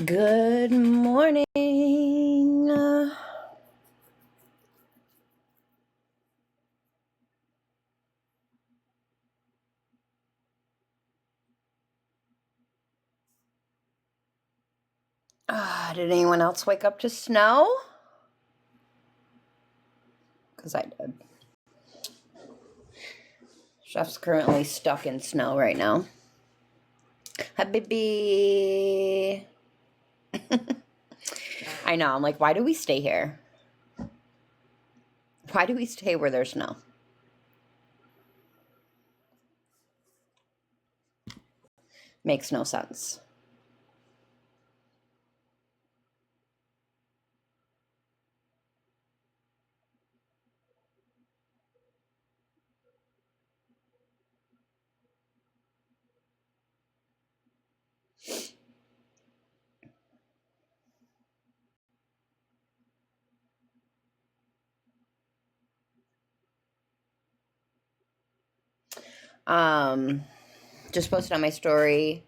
Good morning. Did anyone else wake up to snow? Because I did. Chef's currently stuck in snow right now. Hi, baby. I know. I'm like, why do we stay here? Why do we stay where there's snow? Makes no sense. Just posted on my story.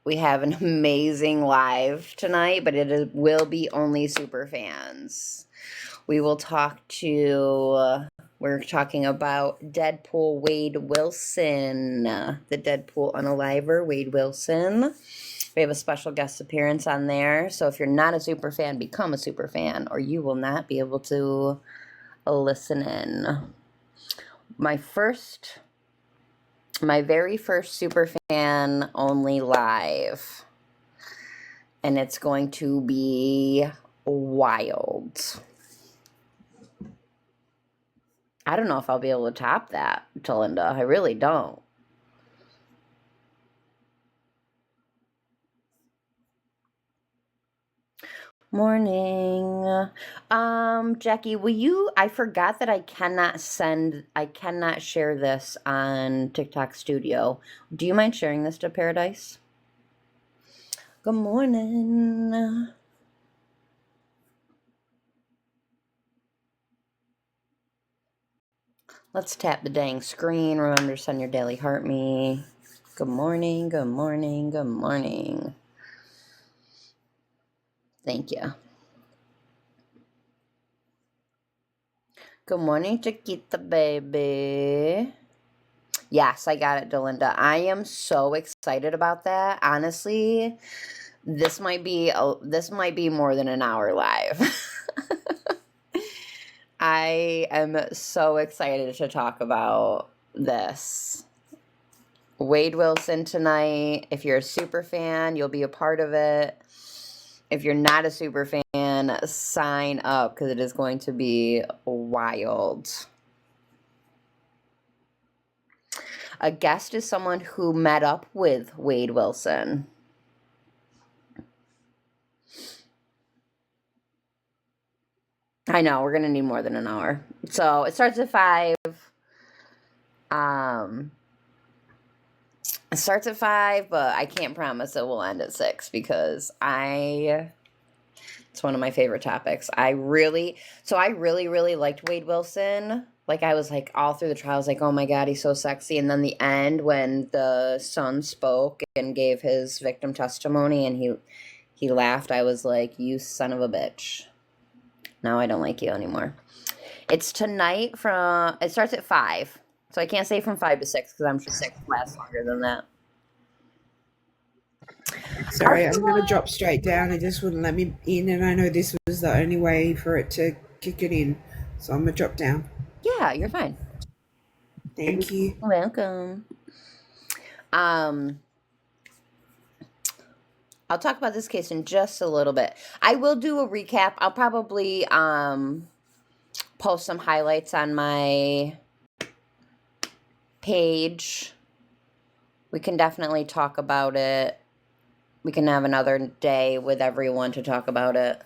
We have an amazing live tonight, but will be only super fans. We will talk to, we're talking about Deadpool Wade Wilson, the Deadpool Unaliver, Wade Wilson. We have a special guest appearance on there. So if you're not a super fan, become a super fan, or you will not be able to listen in. My very first super fan only live. And it's going to be wild. I don't know if I'll be able to top that, Talinda. I really don't. Morning. Jackie, I forgot that I cannot share this on TikTok Studio. Do you mind sharing this to Paradise? Good morning. Let's tap the dang screen. Remember to send your daily heart me. Good morning, good morning, good morning. Thank you. Good morning, Chiquita baby. Yes, I got it, Delinda. I am so excited about that. Honestly, this might be more than an hour live. I am so excited to talk about this. Wade Wilson tonight. If you're a super fan, you'll be a part of it. If you're not a super fan, sign up because it is going to be wild. A guest is someone who met up with Wade Wilson. I know, we're going to need more than an hour. So it starts at 5. It starts at 5, but I can't promise it will end at 6 because it's one of my favorite topics. I really liked Wade Wilson. Like, I was like, all through the trial, I was like, oh my God, he's so sexy. And then the end, when the son spoke and gave his victim testimony and he laughed, I was like, you son of a bitch. Now I don't like you anymore. It's tonight it starts at 5. So I can't say from 5 to 6 because I'm sure 6 lasts longer than that. Sorry, I'm going to drop straight down. It just wouldn't let me in, and I know this was the only way for it to kick it in. So I'm going to drop down. Yeah, you're fine. Thank you. Welcome. I'll talk about this case in just a little bit. I will do a recap. I'll probably post some highlights on my page. We can definitely talk about it. We can have another day with everyone to talk about it.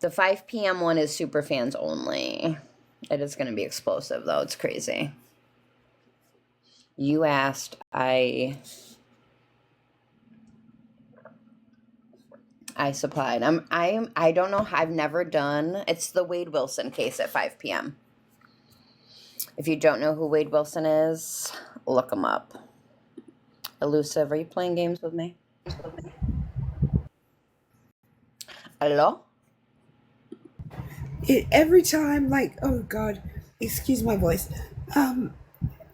The 5 p.m. one is super fans only. It is going to be explosive, though. It's crazy. You asked, I supplied. I don't know. I've never done. It's the Wade Wilson case at 5 p.m. If you don't know who Wade Wilson is, look him up. Elusive, are you playing games with me? Hello? Every time, like, oh God, excuse my voice.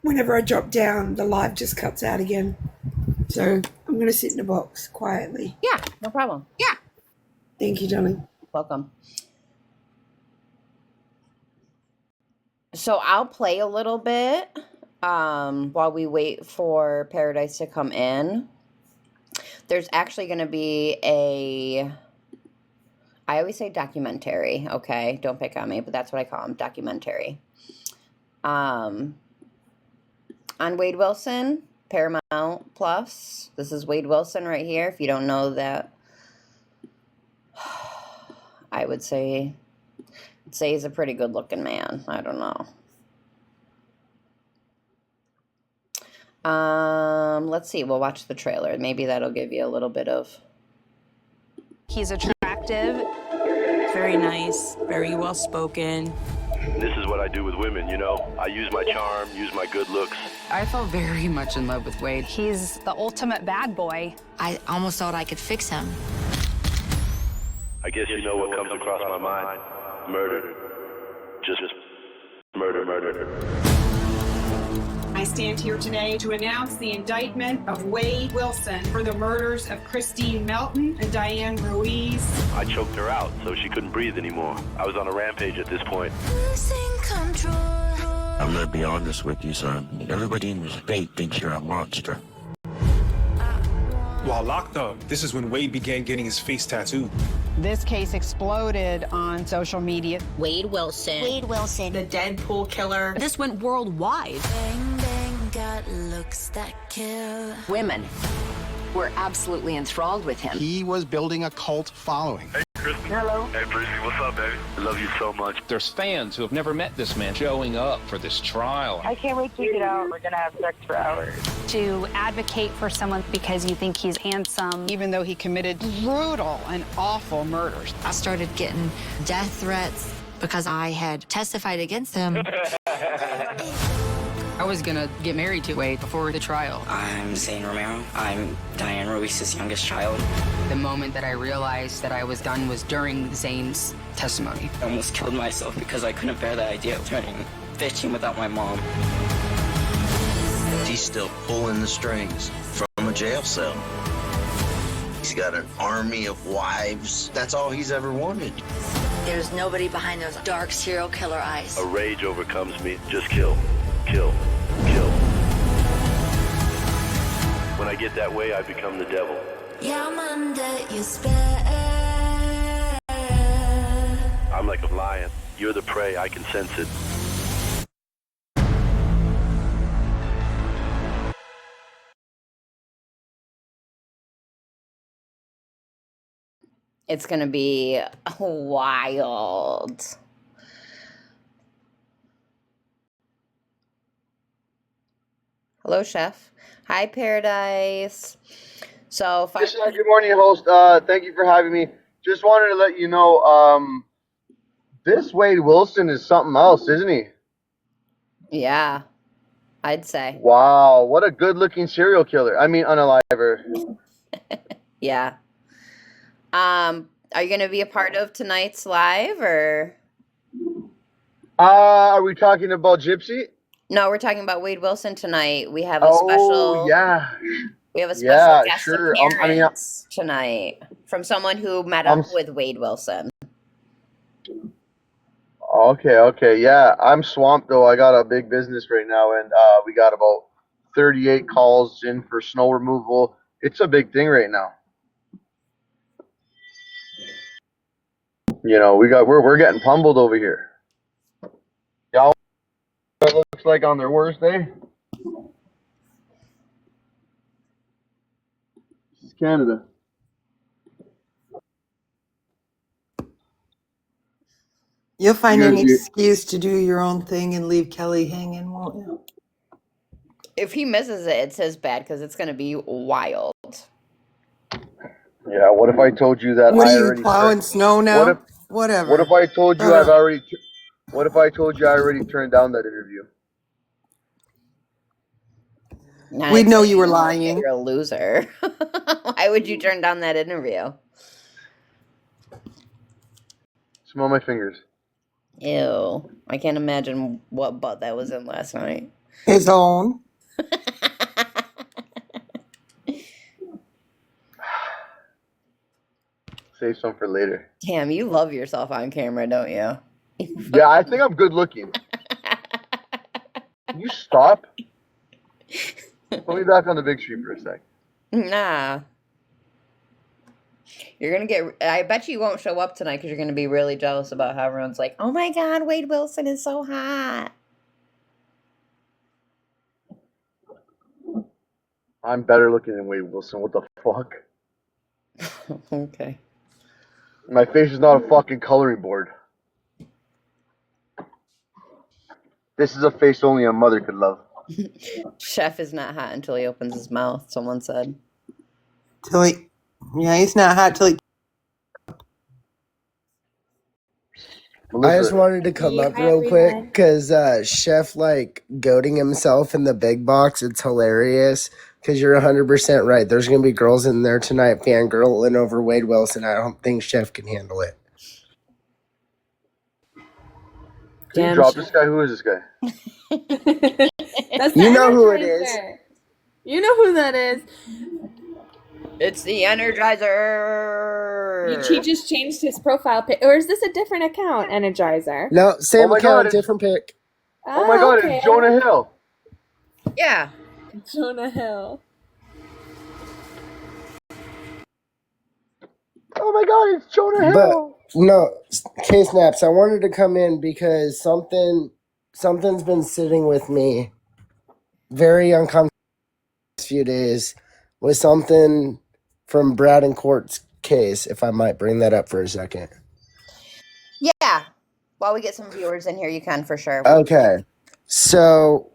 Whenever I drop down, the live just cuts out again. So I'm going to sit in a box quietly. Yeah, no problem. Yeah. Thank you, darling. Welcome. So I'll play a little bit while we wait for Paradise to come in. There's actually going to be I always say documentary, okay? Don't pick on me, but that's what I call them, documentary. On Wade Wilson, Paramount Plus. This is Wade Wilson right here. If you don't know that, I would say he's a pretty good looking man. I don't know. Let's see. We'll watch the trailer. Maybe that'll give you a little bit of. He's attractive, very nice, very well spoken. This is what I do with women, you know? I use my charm, use my good looks. I fell very much in love with Wade. He's the ultimate bad boy. I almost thought I could fix him. I guess you know what comes across my mind. Murder. Just murder. I stand here today to announce the indictment of Wade Wilson for the murders of Christine Melton and Diane Ruiz. I choked her out so she couldn't breathe anymore. I was on a rampage at this point. I'm gonna be honest with you, son. Everybody in the state thinks you're a monster. While locked up, this is when Wade began getting his face tattooed. This case exploded on social media. Wade Wilson. The Deadpool killer. This went worldwide. Got looks that kill. Women were absolutely enthralled with him. He was building a cult following. Hey, Kristen. Hello. Hey, Breezy. What's up, baby? I love you so much. There's fans who have never met this man showing up for this trial. I can't wait to get out. We're going to have sex for hours. To advocate for someone because you think he's handsome. Even though he committed brutal and awful murders. I started getting death threats because I had testified against him. I was gonna get married to Wade before the trial. I'm Zane Romero. I'm Diane Ruiz's youngest child. The moment that I realized that I was done was during Zane's testimony. I almost killed myself because I couldn't bear the idea of turning 15 without my mom. He's still pulling the strings from a jail cell. He's got an army of wives. That's all he's ever wanted. There's nobody behind those dark serial killer eyes. A rage overcomes me. Just kill. Kill. When I get that way, I become the devil. Yeah, I'm under your spell. I'm like a lion. You're the prey. I can sense it. It's going to be wild. Hello, Chef. Hi, Paradise. So, good morning, host. Thank you for having me. Just wanted to let you know, this Wade Wilson is something else, isn't he? Yeah, I'd say. Wow, what a good-looking serial killer. I mean, unaliver. Yeah. Are you going to be a part of tonight's live, or? Are we talking about Gypsy? No, we're talking about Wade Wilson tonight. We have a special. Yeah. We have a special guest sure. appearance tonight from someone who met up with Wade Wilson. Okay, yeah. I'm swamped though. I got a big business right now, and we got about 38 calls in for snow removal. It's a big thing right now. You know, we're getting pummeled over here. Y'all, it looks like on their worst day. This is Canada. You'll find an excuse to do your own thing and leave Kelly hanging, won't you? If he misses it, it's his bad because it's going to be wild. Yeah, what if I told you that What I are you already plowing snow now? Whatever. What if I told you I've already? What if I told you I already turned down that interview? We'd know you were lying. You're a loser. Why would you turn down that interview? Smell my fingers. Ew. I can't imagine what butt that was in last night. His own. Save some for later. Damn, you love yourself on camera, don't you? Yeah, I think I'm good looking. Can you stop? Put me back on the big street for a sec. Nah. You're gonna get. I bet you won't show up tonight because you're gonna be really jealous about how everyone's like, "Oh my God, Wade Wilson is so hot." I'm better looking than Wade Wilson. What the fuck? Okay. My face is not a fucking coloring board. This is a face only a mother could love. Chef is not hot until he opens his mouth. Someone said. He's not hot till he. Melissa, I just wanted to come up real quick because Chef like goading himself in the big box. It's hilarious because you're 100% right. There's gonna be girls in there tonight fangirling over Wade Wilson. I don't think Chef can handle it. Can you drop this guy? Who is this guy? That's You know who it is. You know who that is. It's the Energizer. He just changed his profile pic. Or is this a different account, Energizer? No, same Oh my account, God, different pick. Oh my God, okay. it's Jonah Hill. Yeah. Jonah Hill. Oh my God, it's Jonah But Hill. no, K-Snaps, I wanted to come in because something's been sitting with me very uncomfortable the last few days with something from Brad and Court's case, if I might bring that up for a second. Yeah. While we get some viewers in here, you can for sure. Okay. So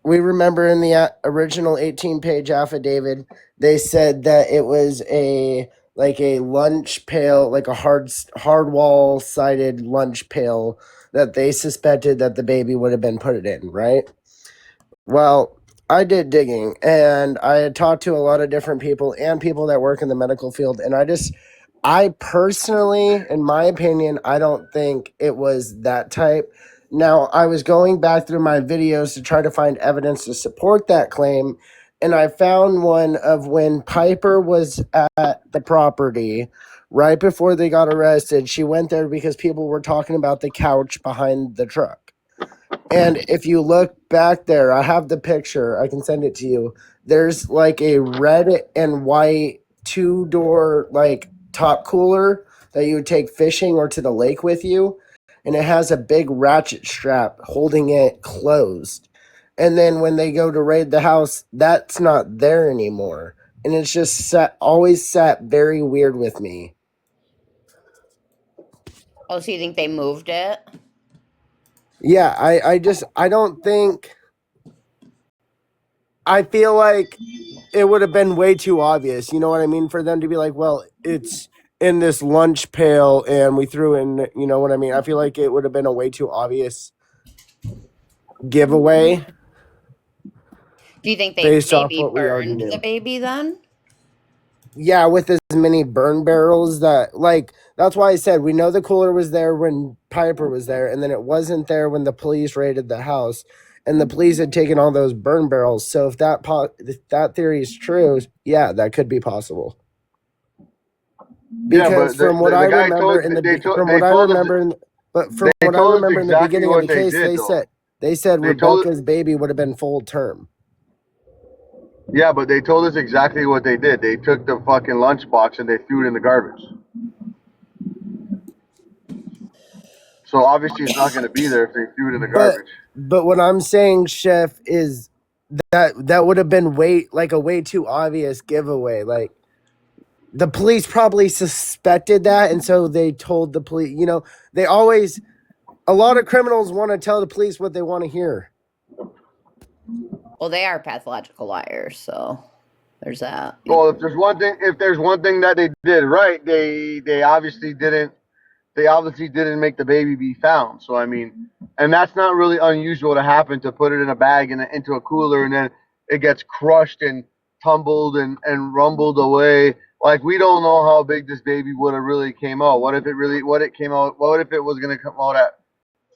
we remember in the original 18-page affidavit, they said that it was a lunch pail, like a hard wall-sided lunch pail that they suspected that the baby would have been put in, right? Well, I did digging, and I had talked to a lot of different people and people that work in the medical field, and I personally, in my opinion, I don't think it was that type. Now, I was going back through my videos to try to find evidence to support that claim, and I found one of when Piper was at the property right before they got arrested. She went there because people were talking about the couch behind the truck. And if you look back there, I have the picture. I can send it to you. There's like a red and white two-door like top cooler that you would take fishing or to the lake with you. And it has a big ratchet strap holding it closed. And then when they go to raid the house, that's not there anymore. And it's just always sat very weird with me. Oh, so you think they moved it? Yeah, I don't think. I feel like it would have been way too obvious, you know what I mean, for them to be like, well, it's in this lunch pail and we threw in, you know what I mean? I feel like it would have been a way too obvious giveaway. Do you think they based off maybe what we already burned knew. the baby then? Yeah, with as many burn barrels that, like, that's why I said we know the cooler was there when Piper was there, and then it wasn't there when the police raided the house, and the police had taken all those burn barrels. So if that theory is true, yeah, that could be possible. Because from what I remember in the beginning of the case, they said Rebecca's baby would have been full term. Yeah, but they told us exactly what they did. They took the fucking lunchbox and they threw it in the garbage. So obviously it's not going to be there if they threw it in the garbage. But what I'm saying, Chef, is that would have been way too obvious giveaway. Like, the police probably suspected that, and so they told the police. You know, a lot of criminals want to tell the police what they want to hear. Well, they are pathological liars, so there's that. Well, if there's one thing that they did right, they obviously didn't make the baby be found. So I mean, and that's not really unusual to happen, to put it in a bag and into a cooler, and then it gets crushed and tumbled and rumbled away. Like, we don't know how big this baby would have really came out. What if it was going to come out at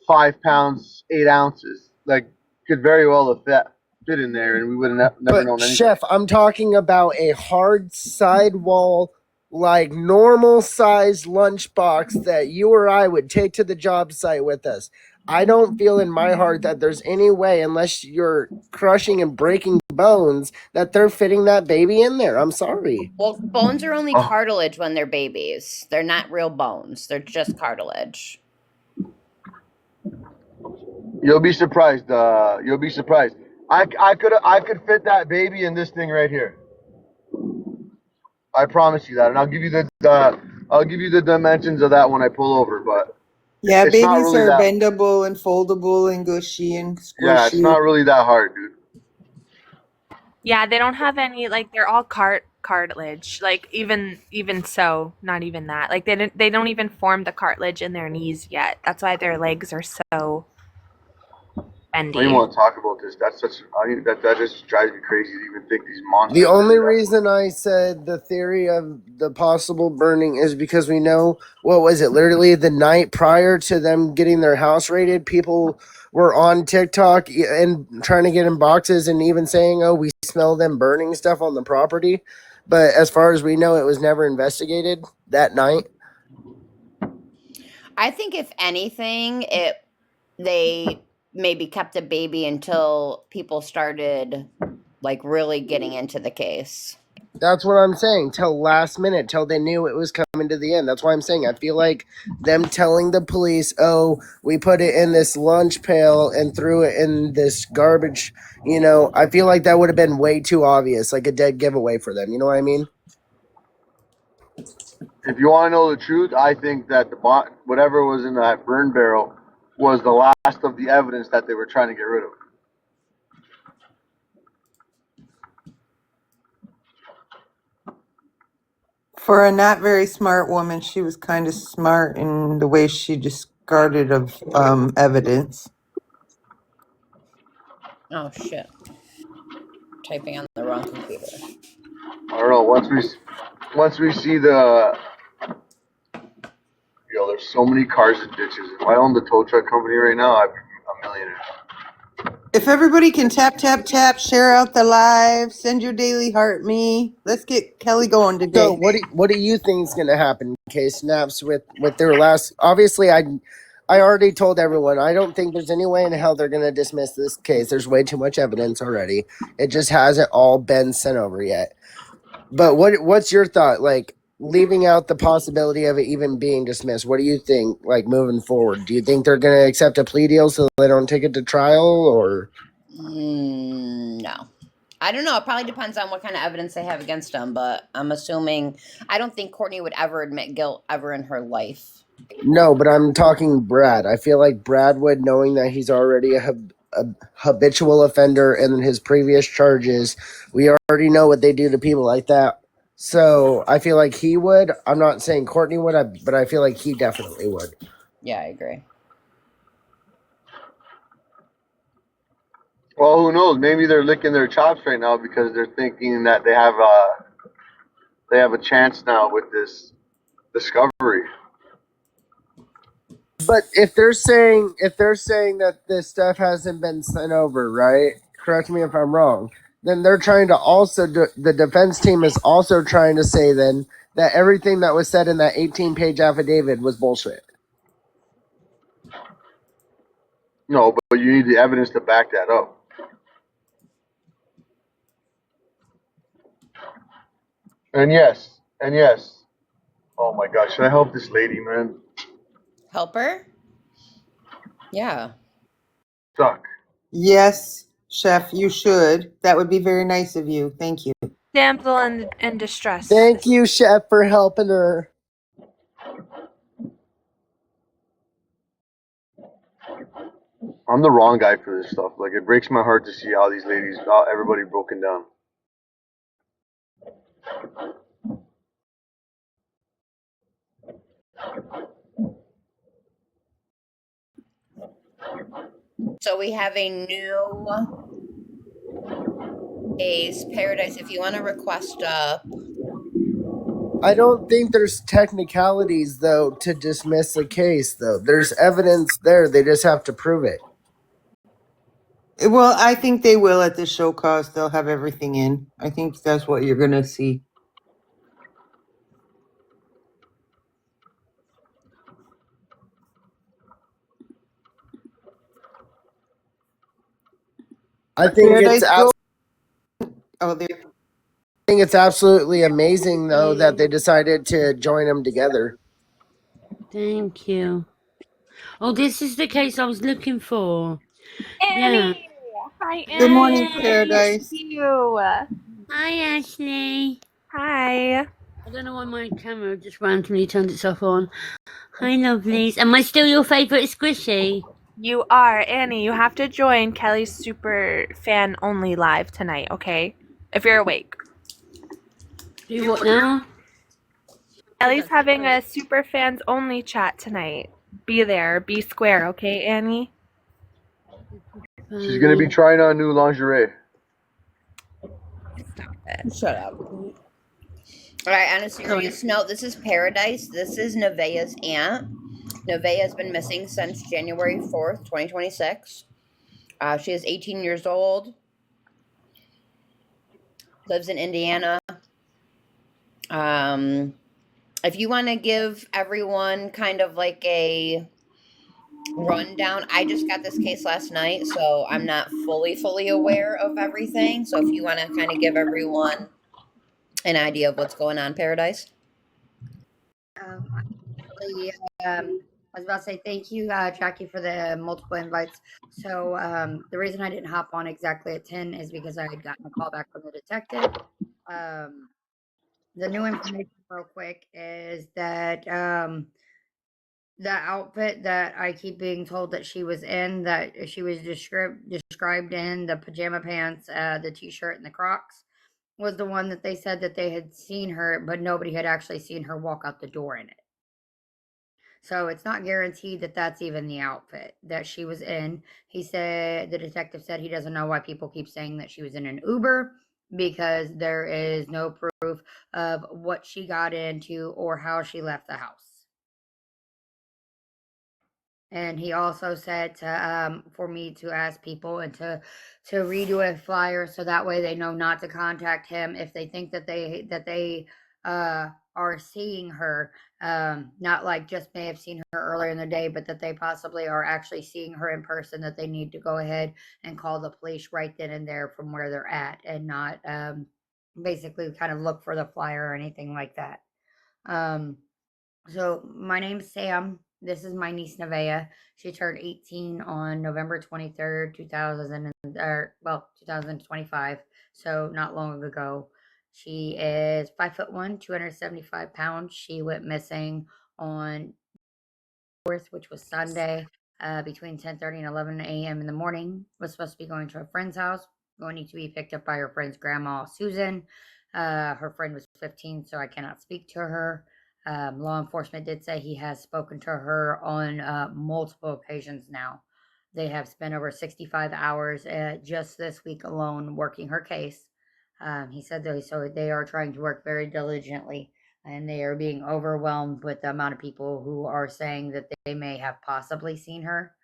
5 pounds, 8 ounces? Like, could very well have fit in there, and we would have never known anything. Chef, I'm talking about a hard sidewall, like normal sized lunchbox that you or I would take to the job site with us. I don't feel in my heart that there's any way, unless you're crushing and breaking bones, that they're fitting that baby in there. I'm sorry. Well, bones are only cartilage when they're babies. They're not real bones. They're just cartilage. You'll be surprised. You'll be surprised. I could fit that baby in this thing right here. I promise you that, and I'll give you the dimensions of that when I pull over. But yeah, it's not babies really are that, bendable and foldable and gushy and squishy. Yeah, it's not really that hard, dude. Yeah, they don't have any, like, they're all cartilage. Like, even so, not even that. Like, they don't even form the cartilage in their knees yet. That's why their legs are so bendy. I don't even want to talk about this. That just drives me crazy to even think these monsters. The only reason I said the theory of the possible burning is because we know, what was it, literally the night prior to them getting their house raided, people were on TikTok and trying to get in boxes and even saying, oh, we smell them burning stuff on the property. But as far as we know, it was never investigated that night. I think if anything, they maybe kept the baby until people started like really getting into the case. That's what I'm saying. Till last minute, till they knew it was coming to the end. That's why I'm saying I feel like them telling the police, "Oh, we put it in this lunch pail and threw it in this garbage." I feel like that would have been way too obvious, like a dead giveaway for them. You know what I mean? If you want to know the truth, I think that whatever was in that burn barrel was the last of the evidence that they were trying to get rid of. For a not very smart woman, she was kind of smart in the way she discarded of evidence. Oh shit! Typing on the wrong computer. I don't know. Once we see there's so many cars and ditches. If I owned the tow truck company right now, I'd be a millionaire. If everybody can tap, tap, tap, share out the live, send your daily heart me. Let's get Kelly going today. So what do you think is going to happen, K-Snaps, with their last? Obviously, I already told everyone I don't think there's any way in hell they're going to dismiss this case. There's way too much evidence already. It just hasn't all been sent over yet. But what's your thought? Like, leaving out the possibility of it even being dismissed, what do you think, like, moving forward? Do you think they're going to accept a plea deal so they don't take it to trial, or? No. I don't know. It probably depends on what kind of evidence they have against them, but I'm assuming I don't think Courtney would ever admit guilt ever in her life. No, but I'm talking Brad. I feel like Brad would, knowing that he's already a habitual offender and his previous charges, we already know what they do to people like that. So I feel like he would. I'm not saying Courtney would, but I feel like he definitely would. Yeah, I agree. Well, who knows? Maybe they're licking their chops right now because they're thinking that they have a chance now with this discovery. But if they're saying that this stuff hasn't been sent over, right? Correct me if I'm wrong. Then they're trying to also the defense team is also trying to say then that everything that was said in that 18-page affidavit was bullshit. No, but you need the evidence to back that up. And yes. Oh my gosh, should I help this lady, man? Help her? Yeah. Stuck. Yes, Chef, you should. That would be very nice of you. Thank you. Damsel in distress. Thank you, Chef, for helping her. I'm the wrong guy for this stuff. Like, it breaks my heart to see how these ladies, everybody broken down. So we have a new Ace, Paradise, if you want to request up. I don't think there's technicalities though to dismiss the case though. There's evidence there. They just have to prove it. Well, I think they will at the show cause. They'll have everything in. I think that's what you're going to see. I think it's Paradise Go. Oh, they. I think it's absolutely amazing though that they decided to join them together. Thank you. Oh, this is the case I was looking for. Annie! Hi, Good morning, Annie. I missed Paradise. you. Hi, Ashley. Hi. I don't know why my camera just randomly turned itself on. Hi, lovelies. Am I still your favourite squishy? You are. Annie, you have to join Kelly's super fan only live tonight, okay? If you're awake. Do what now? Kelly's having a super fans only chat tonight. Be there. Be square, okay, Annie? She's gonna be trying on new lingerie. Shut up. All right, on a serious note, this is Paradise. This is Nevaeh's aunt. Nevaeh has been missing since January 4th, 2026. She is 18 years old, lives in Indiana. If you want to give everyone kind of like a rundown, I just got this case last night, so I'm not fully aware of everything. So if you want to kind of give everyone an idea of what's going on, Paradise. Actually, I was about to say thank you, Jackie, for the multiple invites. So the reason I didn't hop on exactly at 10 is because I had gotten a call back from the detective. The new information, real quick, is that the outfit that I keep being told that she was in, that she was described in, the pajama pants, the t-shirt, and the Crocs, was the one that they said that they had seen her, but nobody had actually seen her walk out the door in it. So it's not guaranteed that that's even the outfit that she was in. He said, the detective said he doesn't know why people keep saying that she was in an Uber, because there is no proof of what she got into or how she left the house. And he also said to for me to ask people and to redo a flyer so that way they know not to contact him if they think that they are seeing her, not like just may have seen her earlier in the day, but that they possibly are actually seeing her in person, that they need to go ahead and call the police right then and there from where they're at, and not basically kind of look for the flyer or anything like that. So my name's Sam. This is my niece Nevaeh. She turned 18 on November 23rd, 2025. So not long ago. She is 5'1", 275 pounds. She went missing on 4th, which was Sunday, between 10:30 and 11 a.m. in the morning. Was supposed to be going to a friend's house, going to be picked up by her friend's grandma, Susan. Her friend was 15, so I cannot speak to her. Law enforcement did say he has spoken to her on multiple occasions now. They have spent over 65 hours just this week alone working her case. He said so they are trying to work very diligently, and they are being overwhelmed with the amount of people who are saying that they may have possibly seen her,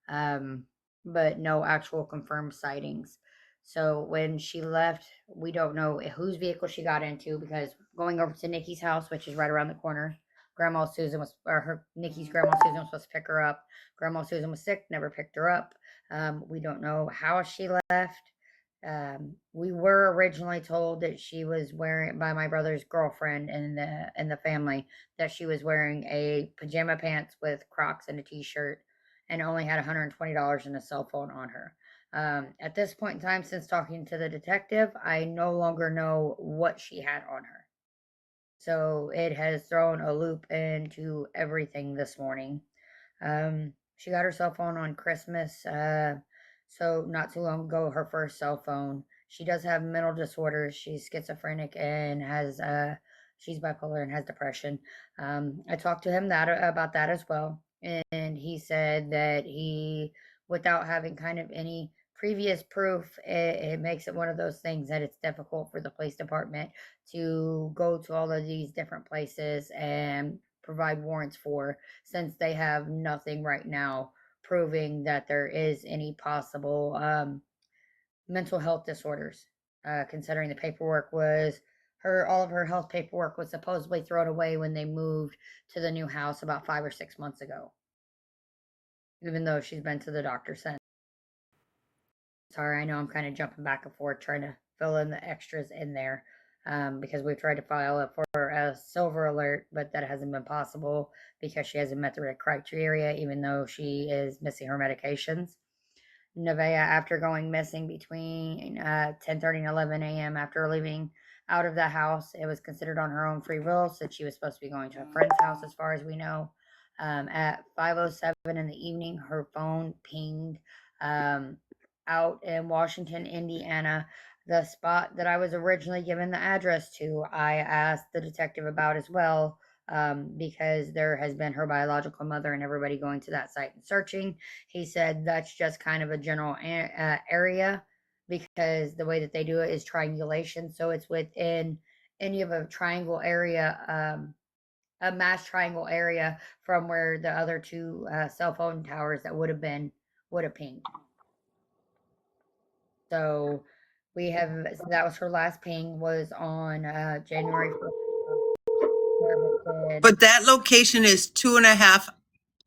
but no actual confirmed sightings. So when she left, we don't know whose vehicle she got into, because going over to Nikki's house, which is right around the corner, Grandma Susan was, or her Nikki's Grandma Susan was supposed to pick her up. Grandma Susan was sick, never picked her up. We don't know how she left. We were originally told that she was wearing, by my brother's girlfriend in the family, that she was wearing a pajama pants with Crocs and a t-shirt, and only had $120 and a cell phone on her. At this point in time, since talking to the detective, I no longer know what she had on her. So it has thrown a loop into everything this morning. She got her cell phone on Christmas. So not too long ago, her first cell phone. She does have mental disorders. She's schizophrenic and has she's bipolar and has depression. I talked to him about that as well, and he said that he, without having kind of any previous proof, it makes it one of those things that it's difficult for the police department to go to all of these different places and provide warrants for, since they have nothing right now proving that there is any possible mental health disorders. Considering the paperwork was all of her health paperwork was supposedly thrown away when they moved to the new house about 5 or 6 months ago, even though she's been to the doctor since. Sorry, I know I'm kind of jumping back and forth trying to fill in the extras in there, because we've tried to file it for a silver alert, but that hasn't been possible because she hasn't met the right criteria, even though she is missing her medications. Nevaeh, after going missing between 10:30 and 11 a.m. after leaving out of the house, it was considered on her own free will, since she was supposed to be going to a friend's house, as far as we know. At 5:07 in the evening, her phone pinged out in Washington, Indiana, the spot that I was originally given the address to. I asked the detective about as well, because there has been her biological mother and everybody going to that site and searching. He said that's just kind of a general area, because the way that they do it is triangulation. So it's within any of a triangle area, a mass triangle area from where the other two cell phone towers that would have pinged. So that was her last ping, was on January 1st. But that location is 2.5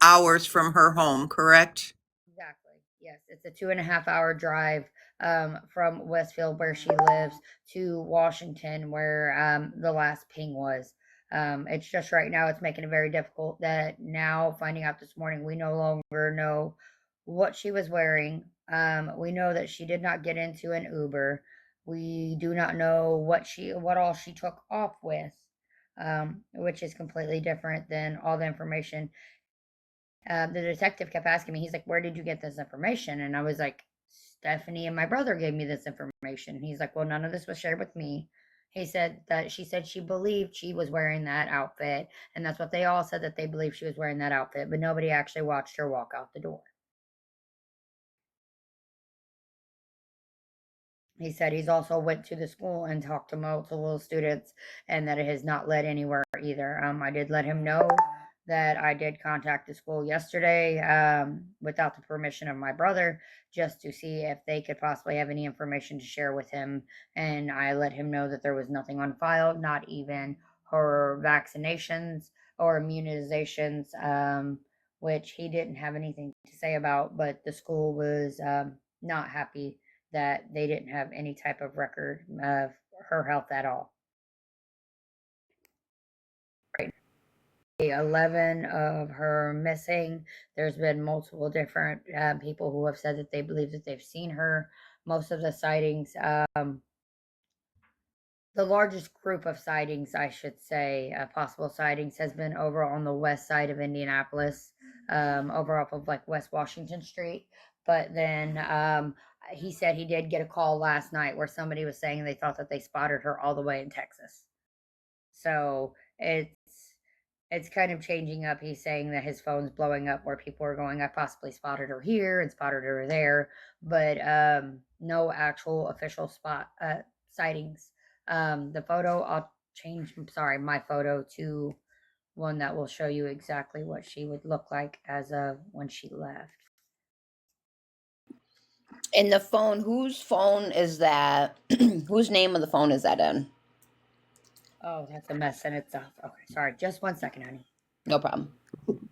hours from her home, correct? Exactly. Yes, it's a 2.5 hour drive from Westfield, where she lives, to Washington, where the last ping was. It's just right now, it's making it very difficult that now, finding out this morning, we no longer know what she was wearing. We know that she did not get into an Uber. We do not know what all she took off with, which is completely different than all the information. The detective kept asking me, he's like, "Where did you get this information?" And I was like, "Stephanie and my brother gave me this information." He's like, "Well, none of this was shared with me." He said that she said she believed she was wearing that outfit, and that's what they all said, that they believed she was wearing that outfit, but nobody actually watched her walk out the door. He said he's also went to the school and talked to multiple students, and that it has not led anywhere either. I did let him know that I did contact the school yesterday, without the permission of my brother, just to see if they could possibly have any information to share with him. And I let him know that there was nothing on file, not even her vaccinations or immunizations, which he didn't have anything to say about, but the school was not happy that they didn't have any type of record of her health at all. Right. 11 of her missing. There's been multiple different people who have said that they believe that they've seen her. Most of the sightings, the largest group of sightings, I should say, possible sightings, has been over on the west side of Indianapolis, over off of like West Washington Street. But then he said he did get a call last night where somebody was saying they thought that they spotted her all the way in Texas. So it's kind of changing up. He's saying that his phone's blowing up where people are going, "I possibly spotted her here and spotted her there," but no actual official sightings. The photo, I'll change, sorry, my photo to one that will show you exactly what she would look like as of when she left. In the phone, whose phone is that? Whose name of the phone is that in? Oh, that's a mess in itself. Okay, sorry. Just 1 second, honey. No problem.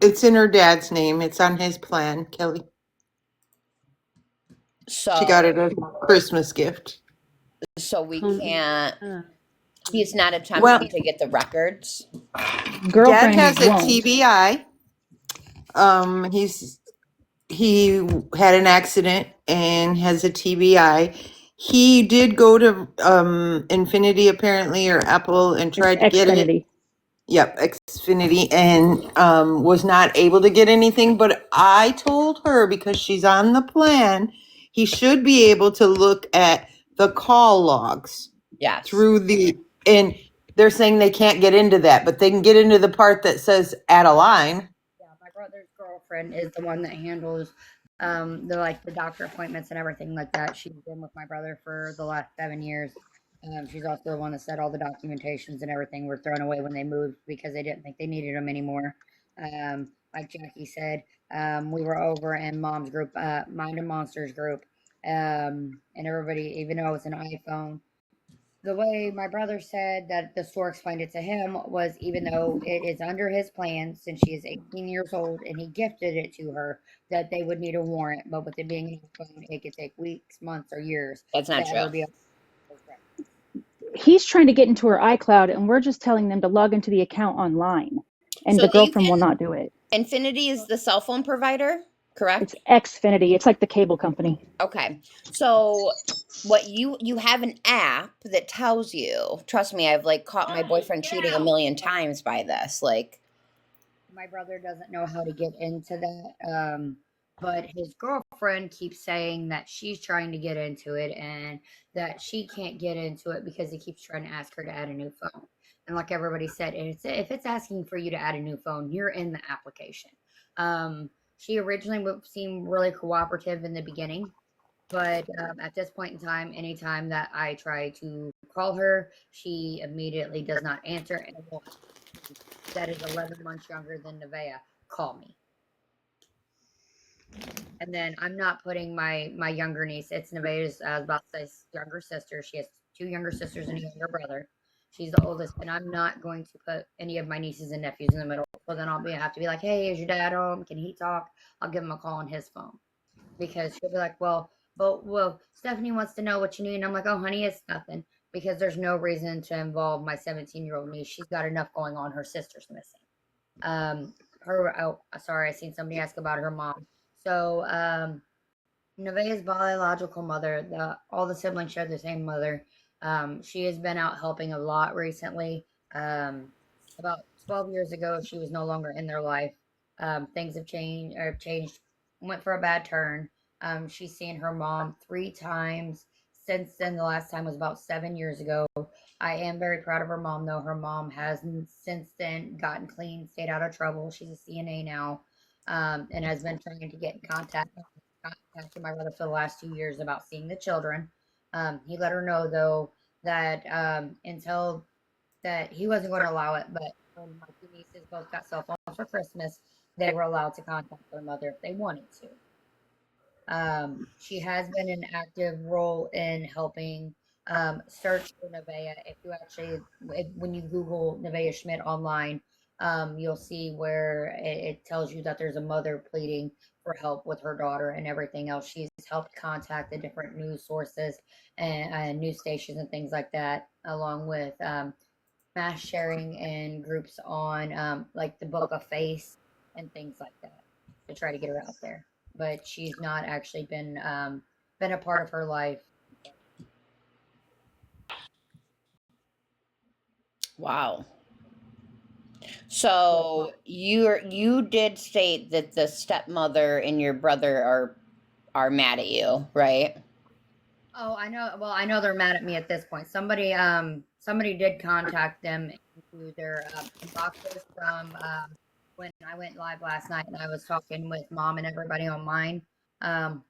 It's in her dad's name. It's on his plan, Kelly. So she got it as a Christmas gift. So we can't. He's not attempting Well, to get the records. Dad has a TBI. He had an accident and has a TBI. He did go to Infinity apparently, or Apple, and tried to get it. Yep, Xfinity, and was not able to get anything. But I told her, because she's on the plan, he should be able to look at the call logs. Yes. Through and they're saying they can't get into that, but they can get into the part that says add a line. Yeah, my brother's girlfriend is the one that handles the doctor appointments and everything like that. She's been with my brother for the last 7 years. She's also the one that said all the documentations and everything were thrown away when they moved because they didn't think they needed them anymore. Like Jackie said, we were over in Mom's group, Mind and Monsters group, and everybody, even though it was an iPhone, the way my brother said that the store explained it to him was even though it is under his plan since she is 18 years old and he gifted it to her, that they would need a warrant. But with it being an iPhone, it could take weeks, months, or years That's not to true. ever be able He's trying to get into her iCloud, and we're just telling them to log into the account online, and So the girlfriend will not do it. Infinity is the cell phone provider, correct? It's Xfinity. It's like the cable company. Okay. So what you have an app that tells you, trust me, I've like caught my boyfriend cheating a million times by this. Like, my brother doesn't know how to get into that. But his girlfriend keeps saying that she's trying to get into it and that she can't get into it because he keeps trying to ask her to add a new phone. And like everybody said, if it's asking for you to add a new phone, you're in the application. She originally seemed really cooperative in the beginning, but at this point in time, anytime that I try to call her, she immediately does not answer and will that is 11 months younger than Nevaeh, call me. And then I'm not putting my younger niece. It's Nevaeh's about to say younger sister. She has two younger sisters and a younger brother. She's the oldest, and I'm not going to put any of my nieces and nephews in the middle. So then have to be like, "Hey, is your dad home? Can he talk?" I'll give him a call on his phone because she'll be like, well, Stephanie wants to know what you need." And I'm like, "Oh, honey, it's nothing." Because there's no reason to involve my 17-year-old niece. She's got enough going on. Her sister's missing. Sorry, I seen somebody ask about her mom. So Nevaeh's biological mother, all the siblings share the same mother. She has been out helping a lot recently. About 12 years ago, she was no longer in their life. Things have changed, went for a bad turn. She's seen her mom 3 times since then. The last time was about 7 years ago. I am very proud of her mom, though. Her mom has since then gotten clean, stayed out of trouble. She's a CNA now, and has been trying to get in contact with my brother for the last 2 years about seeing the children. He let her know, though, that until that he wasn't going to allow it, but when my two nieces both got cell phones for Christmas, they were allowed to contact their mother if they wanted to. She has been an active role in helping search for Nevaeh. When you Google Nevaeh Schmidt online, you'll see where it tells you that there's a mother pleading for help with her daughter and everything else. She's helped contact the different news sources and news stations and things like that, along with mass sharing and groups on like the Book of Face and things like that to try to get her out there. But she's not actually been a part of her life. wow. So you did state that the stepmother and your brother are mad at you, right? Oh, I know. Well, I know they're mad at me at this point. Somebody did contact them into their inboxes from when I went live last night, and I was talking with mom and everybody on mine. Um,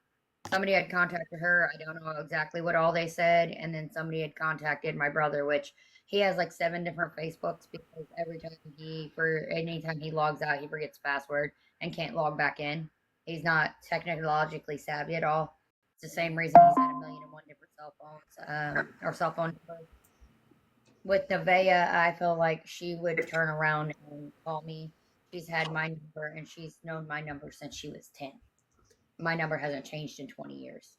somebody had contacted her. I don't know exactly what all they said, and then somebody had contacted my brother, which he has like 7 different Facebooks because anytime he logs out, he forgets password and can't log back in. He's not technologically savvy at all. It's the same reason he's had 1,000,001 different cell phones or cell phone numbers. With Nevaeh, I feel like she would turn around and call me. She's had my number and she's known my number since she was 10. My number hasn't changed in 20 years.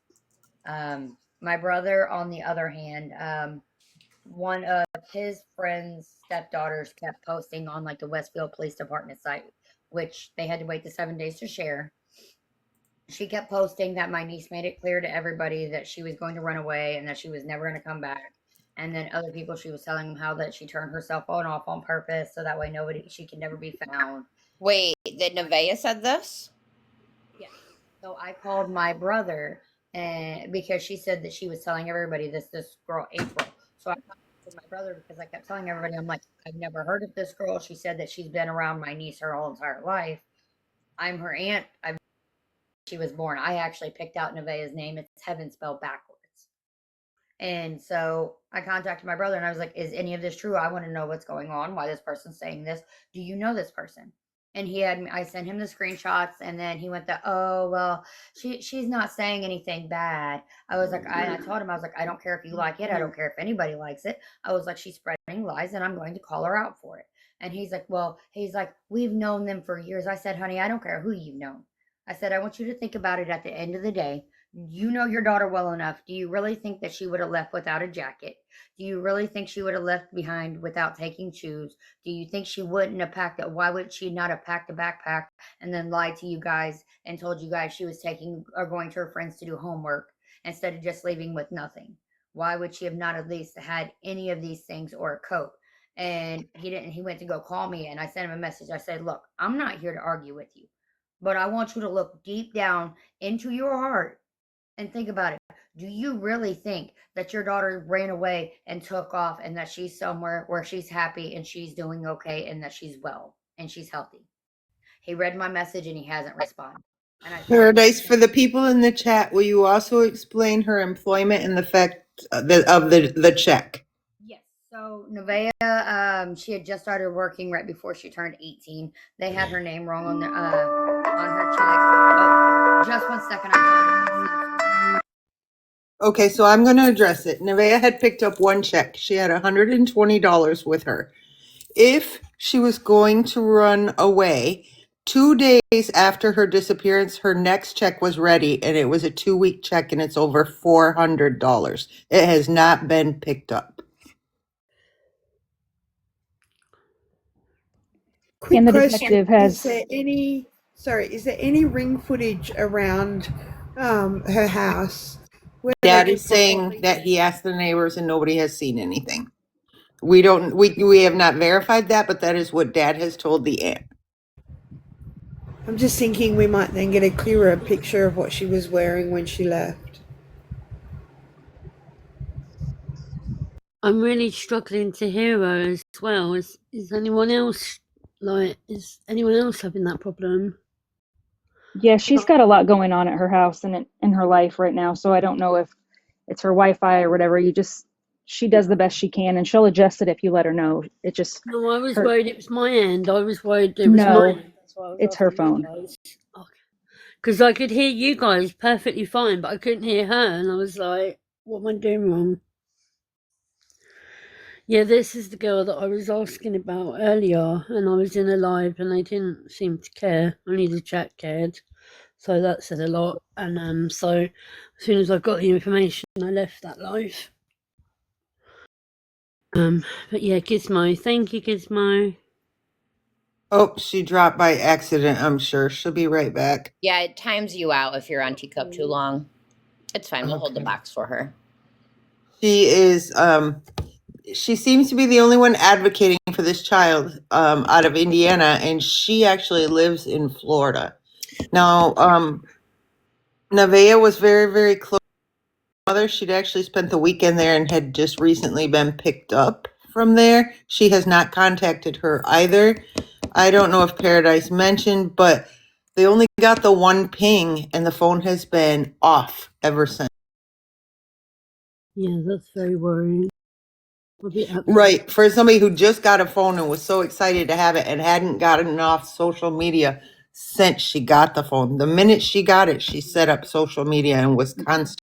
My brother, on the other hand, one of his friend's stepdaughters kept posting on like the Westfield Police Department site, which they had to wait the 7 days to share. She kept posting that my niece made it clear to everybody that she was going to run away and that she was never going to come back. And then other people, she was telling them how that she turned her cell phone off on purpose so that way she can never be found. Wait, did Nevaeh said this? Yes. So I called my brother and because she said that she was telling everybody this girl April. So I contacted my brother because I kept telling everybody, I'm like, I've never heard of this girl. She said that she's been around my niece her whole entire life. I'm her aunt. she was born. I actually picked out Nevaeh's name. It's Heaven spelled backwards. And so I contacted my brother and I was like, is any of this true? I want to know what's going on, why this person's saying this. Do you know this person? And I sent him the screenshots and then he went oh, well, she's not saying anything bad. I was like, I told him, I was like, I don't care if you like it. I don't care if anybody likes it. I was like, she's spreading lies and I'm going to call her out for it. And he's like, we've known them for years. I said, honey, I don't care who you've known. I said, I want you to think about it at the end of the day. You know your daughter well enough. Do you really think that she would have left without a jacket? Do you really think she would have left behind without taking shoes? Do you think she wouldn't have packed it? Why would she not have packed a backpack and then lied to you guys and told you guys she was taking or going to her friends to do homework instead of just leaving with nothing? Why would she have not at least had any of these things or a coat? And he didn't. He went to go call me and I sent him a message. I said, look, I'm not here to argue with you, but I want you to look deep down into your heart and think about it. Do you really think that your daughter ran away and took off and that she's somewhere where she's happy and she's doing okay and that she's well and she's healthy? He read my message and he hasn't responded. Paradise, for the people in the chat, will you also explain her employment and the fact of the check? Yes. So Nevaeh, she had just started working right before she turned 18. They had her name wrong on her check. Oh, just 1 second. I'm sorry. Okay, so I'm going to address it. Nevaeh had picked up one check. She had $120 with her. If she was going to run away, 2 days after her disappearance, her next check was ready, and it was a 2-week check, and it's over $400. It has not been picked up. Quick the question: detective has- is there any ring footage around her house? Dad is saying that he asked the neighbors and nobody has seen anything. We have not verified that, but that is what Dad has told the aunt. I'm just thinking we might then get a clearer picture of what she was wearing when she left. I'm really struggling to hear her as well. Is anyone else having that problem? Yeah, she's got a lot going on at her house and in her life right now. So I don't know if it's her Wi-Fi or whatever. She does the best she can, and she'll adjust it if you let her know. It just No, I was worried it was my end. I was worried it was my end. That's why I was it's her asking you phone. guys. Because I could hear you guys perfectly fine, but I couldn't hear her, and I was like, "What am I doing wrong?" Yeah, this is the girl that I was asking about earlier, and I was in a live, and they didn't seem to care. Only the chat cared, so that said a lot. And so as soon as I got the information, I left that live. But yeah, Gizmo, thank you, Gizmo. Oh, she dropped by accident, I'm sure. She'll be right back. Yeah, it times you out if you're on teacup too long. It's fine. We'll hold the box for her. She is, she seems to be the only one advocating for this child out of Indiana, and she actually lives in Florida. Now, Nevaeh was very, very close to her mother. She'd actually spent the weekend there and had just recently been picked up from there. She has not contacted her either. I don't know if Paradise mentioned, but they only got the one ping, and the phone has been off ever since. Yeah, that's very worrying. Right. For somebody who just got a phone and was so excited to have it and hadn't gotten off social media since she got the phone. The minute she got it, she set up social media and was constant.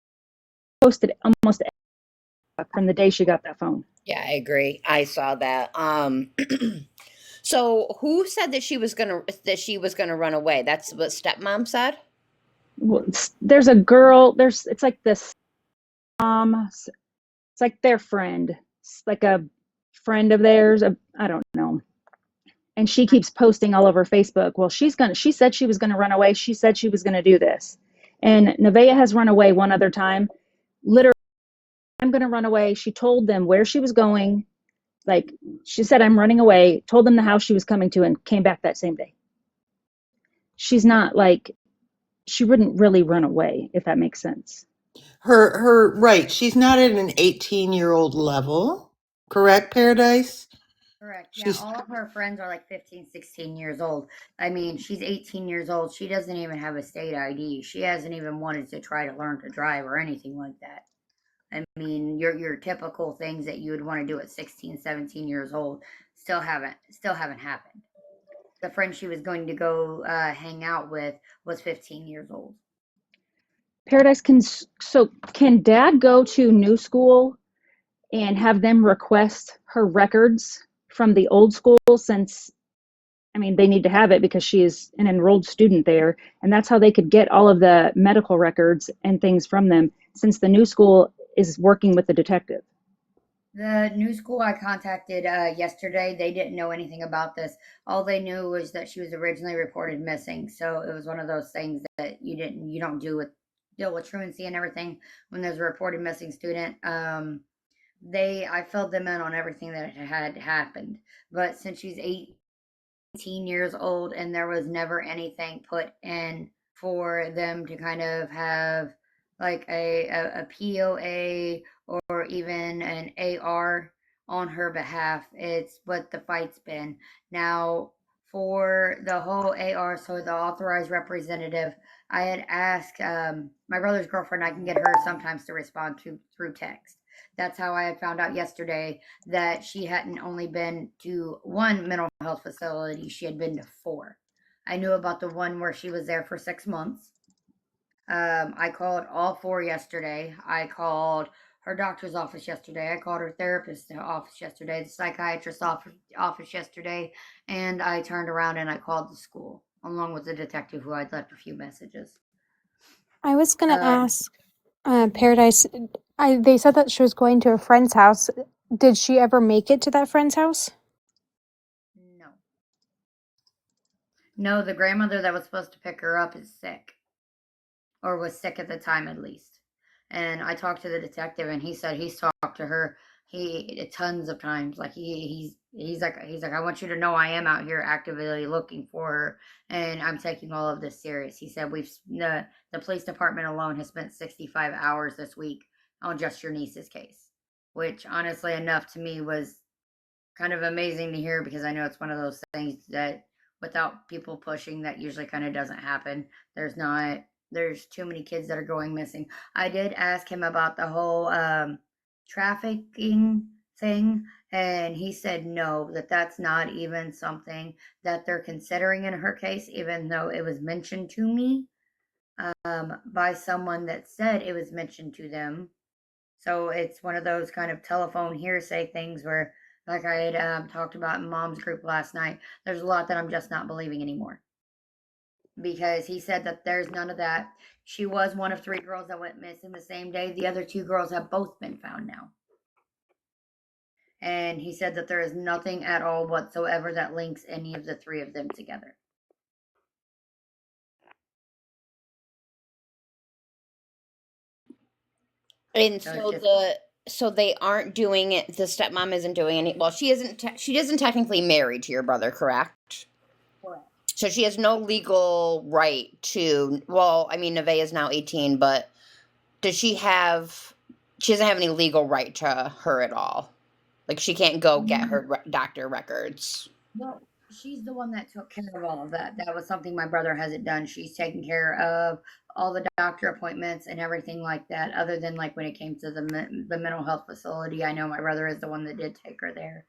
Posted almost from the day she got that phone. Yeah, I agree. I saw that. So who said that she was gonna run away? That's what stepmom said. Well, there's a girl. It's like this. It's like their friend. It's like a friend of theirs. I don't know. And she keeps posting all over Facebook. Well, she said she was gonna run away. She said she was gonna do this. And Nevaeh has run away one other time. Literally, I'm gonna run away. She told them where she was going. Like, she said, I'm running away, told them the house she was coming to, and came back that same day. She's not like, she wouldn't really run away, if that makes sense. Right. She's not at an 18-year-old level. Correct, Paradise? Correct. Yeah, She's all of her friends are like 15, 16 years old. I mean, she's 18 years old. She doesn't even have a state ID. She hasn't even wanted to try to learn to drive or anything like that. I mean, your typical things that you would want to do at 16, 17 years old still haven't happened. The friend she was going to go hang out with was 15 years old. Paradise can dad go to new school and have them request her records from the old school, since I mean they need to have it because she is an enrolled student there, and that's how they could get all of the medical records and things from them, since the new school is working with the detective. The new school I contacted yesterday, they didn't know anything about this. All they knew was that she was originally reported missing. So it was one of those things that you don't deal with truancy and everything when there's a reported missing student. I filled them in on everything that had happened. But since she's 18 years old and there was never anything put in for them to kind of have like a POA or even an AR on her behalf. It's what the fight's been. Now, for the whole AR, so the authorized representative, I had asked my brother's girlfriend, I can get her sometimes to respond to through text. That's how I had found out yesterday that she hadn't only been to one mental health facility, she had been to 4. I knew about the one where she was there for 6 months. I called all 4 yesterday. I called her doctor's office yesterday. I called her therapist's office yesterday, the psychiatrist's office yesterday, and I turned around and I called the school along with the detective who I'd left a few messages. I was gonna Um, ask, Paradise. They said that she was going to a friend's house. Did she ever make it to that friend's house? no. No, the grandmother that was supposed to pick her up is sick. Or was sick at the time at least. And I talked to the detective, and he said he's talked to her tons of times. Like he's like I want you to know I am out here actively looking for her, and I'm taking all of this serious. He said the police department alone has spent 65 hours this week on just your niece's case, which honestly enough to me was kind of amazing to hear because I know it's one of those things that without people pushing, that usually kind of doesn't happen. There's too many kids that are going missing. I did ask him about the whole trafficking thing, and he said no, that's not even something that they're considering in her case, even though it was mentioned to me by someone that said it was mentioned to them. So it's one of those kind of telephone hearsay things where, like I had talked about in mom's group last night, there's a lot that I'm just not believing anymore. Because he said that there's none of that. She was one of 3 girls that went missing the same day. The other 2 girls have both been found now. And he said that there is nothing at all whatsoever that links any of the 3 of them together. And So so it's just they aren't doing it. The stepmom isn't doing any. Well, she isn't. She isn't technically married to your brother, correct? correct. So she has no legal right to. Well, I mean, Nevaeh is now 18, but does she have? She doesn't have any legal right to her at all. Like she can't go get her doctor records. Well, she's the one that took care of all of that. That was something my brother hasn't done. She's taken care of all the doctor appointments and everything like that. Other than like when it came to the mental health facility, I know my brother is the one that did take her there.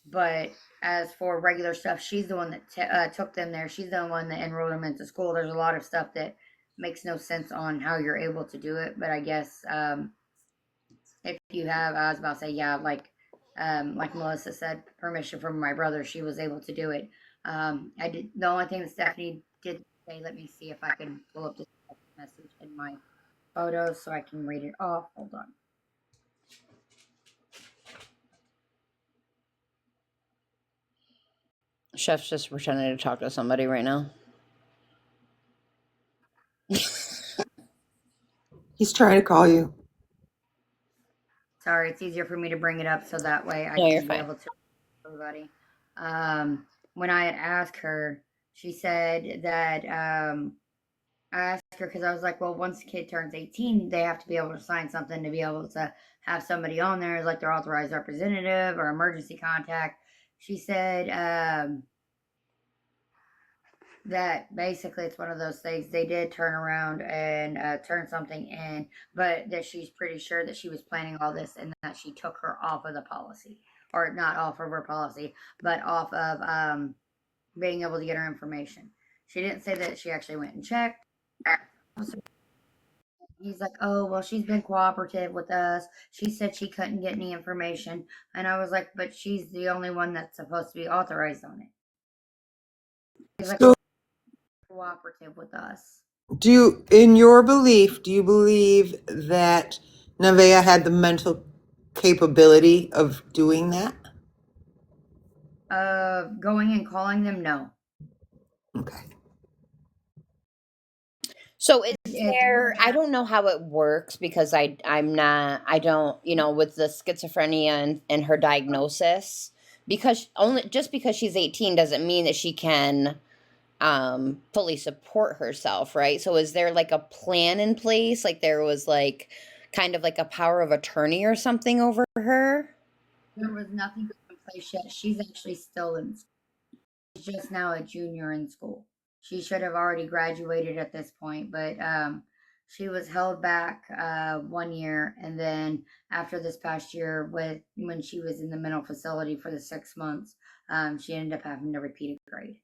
But as for regular stuff, she's the one that took them there. She's the one that enrolled them into school. There's a lot of stuff that makes no sense on how you're able to do it. But I guess if you have, I was about to say, yeah, like Melissa said, permission from my brother, she was able to do it. I did the only thing that Stephanie did say. Let me see if I can pull up this message in my photos so I can read it off. Hold on. Chef's just pretending to talk to somebody right now. He's trying to call you. Sorry, it's easier for me to bring it up so that way I No, you're can be fine. able to everybody. When I had asked her, she said that I asked her because I was like, well, once the kid turns 18, they have to be able to sign something to be able to have somebody on there as like their authorized representative or emergency contact. She said that basically it's one of those things. They did turn around and turn something in, but that she's pretty sure that she was planning all this and that she took her off of the policy, or not off of her policy, but off of being able to get her information. She didn't say that she actually went and checked. He's like, oh, well, she's been cooperative with us. She said she couldn't get any information. And I was like, but she's the only one that's supposed to be authorized on it. He's like, So, well, cooperative with us. in your belief, do you believe that Nevaeh had the mental capability of doing that? Going and calling them, no. Okay. So is there, I don't know how it works because I'm not, I don't, with the schizophrenia and her diagnosis, because just because she's 18 doesn't mean that she can fully support herself, right? So is there like a plan in place? Like there was like kind of like a power of attorney or something over her? There was nothing in place yet. She's actually still in school. She's just now a junior in school. She should have already graduated at this point, but she was held back 1 year, and then after this past year, when she was in the mental facility for the 6 months, she ended up having to repeat a grade.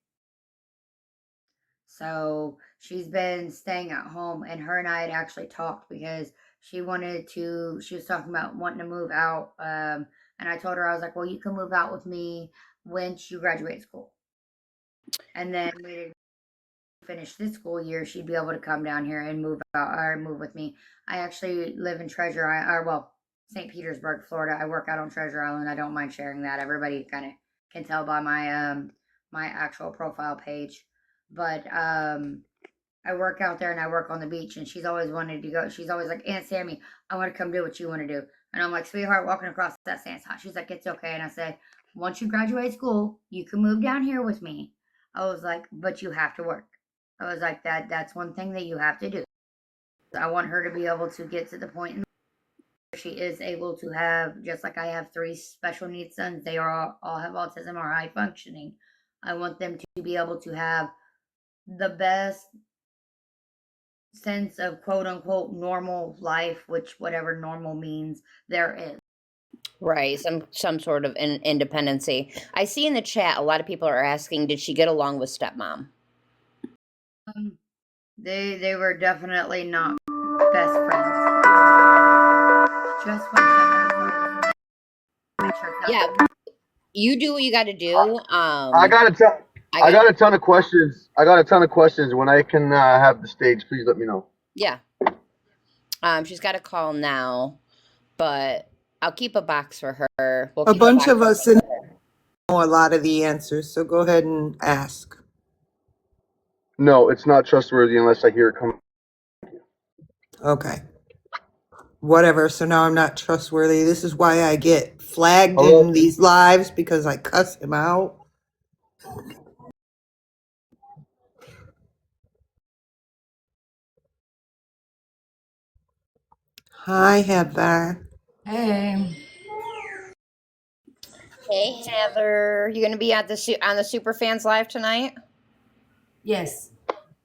So she's been staying at home, and her and I had actually talked because she was talking about wanting to move out. And I told her, I was like, well, you can move out with me once you graduate school. And then we didn't finish this school year, she'd be able to come down here and move out or move with me. I actually live in St. Petersburg, Florida. I work out on Treasure Island. I don't mind sharing that. Everybody kind of can tell by my actual profile page. But I work out there and I work on the beach, and she's always wanted to go. She's always like, Aunt Sammy, I want to come do what you want to do. And I'm like, sweetheart, walking across that sand's hot. She's like, it's okay. And I said, once you graduate school, you can move down here with me. I was like, but you have to work. I was like, that's one thing that you have to do. I want her to be able to get to the point where she is able to have, just like I have 3 special needs sons, they are all have autism or high functioning. I want them to be able to have the best sense of quote unquote normal life, which whatever normal means there is. Right, some sort of independency. I see in the chat a lot of people are asking, did she get along with stepmom? They were definitely not best friends. Just when Yeah, you do what you got to do. I got a ton of questions. I got a ton of questions. When I can have the stage, please let me know. Yeah. She's got a call now, but I'll keep a box for her. We'll A keep bunch box of us know a lot of the answers, so go ahead and ask. No, it's not trustworthy unless I hear it come. Okay. Whatever. So now I'm not trustworthy. This is why I get flagged Hello? in these lives, because I cuss him out. Hi, Heather. Hey. Hey Heather, you gonna be at on the Superfans Live tonight? Yes.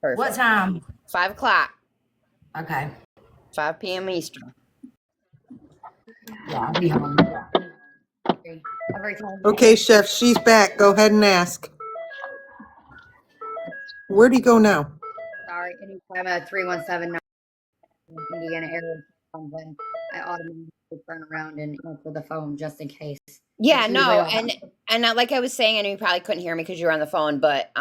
Perfect. What time? 5 o'clock. Okay. 5 p.m. Eastern. Yeah, I'll be home. Every time. Okay, Chef, she's back. Go ahead and ask. Where'd he go now? Sorry, anytime a 317 Indiana area comes in, I automatically turn around and answer the phone just in case. Yeah, That's no, usually all and like I was saying, I know you probably couldn't hear me because you were on the phone, but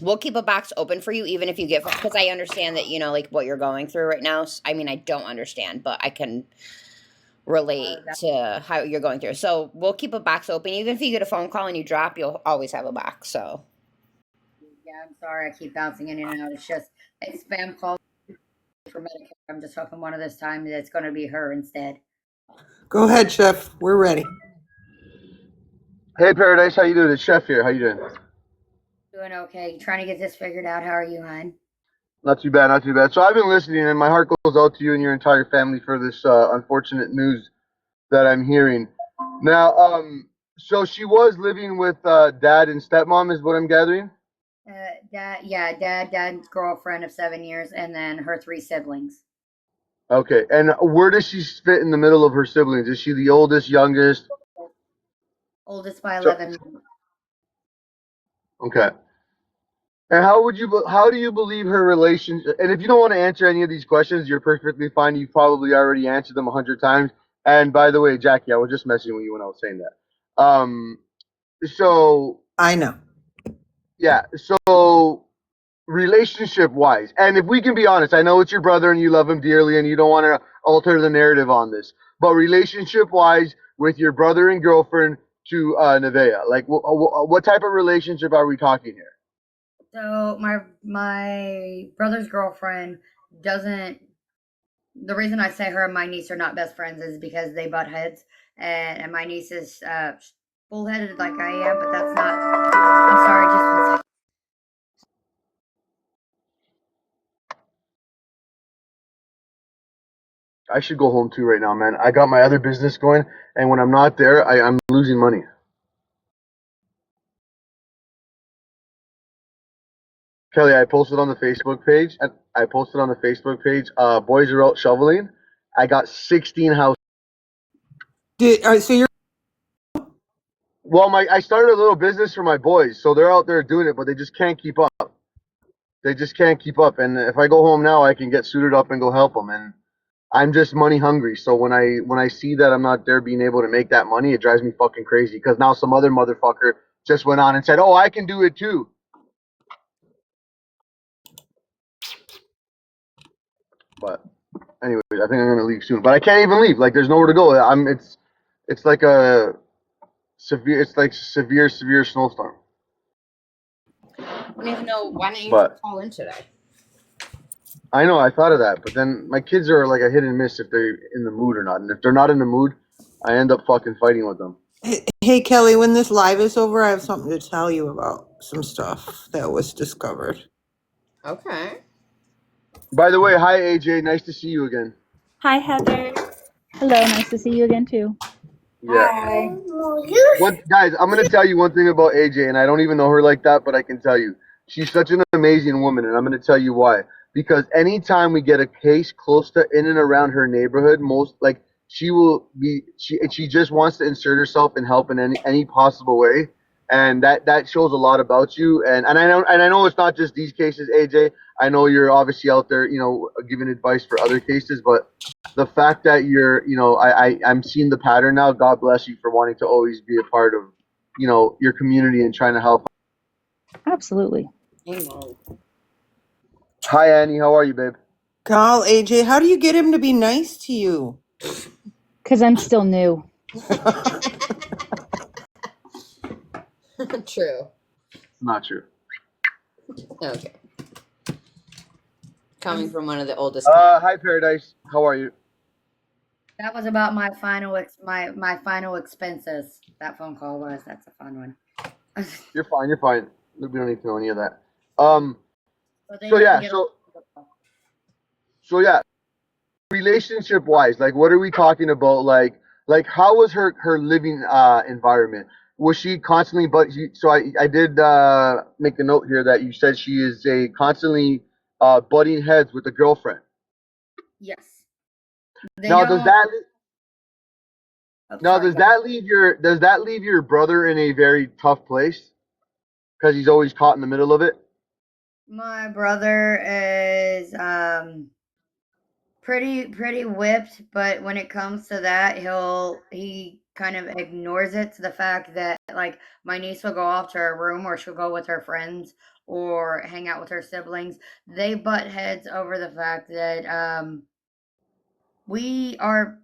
we'll keep a box open for you even if you get, because I understand that like what you're going through right now. I mean, I don't understand, but I can relate to how you're going through. So we'll keep a box open, even if you get a phone call and you drop, you'll always have a box. So Yeah, I'm sorry, I keep bouncing in and out. It's just a spam call for Medicare. I'm just hoping one of this time that it's going to be her instead. Go ahead, Chef. We're ready. Hey, Paradise, how you doing? It's Chef here. How you doing? Doing okay. Trying to get this figured out. How are you, hon? Not too bad, not too bad. So I've been listening, and my heart goes out to you and your entire family for this unfortunate news that I'm hearing. Now, so she was living with dad and stepmom, is what I'm gathering. Dad's girlfriend of 7 years, and then her 3 siblings. Okay, and where does she fit in the middle of her siblings? Is she the oldest, youngest? Oldest by So, 11. okay. And how do you believe her relationship? And if you don't want to answer any of these questions, you're perfectly fine. You've probably already answered them 100 times. And by the way, Jackie, I was just messing with you when I was saying that. So I know. yeah, so relationship wise, and if we can be honest, I know it's your brother and you love him dearly and you don't want to alter the narrative on this, but relationship wise with your brother and girlfriend to Nevea, like what type of relationship are we talking here? So my brother's girlfriend doesn't. The reason I say her and my niece are not best friends is because they butt heads, and my niece is bullheaded like I am, but that's not. I'm sorry, just one second. I should go home too right now, man. I got my other business going, and when I'm not there, I'm losing money. Kelly, I posted on the Facebook page. Boys are out shoveling. I got 16 houses. So you're Well, I started a little business for my boys, so they're out there doing it, but they just can't keep up. They just can't keep up. And if I go home now, I can get suited up and go help them. And I'm just money hungry. So when I see that I'm not there being able to make that money, it drives me fucking crazy. Because now some other motherfucker just went on and said, "Oh, I can do it too." But anyways, I think I'm gonna leave soon. But I can't even leave. Like there's nowhere to go. It's like a severe. It's like severe snowstorm. I don't even know. Why didn't you just But call in today? I know I thought of that, but then my kids are like a hit and miss if they're in the mood or not. And if they're not in the mood, I end up fucking fighting with them. Hey, Kelly, when this live is over, I have something to tell you about some stuff that was discovered. Okay. By the way, hi AJ, nice to see you again. Hi, Heather. Hello, nice to see you again too. Yeah. Hi. Guys, I'm gonna tell you one thing about AJ, and I don't even know her like that, but I can tell you, she's such an amazing woman, and I'm gonna tell you why. Because anytime we get a case close to in and around her neighborhood, most like she just wants to insert herself and help in any possible way, and that shows a lot about you. And I know it's not just these cases, AJ. I know you're obviously out there, giving advice for other cases, but the fact that you're, I'm seeing the pattern now. God bless you for wanting to always be a part of, your community and trying to help. Absolutely. Amen. Hi, Annie. How are you, babe? Call AJ. How do you get him to be nice to you? Because I'm still new. True. Not true. Okay. Coming from one of the oldest. Hi, Paradise. How are you? That was about my my final expenses. That phone call was. That's a fun one. You're fine. You're fine. We don't need to know any of that. But they So didn't yeah. get So yeah. Relationship wise, like, what are we talking about? Like how was her living environment? Was she constantly? So I did make a note here that you said she is a constantly butting heads with a girlfriend. Yes. They Now don't. does that leave your brother in a very tough place because he's always caught in the middle of it? My brother is pretty whipped, but when it comes to that, he kind of ignores it to the fact that like my niece will go off to her room or she'll go with her friends or hang out with her siblings. They butt heads over the fact that we are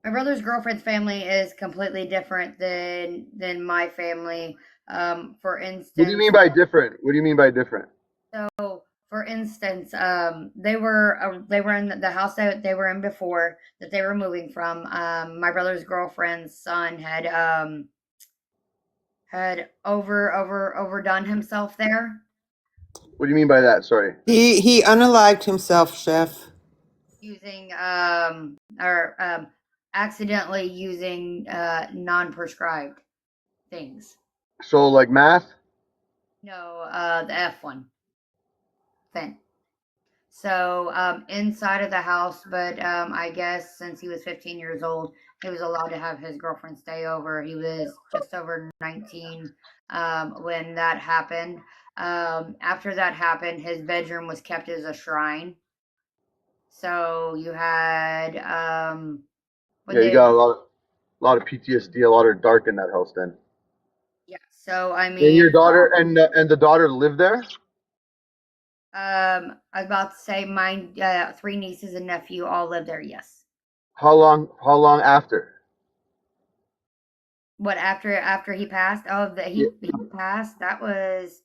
my brother's girlfriend's family is completely different than my family. For What do you instance, mean by different? What do you mean by different? so for instance, they were in the house that they were in before that they were moving from. My brother's girlfriend's son had overdone himself there. What do you mean by that? Sorry. He unalived himself, Chef. Using accidentally using non-prescribed things. So like math? No, the F one. Fent. So inside of the house, but I guess since he was 15 years old, he was allowed to have his girlfriend stay over. He was just over 19 when that happened. After that happened, his bedroom was kept as a shrine. So you had when Yeah, you they got a lot of PTSD, a lot of dark in that house then. yeah. So I And mean, your daughter and the daughter lived there? I was about to say mine, 3 nieces and nephew all live there. Yes. How long after? What after he passed? Oh, that Yeah. he passed. That was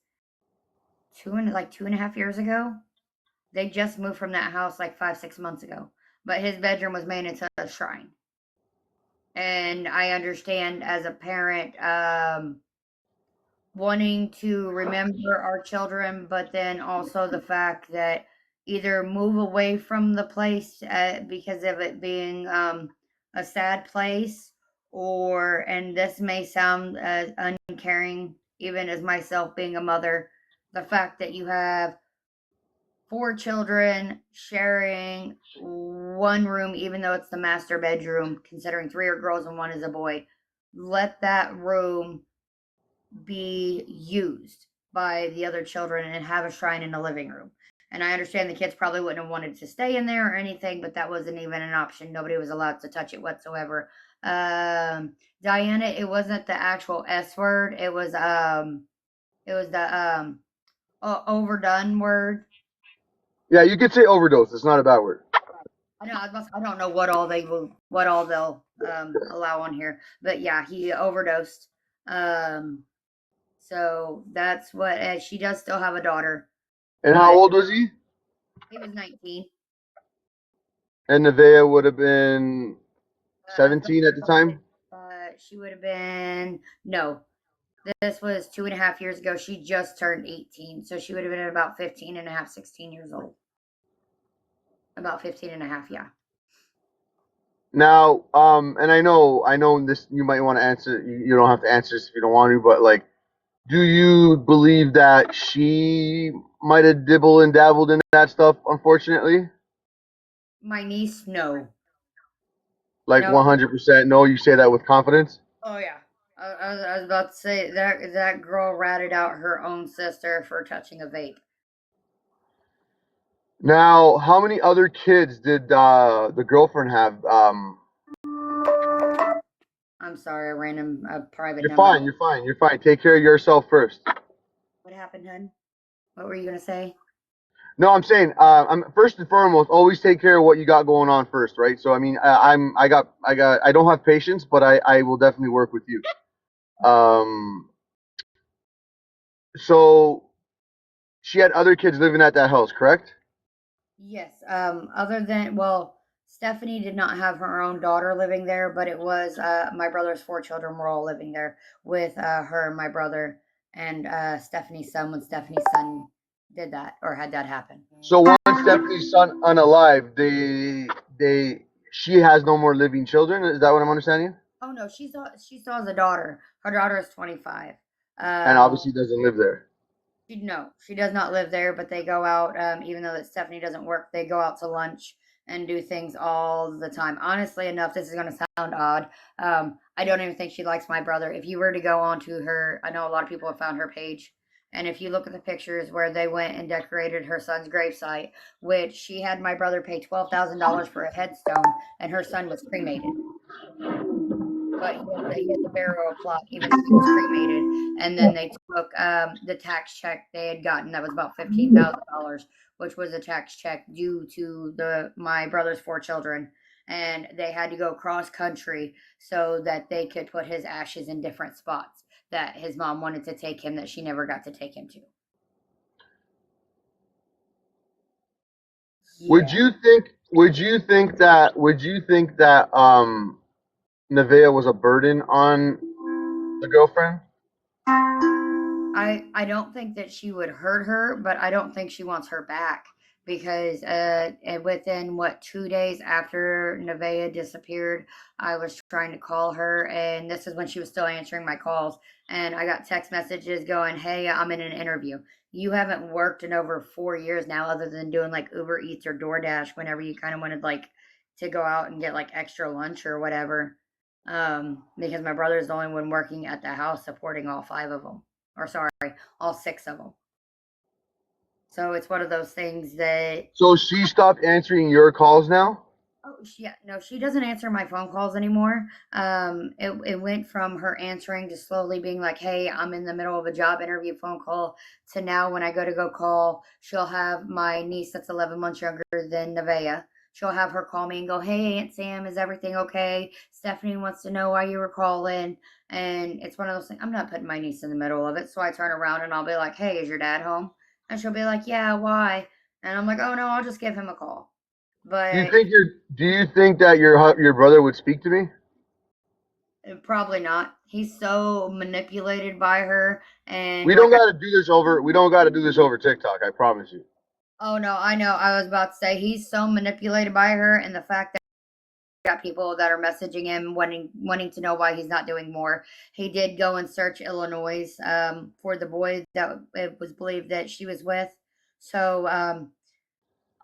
2.5 years ago. They just moved from that house like 5-6 months ago. But his bedroom was made into a shrine. And I understand as a parent, wanting to remember our children, but then also the fact that either move away from the place because of it being a sad place, or, and this may sound uncaring, even as myself being a mother, the fact that you have 4 children sharing one room, even though it's the master bedroom, considering 3 are girls and 1 is a boy. Let that room be used by the other children and have a shrine in the living room. And I understand the kids probably wouldn't have wanted to stay in there or anything, but that wasn't even an option. Nobody was allowed to touch it whatsoever. Diana, it wasn't the actual S word. It was the overdone word. Yeah, you could say overdose. It's not a bad word. I know. I don't know what all they'll allow on here, but yeah, he overdosed. So that's what. She does still have a daughter, And how but old was he? he was 19. And Nevaeh would have been Uh, 17 at the time? she would have been no. This was 2.5 years ago. She just turned 18, so she would have been about 15 and a half, 16 years old. About 15 and a half, yeah. Now, and I know this, you might want to answer, you don't have to answer this if you don't want to, but like, do you believe that she might have dibbled and dabbled in that stuff, unfortunately? My niece, no. Like No. 100% no, you say that with confidence? Oh yeah. I was about to say that girl ratted out her own sister for touching a vape. Now, how many other kids did the girlfriend have? I'm sorry, a random private You're number. fine, you're fine, you're fine. Take care of yourself first. What happened, hun? What were you gonna say? No, I'm saying, I'm first and foremost, always take care of what you got going on first, right? So, I mean, I don't have patience, but I will definitely work with you. So she had other kids living at that house, correct? Yes. Other than, well, Stephanie did not have her own daughter living there, but it was my brother's 4 children were all living there with her, my brother, and Stephanie's son when Stephanie's son did that or had that happen. So once Stephanie's son unalive, she has no more living children. Is that what I'm understanding? Oh no, she still has a daughter. Her daughter is 25. And obviously doesn't live there. No, she does not live there, but they go out, even though that Stephanie doesn't work, they go out to lunch and do things all the time. Honestly enough, this is going to sound odd. I don't even think she likes my brother. If you were to go onto her, I know a lot of people have found her page. And if you look at the pictures where they went and decorated her son's gravesite, which she had my brother pay $12,000 for a headstone, and her son was cremated. But he has a burial plot, even though he was cremated. And then they took the tax check they had gotten that was about $15,000, which was a tax check due to my brother's 4 children, and they had to go cross country so that they could put his ashes in different spots that his mom wanted to take him that she never got to take him to. Yeah. Would you think that Nevaeh was a burden on the girlfriend? I don't think that she would hurt her, but I don't think she wants her back because and within what 2 days after Nevaeh disappeared, I was trying to call her, and this is when she was still answering my calls, and I got text messages going, "Hey, I'm in an interview." You haven't worked in over 4 years now, other than doing like Uber Eats or DoorDash whenever you kind of wanted like to go out and get like extra lunch or whatever. Because my brother is the only one working at the house supporting all five of them, or sorry, all six of them. So it's one of those things that So she stopped answering your calls now? oh, no, she doesn't answer my phone calls anymore. It went from her answering to slowly being like, "Hey, I'm in the middle of a job interview phone call," to now when I go call, she'll have my niece that's 11 months younger than Nevaeh. She'll have her call me and go, "Hey, Aunt Sam, is everything okay? Stephanie wants to know why you were calling." And it's one of those things. I'm not putting my niece in the middle of it, so I turn around and I'll be like, "Hey, is your dad home?" And she'll be like, "Yeah, why?" And I'm like, "Oh no, I'll just give him a call." But Do you think that your brother would speak to me? probably not. He's so manipulated by her, and We like, don't got to do this over. We don't got to do this over TikTok. I promise you. oh no, I know. I was about to say he's so manipulated by her, and the fact that got people that are messaging him wanting to know why he's not doing more. He did go and search Illinois for the boy that it was believed that she was with. So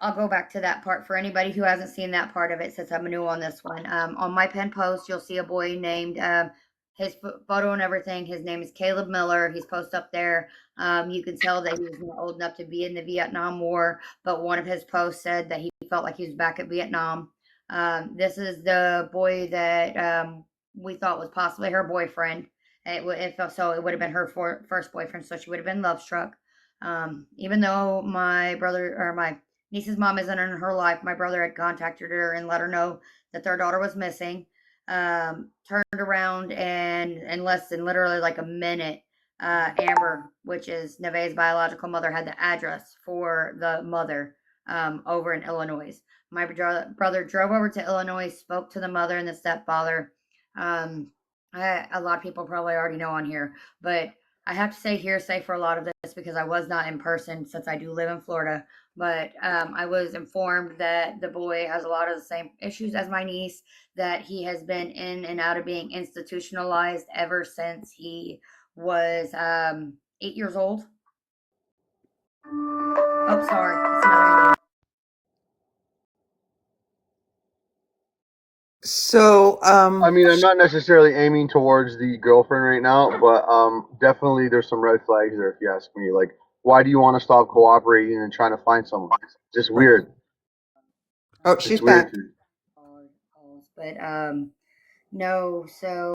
I'll go back to that part for anybody who hasn't seen that part of it since I'm new on this one. On my pen post, you'll see a boy named his photo and everything. His name is Caleb Miller. He's posted up there. You can tell that he was not old enough to be in the Vietnam War, but one of his posts said that he felt like he was back at Vietnam. This is the boy that we thought was possibly her boyfriend. If so, it would have been her first boyfriend, so she would have been love struck. Even though my brother or my niece's mom isn't in her life, my brother had contacted her and let her know that their daughter was missing. Turned around and in less than literally like a minute, Amber, which is Nevaeh's biological mother, had the address for the mother over in Illinois. My brother drove over to Illinois, spoke to the mother and the stepfather. A lot of people probably already know on here, but I have to say hearsay for a lot of this because I was not in person since I do live in Florida. But I was informed that the boy has a lot of the same issues as my niece, that he has been in and out of being institutionalized ever since he was 8 years old. Oh, sorry. It's another So, I mean, I'm not necessarily aiming towards the girlfriend right now, but definitely there's some red flags there if you ask me. Like, why do you want to stop cooperating and trying to find someone? It's just weird. Oh, she's It's weird. back. But no, so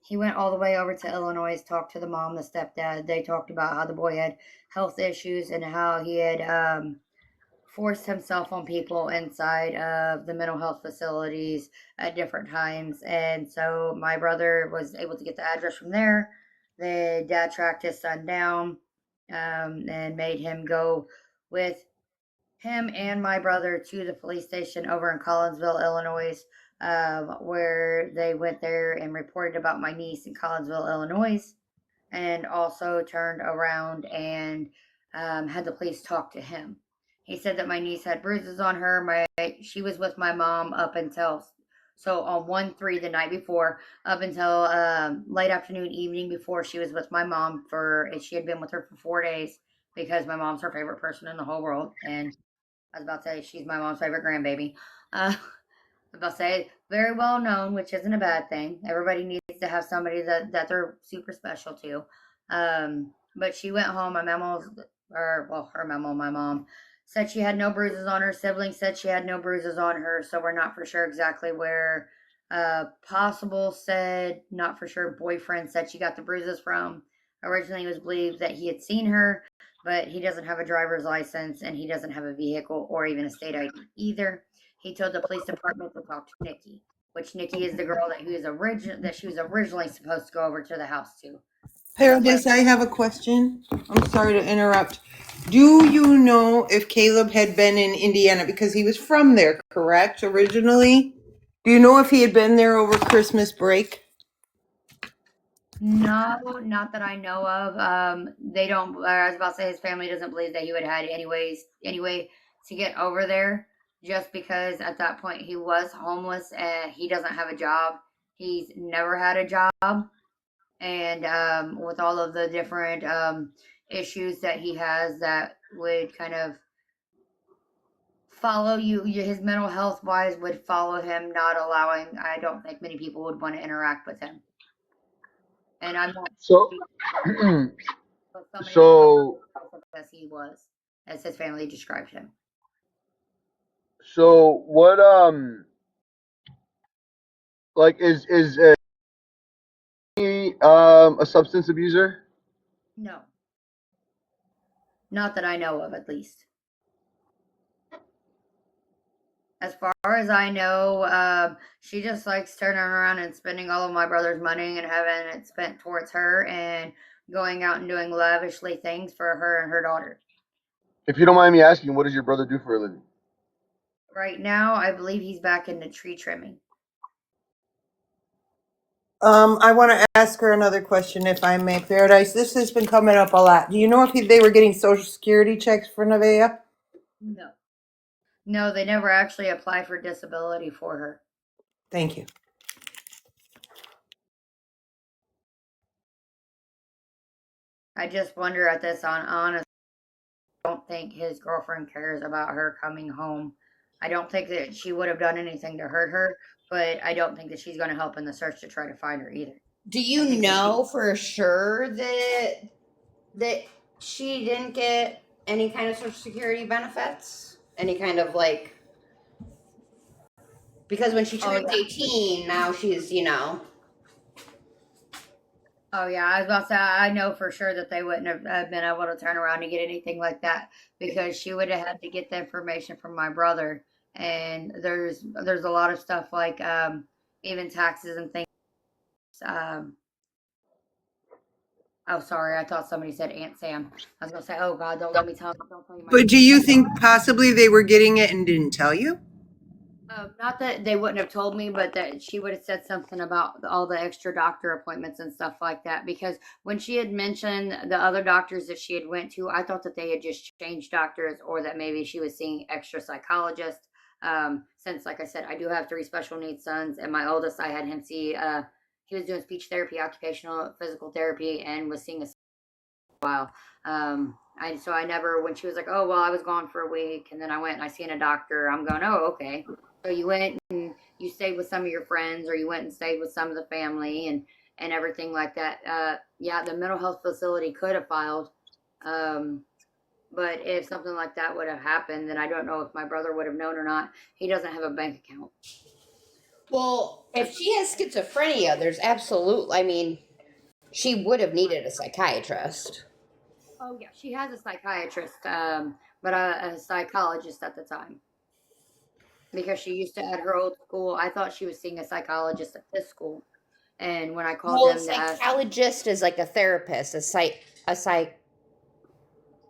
he went all the way over to Illinois, talked to the mom, the stepdad. They talked about how the boy had health issues and how he had forced himself on people inside of the mental health facilities at different times. And so my brother was able to get the address from there. The dad tracked his son down and made him go with him and my brother to the police station over in Collinsville, Illinois, where they went there and reported about my niece in Collinsville, Illinois, and also turned around and had the police talk to him. He said that my niece had bruises on her. She was with my mom up until on 1/3 the night before, up until late afternoon, evening before she was with my mom she had been with her for 4 days because my mom's her favorite person in the whole world, and I was about to say she's my mom's favorite grandbaby. I was about to say very well known, which isn't a bad thing. Everybody needs to have somebody that they're super special to. But she went home. My mom said she had no bruises on her. Siblings said she had no bruises on her. So we're not for sure exactly where. Possible said not for sure. Boyfriend said she got the bruises from. Originally, it was believed that he had seen her, but he doesn't have a driver's license and he doesn't have a vehicle or even a state ID either. He told the police department to talk to Nikki, which Nikki is the girl that she was originally supposed to go over to the house to. Paradise, I have a question. I'm sorry to interrupt. Do you know if Caleb had been in Indiana? Because he was from there, correct, originally? Do you know if he had been there over Christmas break? No, not that I know of. They don't. I was about to say his family doesn't believe that he would have had anyway to get over there. Just because at that point he was homeless and he doesn't have a job. He's never had a job, and with all of the different issues that he has, that would kind of follow his mental health wise would follow him, not allowing. I don't think many people would want to interact with him, and I'm not So, but somebody was so, as he was, as his family described him. so what? Like, is he a substance abuser? No, not that I know of, at least. As far as I know, she just likes turning around and spending all of my brother's money and having it spent towards her and going out and doing lavishly things for her and her daughter. If you don't mind me asking, what does your brother do for a living? Right now, I believe he's back into tree trimming. I want to ask her another question, if I may, Paradise. This has been coming up a lot. Do you know if they were getting Social Security checks for Nevaeh? No. No, they never actually applied for disability for her. Thank you. I just wonder at this on honest. I don't think his girlfriend cares about her coming home. I don't think that she would have done anything to hurt her, but I don't think that she's going to help in the search to try to find her either. Do you know for sure that she didn't get any kind of social security benefits? Any kind of like, because when she turned 18, now she's, Oh yeah, I was about to say I know for sure that they wouldn't have been able to turn around and get anything like that because she would have had to get the information from my brother. And there's a lot of stuff like even taxes and things. Um, oh, sorry, I thought somebody said Aunt Sam. I was gonna say, oh God, don't let me tell. Don't tell you my. But do you think possibly they were getting it and didn't tell you? Not that they wouldn't have told me, but that she would have said something about all the extra doctor appointments and stuff like that. Because when she had mentioned the other doctors that she had went to, I thought that they had just changed doctors, or that maybe she was seeing extra psychologists. Since, like I said, I do have three special needs sons, and my oldest, I had him see. He was doing speech therapy, occupational physical therapy, and was seeing a while. So I never, when she was like, oh well, I was gone for a week, and then I went and I seen a doctor. I'm going, oh okay. So you went and you stayed with some of your friends, or you went and stayed with some of the family, and everything like that. Yeah, the mental health facility could have filed. Um, but if something like that would have happened, then I don't know if my brother would have known or not. He doesn't have a bank account. well, if she has schizophrenia, there's absolute, I mean, she would have needed a psychiatrist. Oh yeah, she has a psychiatrist, but a psychologist at the time, because she used to at her old school. I thought she was seeing a psychologist at this school, and when I called Well, a them to ask, psychologist is like a therapist, a psych.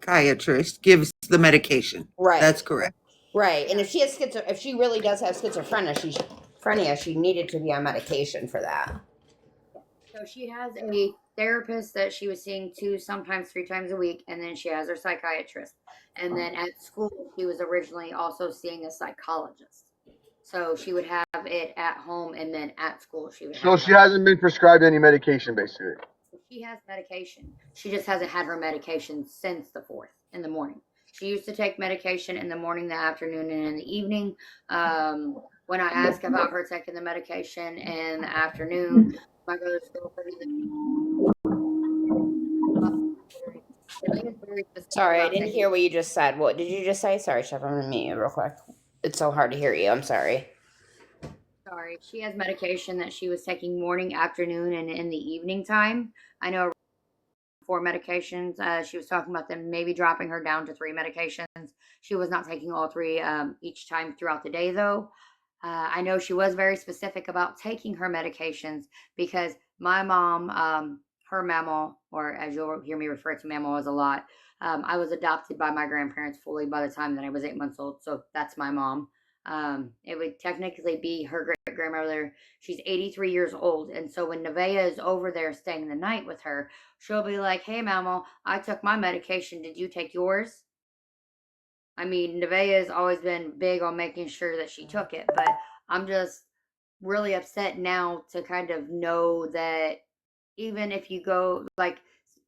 Psychiatrist gives the medication. Right. That's correct. Right. And if she has if she really does have schizophrenia, she needed to be on medication for that. so she has a therapist that she was seeing two, sometimes three times a week, and then she has her psychiatrist. And then at school, she was originally also seeing a psychologist. So she would have it at home, and then at school she would have. So she hasn't been prescribed any medication, basically. She has medication. She just hasn't had her medication since the 4th in the morning. She used to take medication in the morning, the afternoon, and in the evening. When I ask about her taking the medication in the afternoon, my brother's girlfriend is very specific Sorry, I about didn't taking. hear what you just said. What did you just say? Sorry, Chef. I'm gonna mute you real quick. It's so hard to hear you. I'm sorry. Sorry, she has medication that she was taking morning, afternoon, and in the evening time. I know 4 medications. She was talking about them maybe dropping her down to 3 medications. She was not taking all three each time throughout the day, though. I know she was very specific about taking her medications because my mom, her mama, or as you'll hear me refer to mama as a lot, I was adopted by my grandparents fully by the time that I was 8 months old. So that's my mom. It would technically be her great grandmother. She's 83 years old. And so when Nevaeh is over there staying the night with her, she'll be like, hey, Mama, I took my medication. Did you take yours? I mean, Nevaeh has always been big on making sure that she took it, but I'm just really upset now to kind of know that even if you go like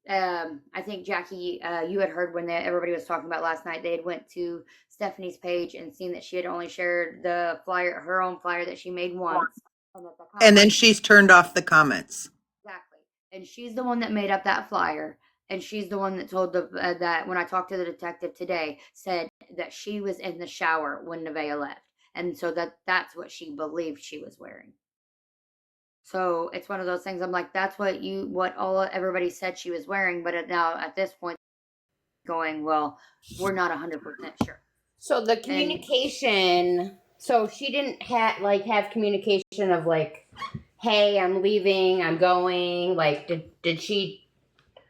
I think Jackie, you had heard when everybody was talking about last night, they had went to Stephanie's page and seen that she had only shared the flyer, her own flyer that she made once, and that the And then comments she's turned off the comments. exactly, and she's the one that made up that flyer, and she's the one that told the that when I talked to the detective today, said that she was in the shower when Nevaeh left, and so that's what she believed she was wearing. So it's one of those things. I'm like, that's what everybody said she was wearing, but now at this point, going, well, we're not 100% sure. So the communication. So she didn't have communication of like, hey, I'm leaving, I'm going. Like, did she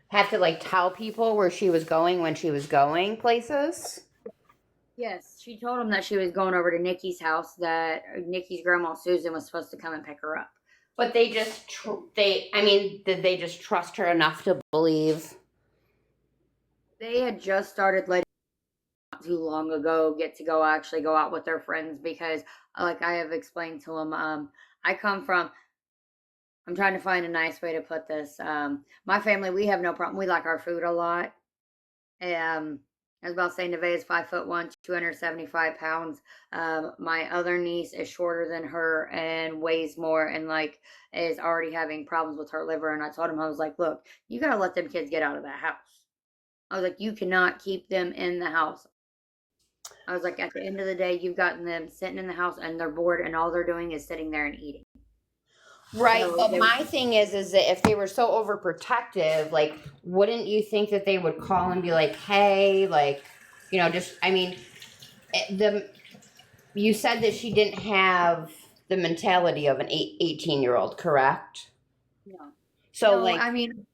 have to like tell people where she was going when she was going places? Yes, she told him that she was going over to Nikki's house. That Nikki's grandma Susan was supposed to come and pick her up. But they just did they just trust her enough to believe? They had just started letting not too long ago get to actually go out with their friends because, like I have explained to them, I come from. I'm trying to find a nice way to put this. My family, we have no problem. We like our food a lot. I was about to say Nevaeh is 5'1", 275 pounds. My other niece is shorter than her and weighs more and like is already having problems with her liver. And I told him, I was like, look, you gotta let them kids get out of that house. I was like, you cannot keep them in the house. I was like, at the end of the day, you've gotten them sitting in the house and they're bored and all they're doing is sitting there and eating. Right, So but my thing is that if they were so overprotective, like, wouldn't you think that they would call and be like, "Hey, like, you said that she didn't have the mentality of an 18-year-old, correct?" no, So, no, like, I mean,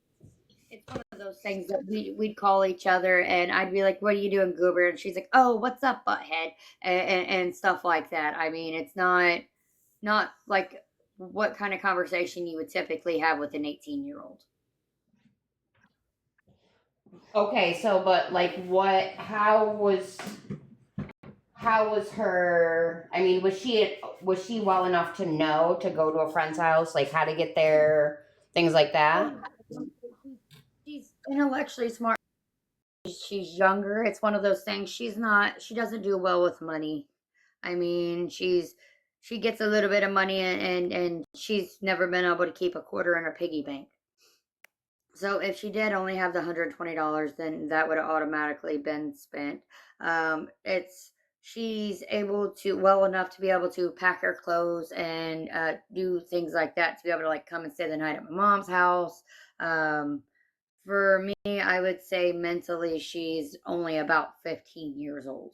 it's one of those things that we'd call each other, and I'd be like, "What are you doing, Goober?" And she's like, "Oh, what's up, butthead?" And stuff like that. I mean, it's not like what kind of conversation you would typically have with an 18-year-old. okay, so but like, how was her? I mean, was she well enough to know to go to a friend's house, like how to get there, things like that? She's intellectually smart. She's younger. It's one of those things. She doesn't do well with money. I mean, she gets a little bit of money and she's never been able to keep a quarter in her piggy bank. So if she did only have the $120, then that would have automatically been spent. She's able to well enough to be able to pack her clothes and do things like that to be able to like come and stay the night at my mom's house. For me, I would say mentally she's only about 15 years old.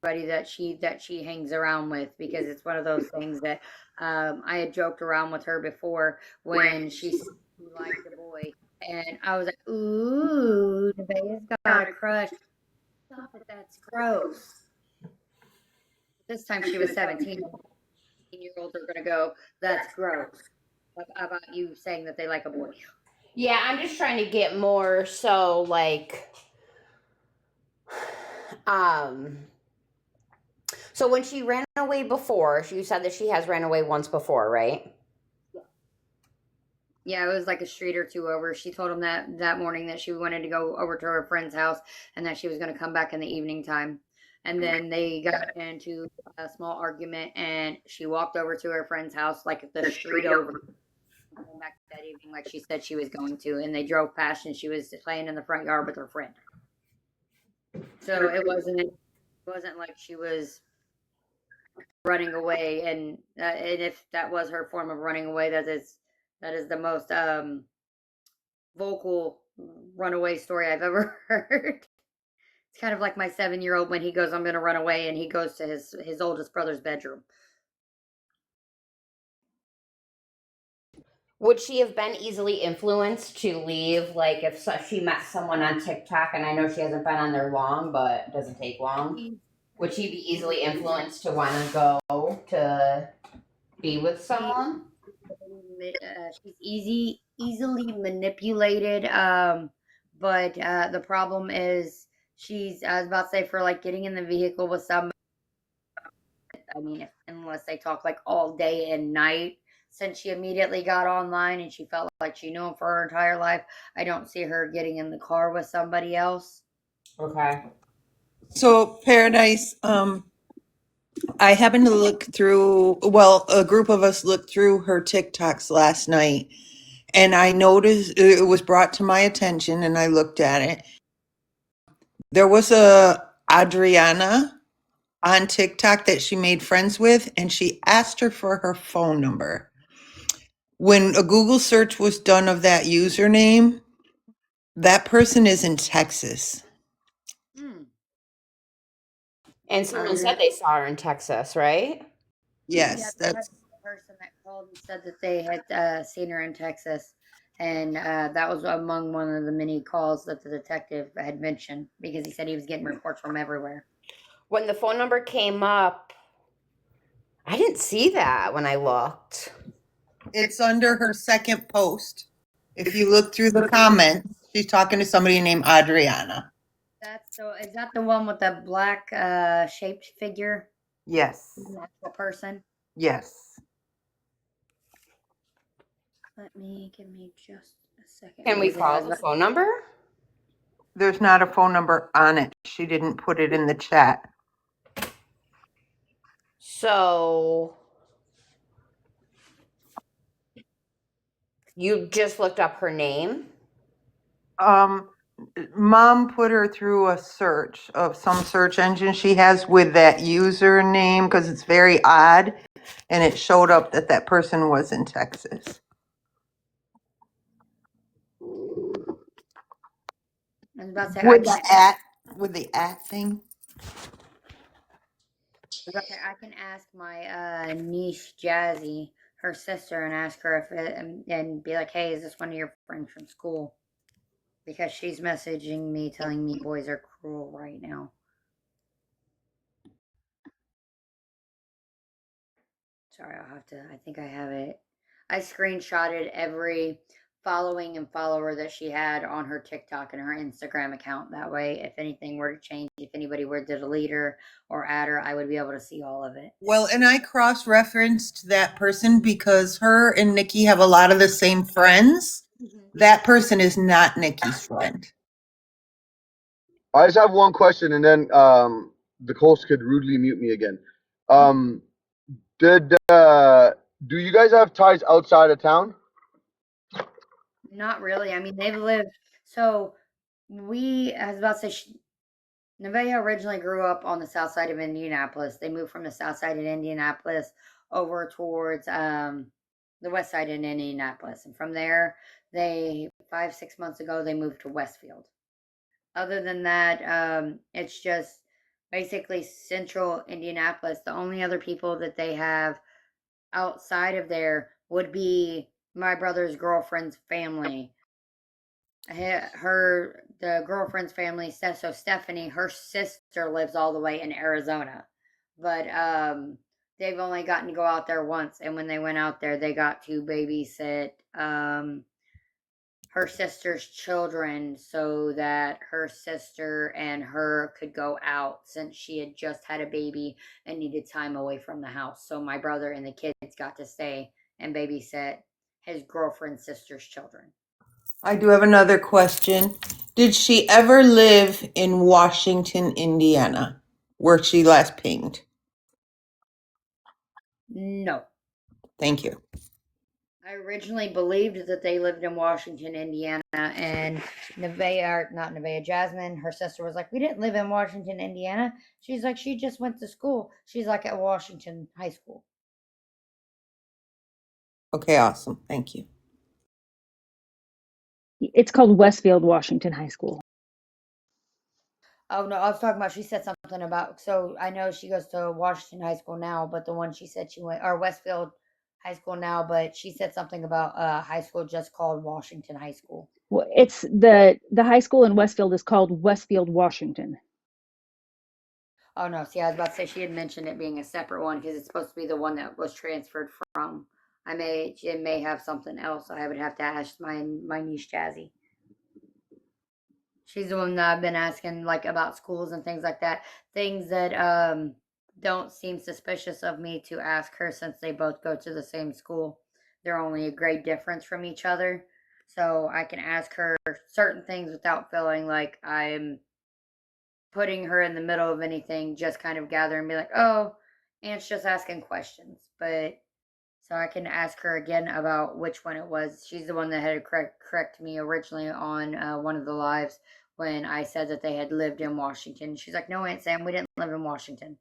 Buddy that she hangs around with because it's one of those things that I had joked around with her before when she said she liked a boy, and I was like, "Ooh, Nevaeh's got a crush." Stop it, that's gross. This time she was 17. 18-year-olds are gonna go, "That's gross." About you saying that they like a boy. Yeah, I'm just trying to get more so like um so when she ran away before, you said that she has ran away once before, right? Yeah, it was like a street or two over. She told him that morning that she wanted to go over to her friend's house and that she was going to come back in the evening time. And then they got into a small argument and she walked over to her friend's house like the street over. Came back that evening like she said she was going to, and they drove past and she was playing in the front yard with her friend. So it wasn't like she was running away, and if that was her form of running away, that is the most vocal runaway story I've ever heard. It's kind of like my 7-year-old when he goes, "I'm going to run away," and he goes to his oldest brother's bedroom. Would she have been easily influenced to leave? Like if she met someone on TikTok, and I know she hasn't been on there long, but it doesn't take long. Would she be easily influenced to want to go to be with someone? She's easily manipulated. But the problem is I was about to say, for like getting in the vehicle with somebody. I mean, unless they talk like all day and night. Since she immediately got online and she felt like she knew him for her entire life, I don't see her getting in the car with somebody else. Okay. So Paradise, I happened to look through, well, a group of us looked through her TikToks last night, and I noticed it was brought to my attention, and I looked at it. There was a Adriana on TikTok that she made friends with, and she asked her for her phone number. When a Google search was done of that username, that person is in Texas. And someone said they saw her in Texas, right? Yes, Yeah, that's the person that called and said that they had seen her in Texas, and that was among one of the many calls that the detective had mentioned because he said he was getting reports from everywhere. When the phone number came up, I didn't see that when I looked. it's under her second post. If you look through the comments, she's talking to somebody named Adriana. Is that the one with the black shaped figure? Yes. An actual person? Yes. Give me just a second. Can we Because call the phone number? There's not a phone number on it. She didn't put it in the chat. So you just looked up her name? Mom put her through a search of some search engine she has with that username because it's very odd, and it showed up that that person was in Texas. I was about to say, With the at thing. I can ask my niece Jazzy, her sister, and ask her if and be like, "Hey, is this one of your friends from school?" Because she's messaging me telling me boys are cruel right now. Sorry, I think I have it. I screenshotted every following and follower that she had on her TikTok and her Instagram account. That way, if anything were to change, if anybody were to delete her or add her, I would be able to see all of it. Well, and I cross-referenced that person because her and Nikki have a lot of the same friends. That person is not Nikki's friend. I just have one question, and then the host could rudely mute me again. Do you guys have ties outside of town? Not really. I mean, they've lived. So I was about to say, Nevaeh originally grew up on the south side of Indianapolis. They moved from the south side of Indianapolis over towards the west side of Indianapolis. And from there, 5-6 months ago, they moved to Westfield. Other than that, it's just basically central Indianapolis. The only other people that they have outside of there would be my brother's girlfriend's family. The girlfriend's family, so Stephanie, her sister lives all the way in Arizona, but they've only gotten to go out there once, and when they went out there, they got to babysit her sister's children so that her sister and her could go out since she had just had a baby and needed time away from the house. So my brother and the kids got to stay and babysit his girlfriend's sister's children. I do have another question. Did she ever live in Washington, Indiana, where she last pinged? No. Thank you. I originally believed that they lived in Washington, Indiana, and Jasmine, her sister, was like, "We didn't live in Washington, Indiana." She's like, "She just went to school." She's like, "At Washington High School." Okay, awesome. Thank you. It's called Westfield Washington High School. Oh no, I was talking about. She said something about. So I know she goes to Washington High School now, but the one she said she went, or Westfield high school now, but she said something about high school just called Washington High School. Well, it's the high school in Westfield is called Westfield, Washington. Oh no, see, I was about to say she had mentioned it being a separate one because it's supposed to be the one that was transferred from. It may have something else. I would have to ask my niece Jazzy. She's the one that I've been asking like about schools and things like that. Things that don't seem suspicious of me to ask her since they both go to the same school. They're only a grade difference from each other. So I can ask her certain things without feeling like I'm putting her in the middle of anything, just kind of gather and be like, oh, Aunt's just asking questions. But so I can ask her again about which one it was. She's the one that had correct me originally on one of the lives when I said that they had lived in Washington. She's like, no, Aunt Sam, we didn't live in Washington.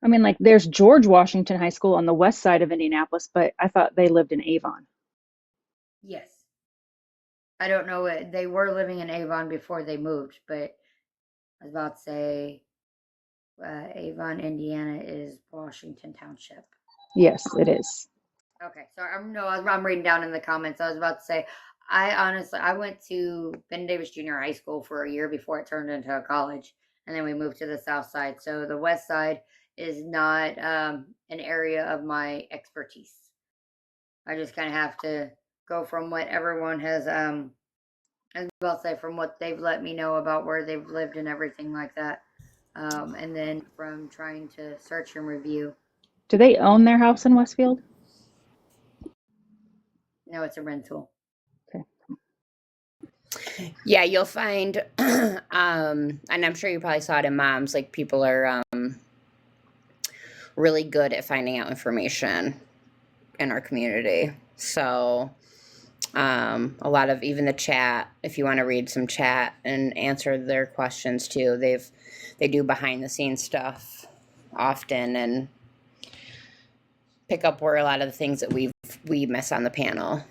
I mean, like there's George Washington High School on the west side of Indianapolis, but I thought they lived in Avon. Yes. I don't know. They were living in Avon before they moved, but I was about to say Avon, Indiana is Washington Township. Yes, it is. Okay, so I'm reading down in the comments. I was about to say, I went to Ben Davis Junior High School for a year before it turned into a college, and then we moved to the South Side. So the West Side is not an area of my expertise. I just kind of have to go from what everyone has I was about to say from what they've let me know about where they've lived and everything like that, and then from trying to search and review. Do they own their house in Westfield? No, it's a rental. Yeah, you'll find, and I'm sure you probably saw it in Moms, like people are really good at finding out information in our community. So a lot of even the chat, if you want to read some chat and answer their questions too, they do behind the scenes stuff often and pick up where a lot of the things that we miss on the panel.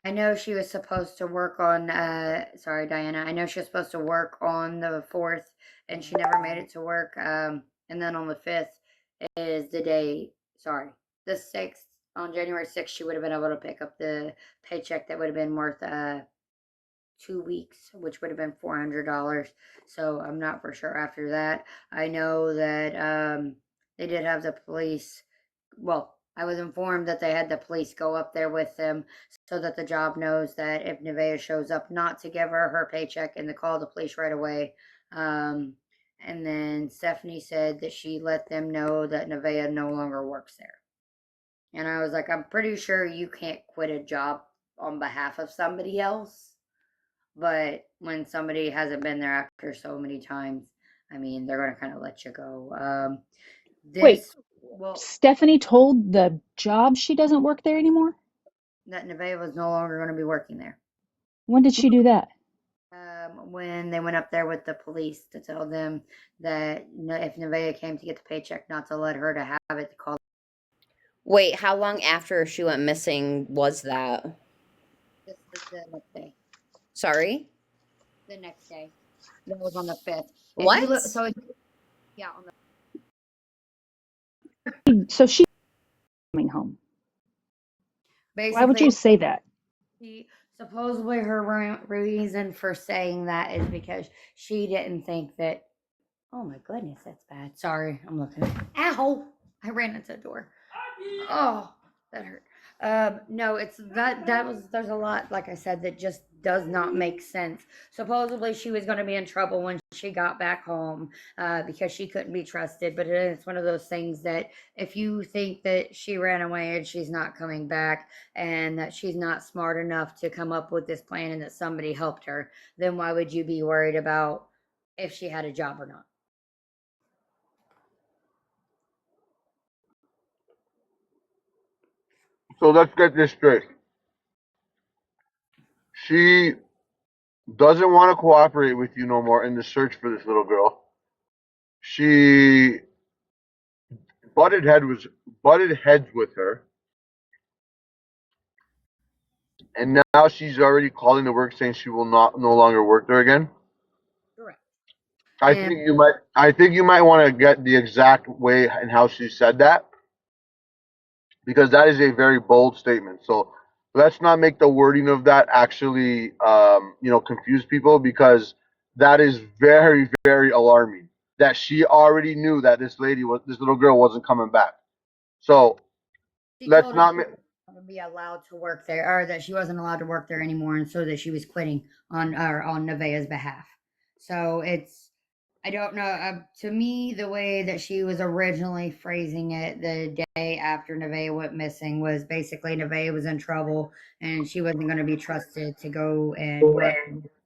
I know she was supposed to work on sorry Diana, I know she was supposed to work on the 4th and she never made it to work. And then on the 5th is the day, sorry, the 6th, on January 6th, she would have been able to pick up the paycheck that would have been worth 2 weeks, which would have been $400. So I'm not for sure after that. I know that they did have the police. Well, I was informed that they had the police go up there with them so that the job knows that if Nevaeh shows up, not to give her paycheck and to call the police right away. And then Stephanie said that she let them know that Nevaeh no longer works there. And I was like, I'm pretty sure you can't quit a job on behalf of somebody else. But when somebody hasn't been there after so many times, I mean, they're going to kind of let you go. Wait, well, Stephanie told the job she doesn't work there anymore? that Nevaeh was no longer going to be working there. When did she do that? When they went up there with the police to tell them that if Nevaeh came to get the paycheck, not to let her to have it, to call. Wait, how long after she went missing was that? This is the next day. Sorry? The next day. That was on the 5th. What? Yeah, on So she's coming home. basically, Why would you say that? Supposedly her reason for saying that is because she didn't think that. Oh my goodness, that's bad. Sorry, I'm looking. Ow! I ran into the door. Oh, that hurt. No, it's that was there's a lot, like I said, that just does not make sense. Supposedly she was going to be in trouble when she got back home because she couldn't be trusted. But it's one of those things that if you think that she ran away and she's not coming back and that she's not smart enough to come up with this plan and that somebody helped her, then why would you be worried about if she had a job or not? So let's get this straight. She doesn't want to cooperate with you no more in the search for this little girl. She butted heads with her, and now she's already calling to work saying she will no longer work there again. And I think you might want to get the exact way and how she said that, because that is a very bold statement. So let's not make the wording of that actually, confuse people, because that is very, very alarming. That she already knew that this little girl wasn't coming back. So she let's told her not. to be allowed to work there, or that she wasn't allowed to work there anymore, and so that she was quitting on Nevaeh's behalf. So I don't know. To me, the way that she was originally phrasing it the day after Nevaeh went missing was basically Nevaeh was in trouble and she wasn't going to be trusted to go and work.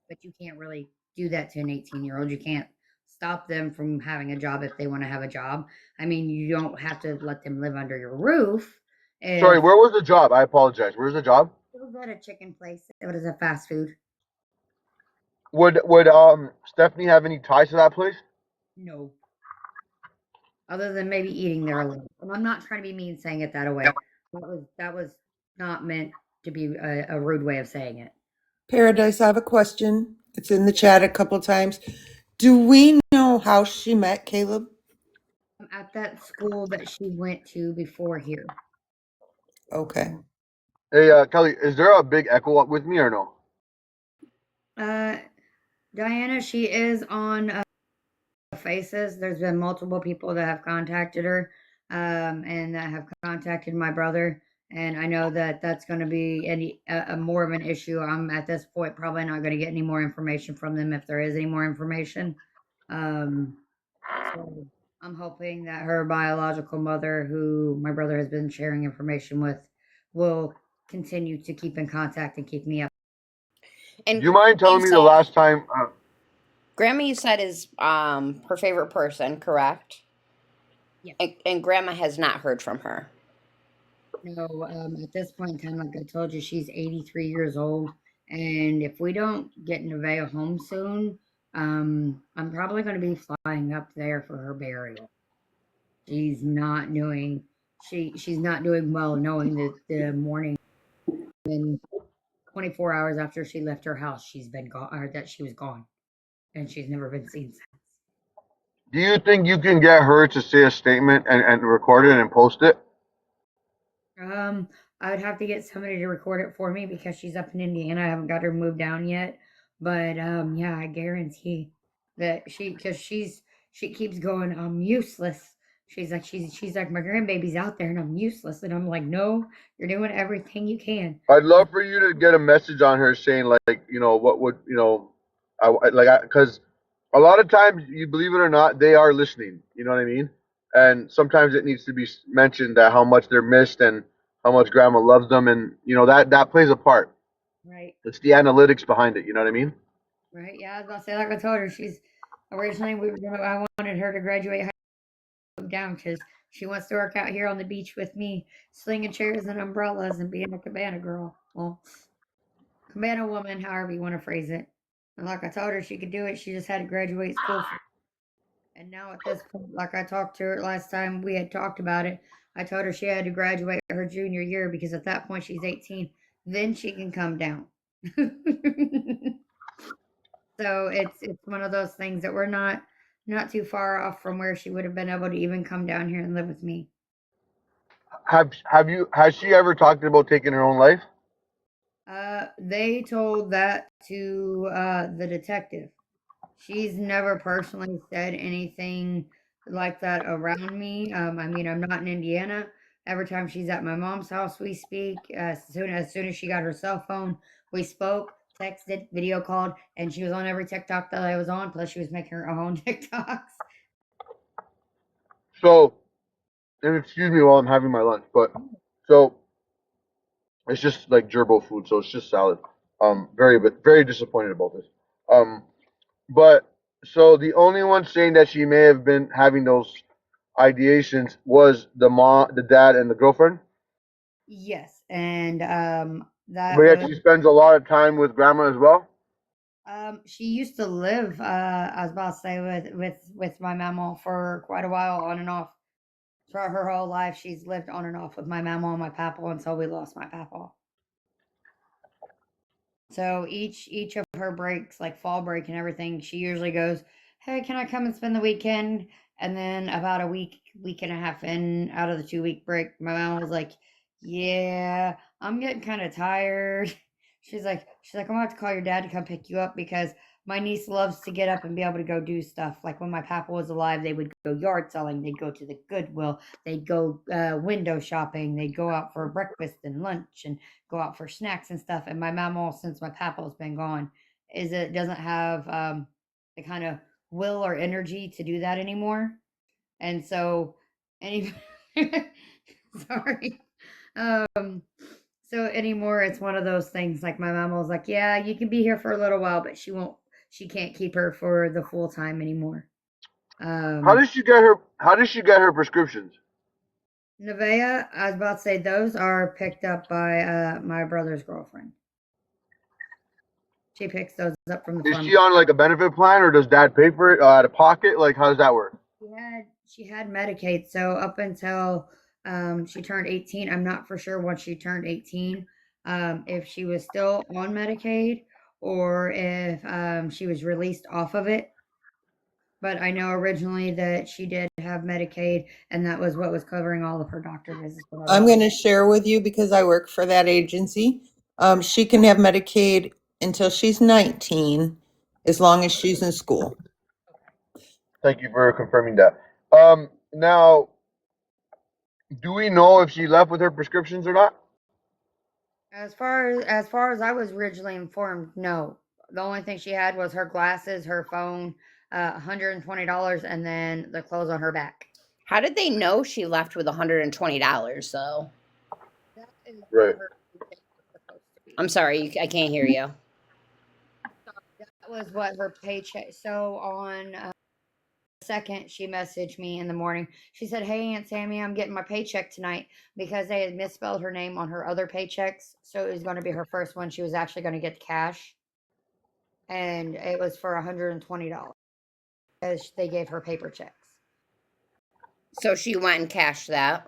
But you can't really do that to an 18-year-old. You can't stop them from having a job if they want to have a job. I mean, you don't have to let them live under your roof. Sorry, If where was the job? I apologize. Where's the job? it was at a chicken place, it was a fast food. Would Stephanie have any ties to that place? No. Other than maybe eating there a little. And I'm not trying to be mean saying it that way. That was not meant to be a rude way of saying it. Paradise, I have a question. It's in the chat a couple times. Do we know how she met Caleb? At that school that she went to before here. Okay. Hey, Kelly, is there a big echo up with me or no? Diana, she is on Faces. There's been multiple people that have contacted her, and that have contacted my brother. And I know that that's going to be a more of an issue. I'm at this point probably not going to get any more information from them if there is any more information. So I'm hoping that her biological mother, who my brother has been sharing information with, will continue to keep in contact and keep me up. And Do you mind telling me the last time? Grandma, you said, is her favorite person, correct? Yes. And Grandma has not heard from her. No, at this point in time, like I told you, she's 83 years old. And if we don't get Nevaeh home soon, I'm probably going to be flying up there for her burial. She's not doing she's not doing well, knowing that the morning and 24 hours after she left her house, she's been gone, or that she was gone, and she's never been seen since. Do you think you can get her to say a statement and record it and post it? I would have to get somebody to record it for me because she's up in Indiana. I haven't got her moved down yet, but yeah, I guarantee that because she keeps going, I'm useless. She's like, my grandbaby's out there and I'm useless, and I'm like, no, you're doing everything you can. I'd love for you to get a message on her saying, like, what would, because a lot of times, you believe it or not, they are listening. You know what I mean? And sometimes it needs to be mentioned that how much they're missed and how much grandma loves them, and that plays a part. Right. It's the analytics behind it. You know what I mean? Right. Yeah, I was about to say, like I told her, she's originally I wanted her to graduate high school down because she wants to work out here on the beach with me, slinging chairs and umbrellas and being a cabana girl. Well, cabana woman, however you want to phrase it. And like I told her, she could do it. She just had to graduate school. And now at this point, like I talked to her last time we had talked about it, I told her she had to graduate her junior year because at that point she's 18. Then she can come down. So it's one of those things that we're not too far off from where she would have been able to even come down here and live with me. Has she ever talked about taking her own life? They told that to the detective. She's never personally said anything like that around me. I mean, I'm not in Indiana. Every time she's at my mom's house, we speak. As soon as she got her cell phone, we spoke, texted, video called, and she was on every TikTok that I was on. Plus, she was making her own TikToks. So, and excuse me while I'm having my lunch, but so it's just like gerbil food, so it's just salad. But very disappointed about this. Um, but so the only one saying that she may have been having those ideations was the mom, the dad, and the girlfriend. Yes, and that But yet was she spends a lot of time with grandma as well. she used to live. I was about to say with my mama for quite a while, on and off. Throughout her whole life, she's lived on and off with my mama and my papa until we lost my papa. So each of her breaks, like fall break and everything, she usually goes hey, can I come and spend the weekend? And then about a week and a half in, out of the 2 week break, my mom was like, yeah, I'm getting kind of tired. She's like, I'm gonna have to call your dad to come pick you up because my niece loves to get up and be able to go do stuff. Like when my papa was alive, they would go yard selling, they'd go to the Goodwill, they'd go window shopping, they'd go out for breakfast and lunch and go out for snacks and stuff. And my mama, since my papa's been gone, is it doesn't have the kind of will or energy to do that anymore. And so, any sorry. Um, so anymore, it's one of those things. Like my mom was like, "Yeah, you can be here for a little while, but she won't. She can't keep her for the full time anymore." How Um, did she get her? How did she get her prescriptions? Nevaeh, I was about to say those are picked up by my brother's girlfriend. She picks those up from the Is pharmacy. she on like a benefit plan, or does dad pay for it out of pocket? Like, how does that work? She had Medicaid, so up until she turned 18, I'm not for sure once she turned 18, if she was still on Medicaid or if she was released off of it. But I know originally that she did have Medicaid, and that was what was covering all of her doctor visits. I'm going to share with you because I work for that agency. She can have Medicaid until she's 19, as long as she's in school. Thank you for confirming that. Now, do we know if she left with her prescriptions or not? As far as I was originally informed, no. The only thing she had was her glasses, her phone, $120, and then the clothes on her back. How did they know she left with $120 though? That is Right. her paycheck was supposed to be. I'm sorry, I can't hear you. That was what her paycheck. So on second, she messaged me in the morning. She said, "Hey, Aunt Sammy, I'm getting my paycheck tonight because they had misspelled her name on her other paychecks. So it was going to be her first one. She was actually going to get cash, and it was for $120 as they gave her paper checks." So she went and cashed that.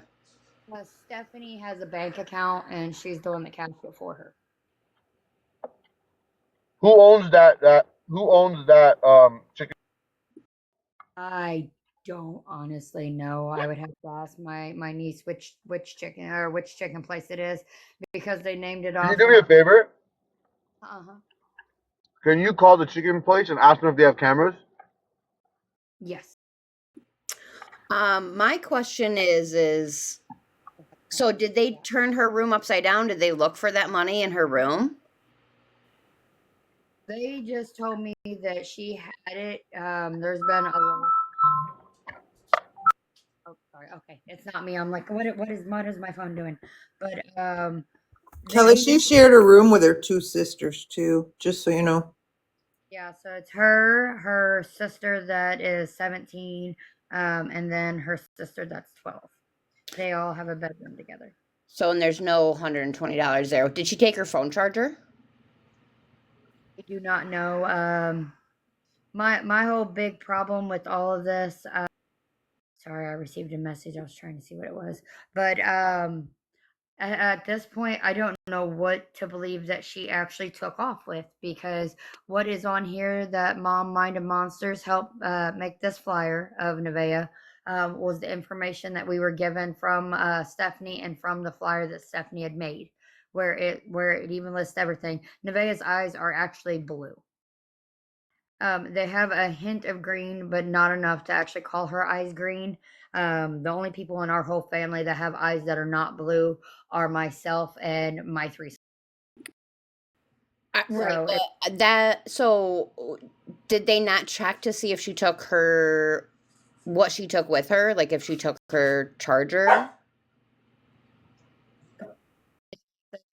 Stephanie has a bank account, and she's the one that cashed it for her. Who owns that? Who owns that chicken? I don't honestly know. I would have to ask my niece which chicken place it is because they named it Can you off do me a of. favor? Uh-huh. Can you call the chicken place and ask them if they have cameras? Yes. My question is so did they turn her room upside down? Did they look for that money in her room? They just told me that she had it. There's been a lot. Oh, sorry. Okay, it's not me. I'm like, what is my phone doing? But Kelly, she shared a room with her two sisters too, just so you know. yeah. So it's her sister that is 17, and then her sister that's 12. They all have a bedroom together. So and there's no $120 there. Did she take her phone charger? I do not know. My whole big problem with all of this. Sorry, I received a message. I was trying to see what it was, but at this point, I don't know what to believe that she actually took off with because what is on here that Mom Mind of Monsters helped make this flyer of Nevaeh was the information that we were given from Stephanie and from the flyer that Stephanie had made, where it even lists everything. Nevaeh's eyes are actually blue. They have a hint of green, but not enough to actually call her eyes green. The only people in our whole family that have eyes that are not blue are myself and my three. Right, So so did they not check to see if she took her what she took with her, like if she took her charger?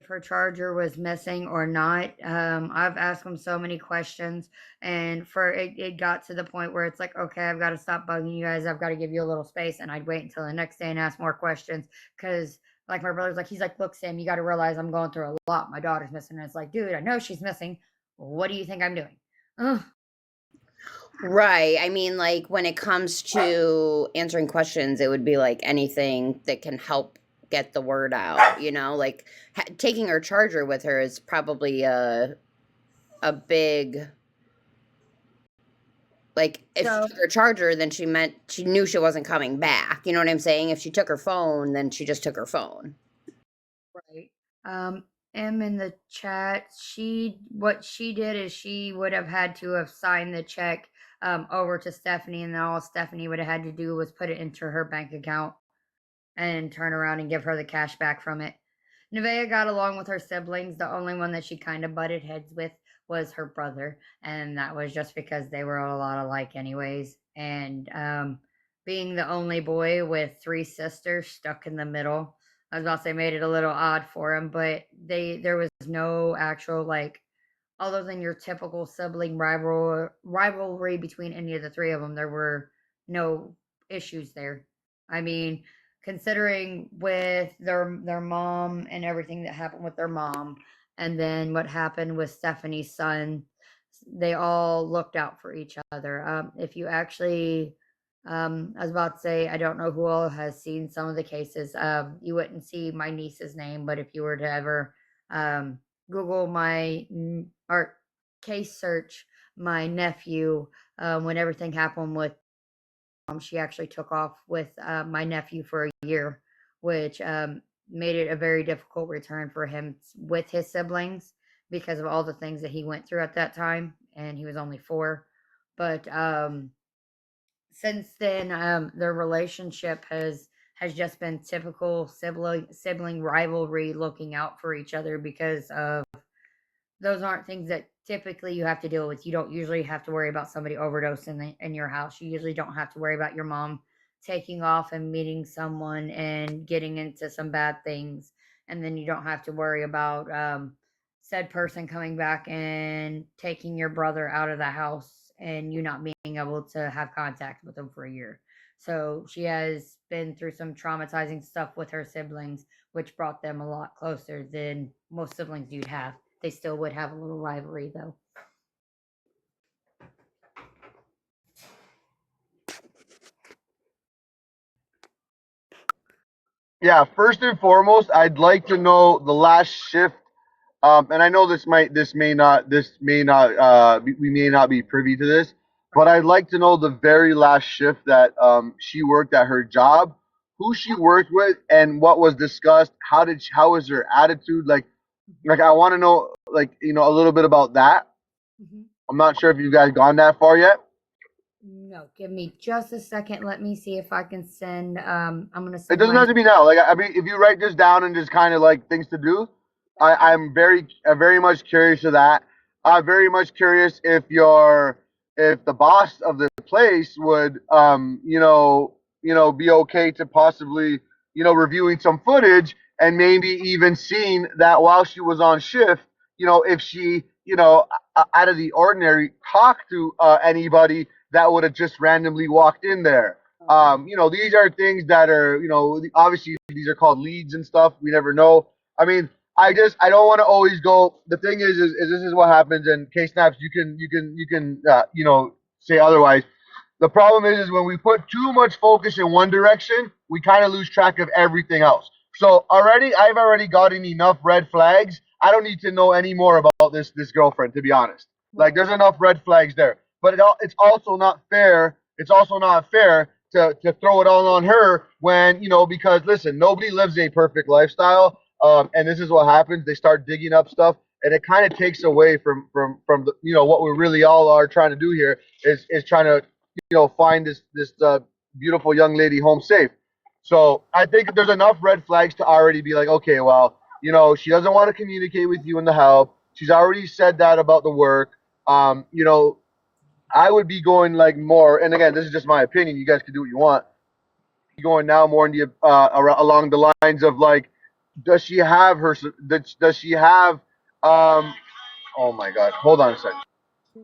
if her charger was missing or not. I've asked them so many questions, and it got to the point where it's like, okay, I've got to stop bugging you guys. I've got to give you a little space, and I'd wait until the next day and ask more questions because. Like my brother's like, he's like, look, Sam, you got to realize I'm going through a lot. My daughter's missing. And it's like, dude, I know she's missing. What do you think I'm doing? Ugh. Right. I mean, like when it comes to answering questions, it would be like anything that can help get the word out, like taking her charger with her is probably a big Like, if So- she took her charger, then she knew she wasn't coming back. You know what I'm saying? If she took her phone, then she just took her phone. Right. M in the chat, what she did is she would have had to have signed the check over to Stephanie, and then all Stephanie would have had to do was put it into her bank account and turn around and give her the cash back from it. Nevaeh got along with her siblings. The only one that she kind of butted heads with was her brother, and that was just because they were a lot alike, anyways. And being the only boy with 3 sisters stuck in the middle, I was about to say made it a little odd for him, but there was no actual like other than your typical sibling rivalry between any of the 3 of them. There were no issues there. I mean, considering with their mom and everything that happened with their mom, and then what happened with Stephanie's son, they all looked out for each other. If you actually, I was about to say, I don't know who all has seen some of the cases. You wouldn't see my niece's name, but if you were to ever Google or case search my nephew, when everything happened with she actually took off with my nephew for a year, which made it a very difficult return for him with his siblings because of all the things that he went through at that time, and he was only 4. But since then, their relationship has just been typical sibling rivalry, looking out for each other because of those aren't things that typically you have to deal with. You don't usually have to worry about somebody overdosing in your house. You usually don't have to worry about your mom taking off and meeting someone and getting into some bad things. And then you don't have to worry about said person coming back and taking your brother out of the house and you not being able to have contact with him for a year. So she has been through some traumatizing stuff with her siblings, which brought them a lot closer than most siblings you'd have. They still would have a little rivalry, though. Yeah, first and foremost, I'd like to know the last shift. And I know we may not be privy to this, but I'd like to know the very last shift that she worked at her job, who she worked with, and what was discussed. How was her attitude? Like I want to know, a little bit about that. I'm not sure if you guys gone that far yet. No, give me just a second. Let me see if I can send. I'm gonna It send. doesn't have to be now. Like I mean, if you write this down and just kind of like things to do, I'm very much curious of that. I'm very much curious if the boss of the place would be okay to possibly reviewing some footage and maybe even seeing that while she was on shift, if she out of the ordinary talked to anybody that would have just randomly walked in there. These are things that are, obviously these are called leads and stuff. We never know. I mean, I don't want to always go. The thing is this is what happens. And K snaps, you can say otherwise. The problem is when we put too much focus in one direction, we kind of lose track of everything else. So I've already gotten enough red flags. I don't need to know any more about this girlfriend, to be honest. Like there's enough red flags there. But it's also not fair. It's also not fair to throw it all on her when, because listen, nobody lives a perfect lifestyle. And this is what happens. They start digging up stuff, and it kind of takes away from the, what we really all are trying to do here is trying to, find this beautiful young lady home safe. So I think there's enough red flags to already be like, okay, well, she doesn't want to communicate with you in the help. She's already said that about the work. I would be going like more, and again, this is just my opinion. You guys can do what you want. Going now more in the along the lines of like, does she have her? Does she have? Oh my God! Hold on a second.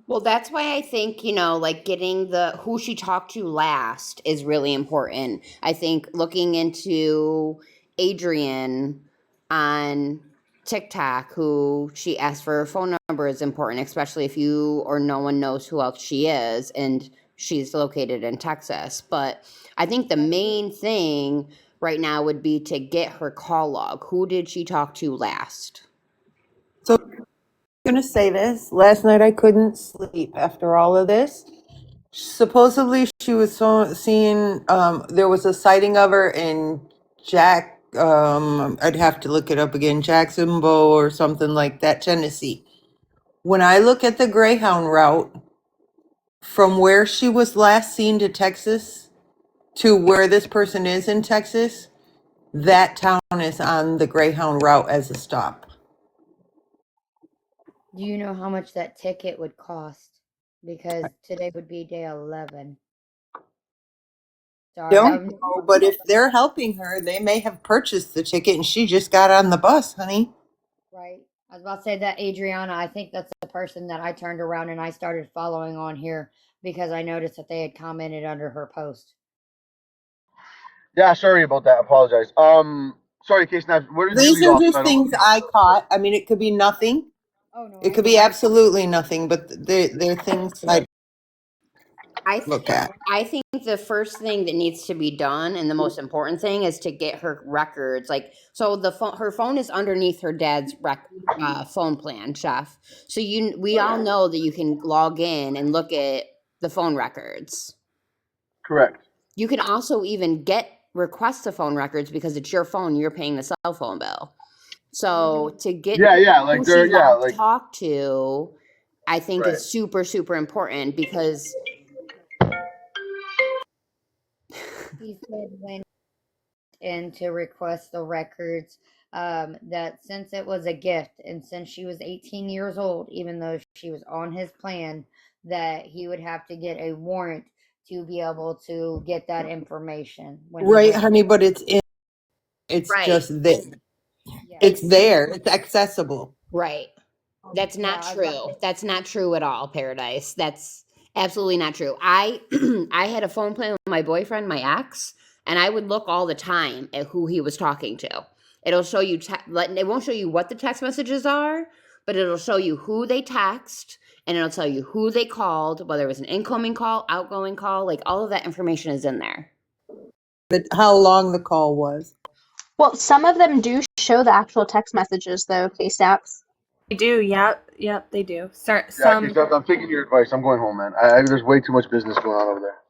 Well, that's why I think, like getting the who she talked to last is really important. I think looking into Adrian on TikTok, who she asked for her phone number, is important, especially if you or no one knows who else she is and she's located in Texas. But I think the main thing right now would be to get her call log. Who did she talk to last? So I'm going to say this. Last night I couldn't sleep after all of this. Supposedly, she was seeing. There was a sighting of her in Jack. I'd have to look it up again. Jacksonville or something like that, Tennessee. When I look at the Greyhound route from where she was last seen to Texas to where this person is in Texas, that town is on the Greyhound route as a stop. Do you know how much that ticket would cost? Because today would be day 11. So I Don't have know, but if they're helping her, they may have purchased the ticket and she just got on the bus, honey. right. I was about to say that Adriana, I think that's the person that I turned around and I started following on here because I noticed that they had commented under her post. Yeah, sorry about that. I apologize. Sorry, Case. Now, where did you These leave are off? just things I caught. I mean, it could be nothing. Oh no, It I could know. be absolutely nothing, but they're things I look at. I think the first thing that needs to be done and the most important thing is to get her records. Like, so her phone is underneath her dad's phone plan, Chef. So we all know that you can log in and look at the phone records. Correct. You can also even request the phone records because it's your phone. You're paying the cell phone bill. So to get who she last talked to, I think is super, super important because He said when in to request the records, that since it was a gift and since she was 18 years old, even though she was on his plan, that he would have to get a warrant to be able to get that information when he Right, went. honey, but it's right. just there. Yeah. It's there. It's accessible. Right. That's Yeah, not I was about true. That's not true at all, Paradise. That's absolutely not true. I I had a phone plan with my boyfriend, my ex, and I would look all the time at who he was talking to. It'll show you it won't show you what the text messages are, but it'll show you who they text and it'll tell you who they called, whether it was an incoming call, outgoing call, like all of that information is in there. But how long the call was. Well, some of them do show the actual text messages, though, case apps. They do. Yep, they do. Yeah, Case. I'm taking your advice. I'm going home, man. There's way too much business going on over there.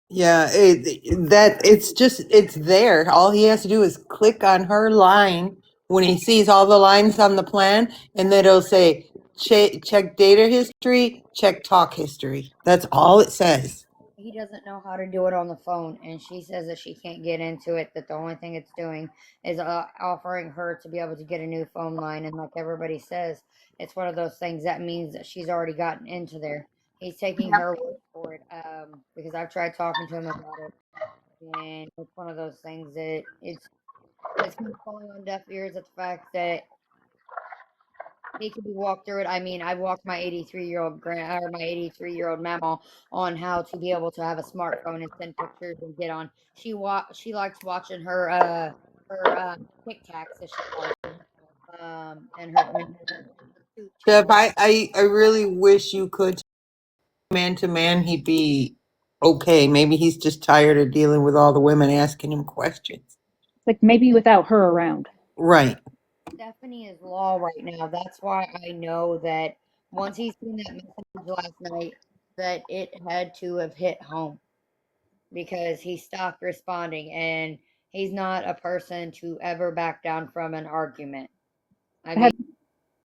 Yeah, it's there. All he has to do is click on her line when he sees all the lines on the plan, and then it'll say check data history, check talk history. That's all it says. he doesn't know how to do it on the phone, and she says that she can't get into it, that the only thing it's doing is offering her to be able to get a new phone line. And like everybody says, it's one of those things that means that she's already gotten into there. He's taking her word for it, because I've tried talking to him about it, and it's one of those things that it's kind of falling on deaf ears at the fact that he could be walked through it. I mean, I've walked my 83-year-old or my 83-year-old mama on how to be able to have a smartphone and send pictures and get on. She likes watching her Tic Tacs, as she calls them, and her YouTube Jeff, channel. I really wish you could man to man. He'd be okay. Maybe he's just tired of dealing with all the women asking him questions. Like maybe without her around. Right. Stephanie is law right now. That's why I know that once he's seen that message last night, that it had to have hit home because he stopped responding, and he's not a person to ever back down from an argument. I Have mean, you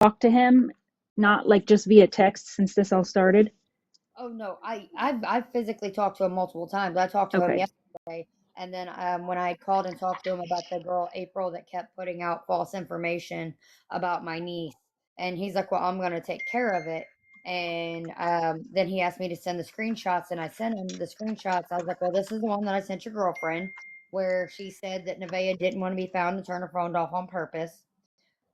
talked to him, not like just via text since this all started? oh no, I've physically talked to him multiple times. I talked to him Okay. yesterday, and then when I called and talked to him about the girl April that kept putting out false information about my niece, and he's like, "Well, I'm gonna take care of it." And then he asked me to send the screenshots, and I sent him the screenshots. I was like, "Well, this is the one that I sent your girlfriend, where she said that Nevaeh didn't want to be found and turn her phone off on purpose."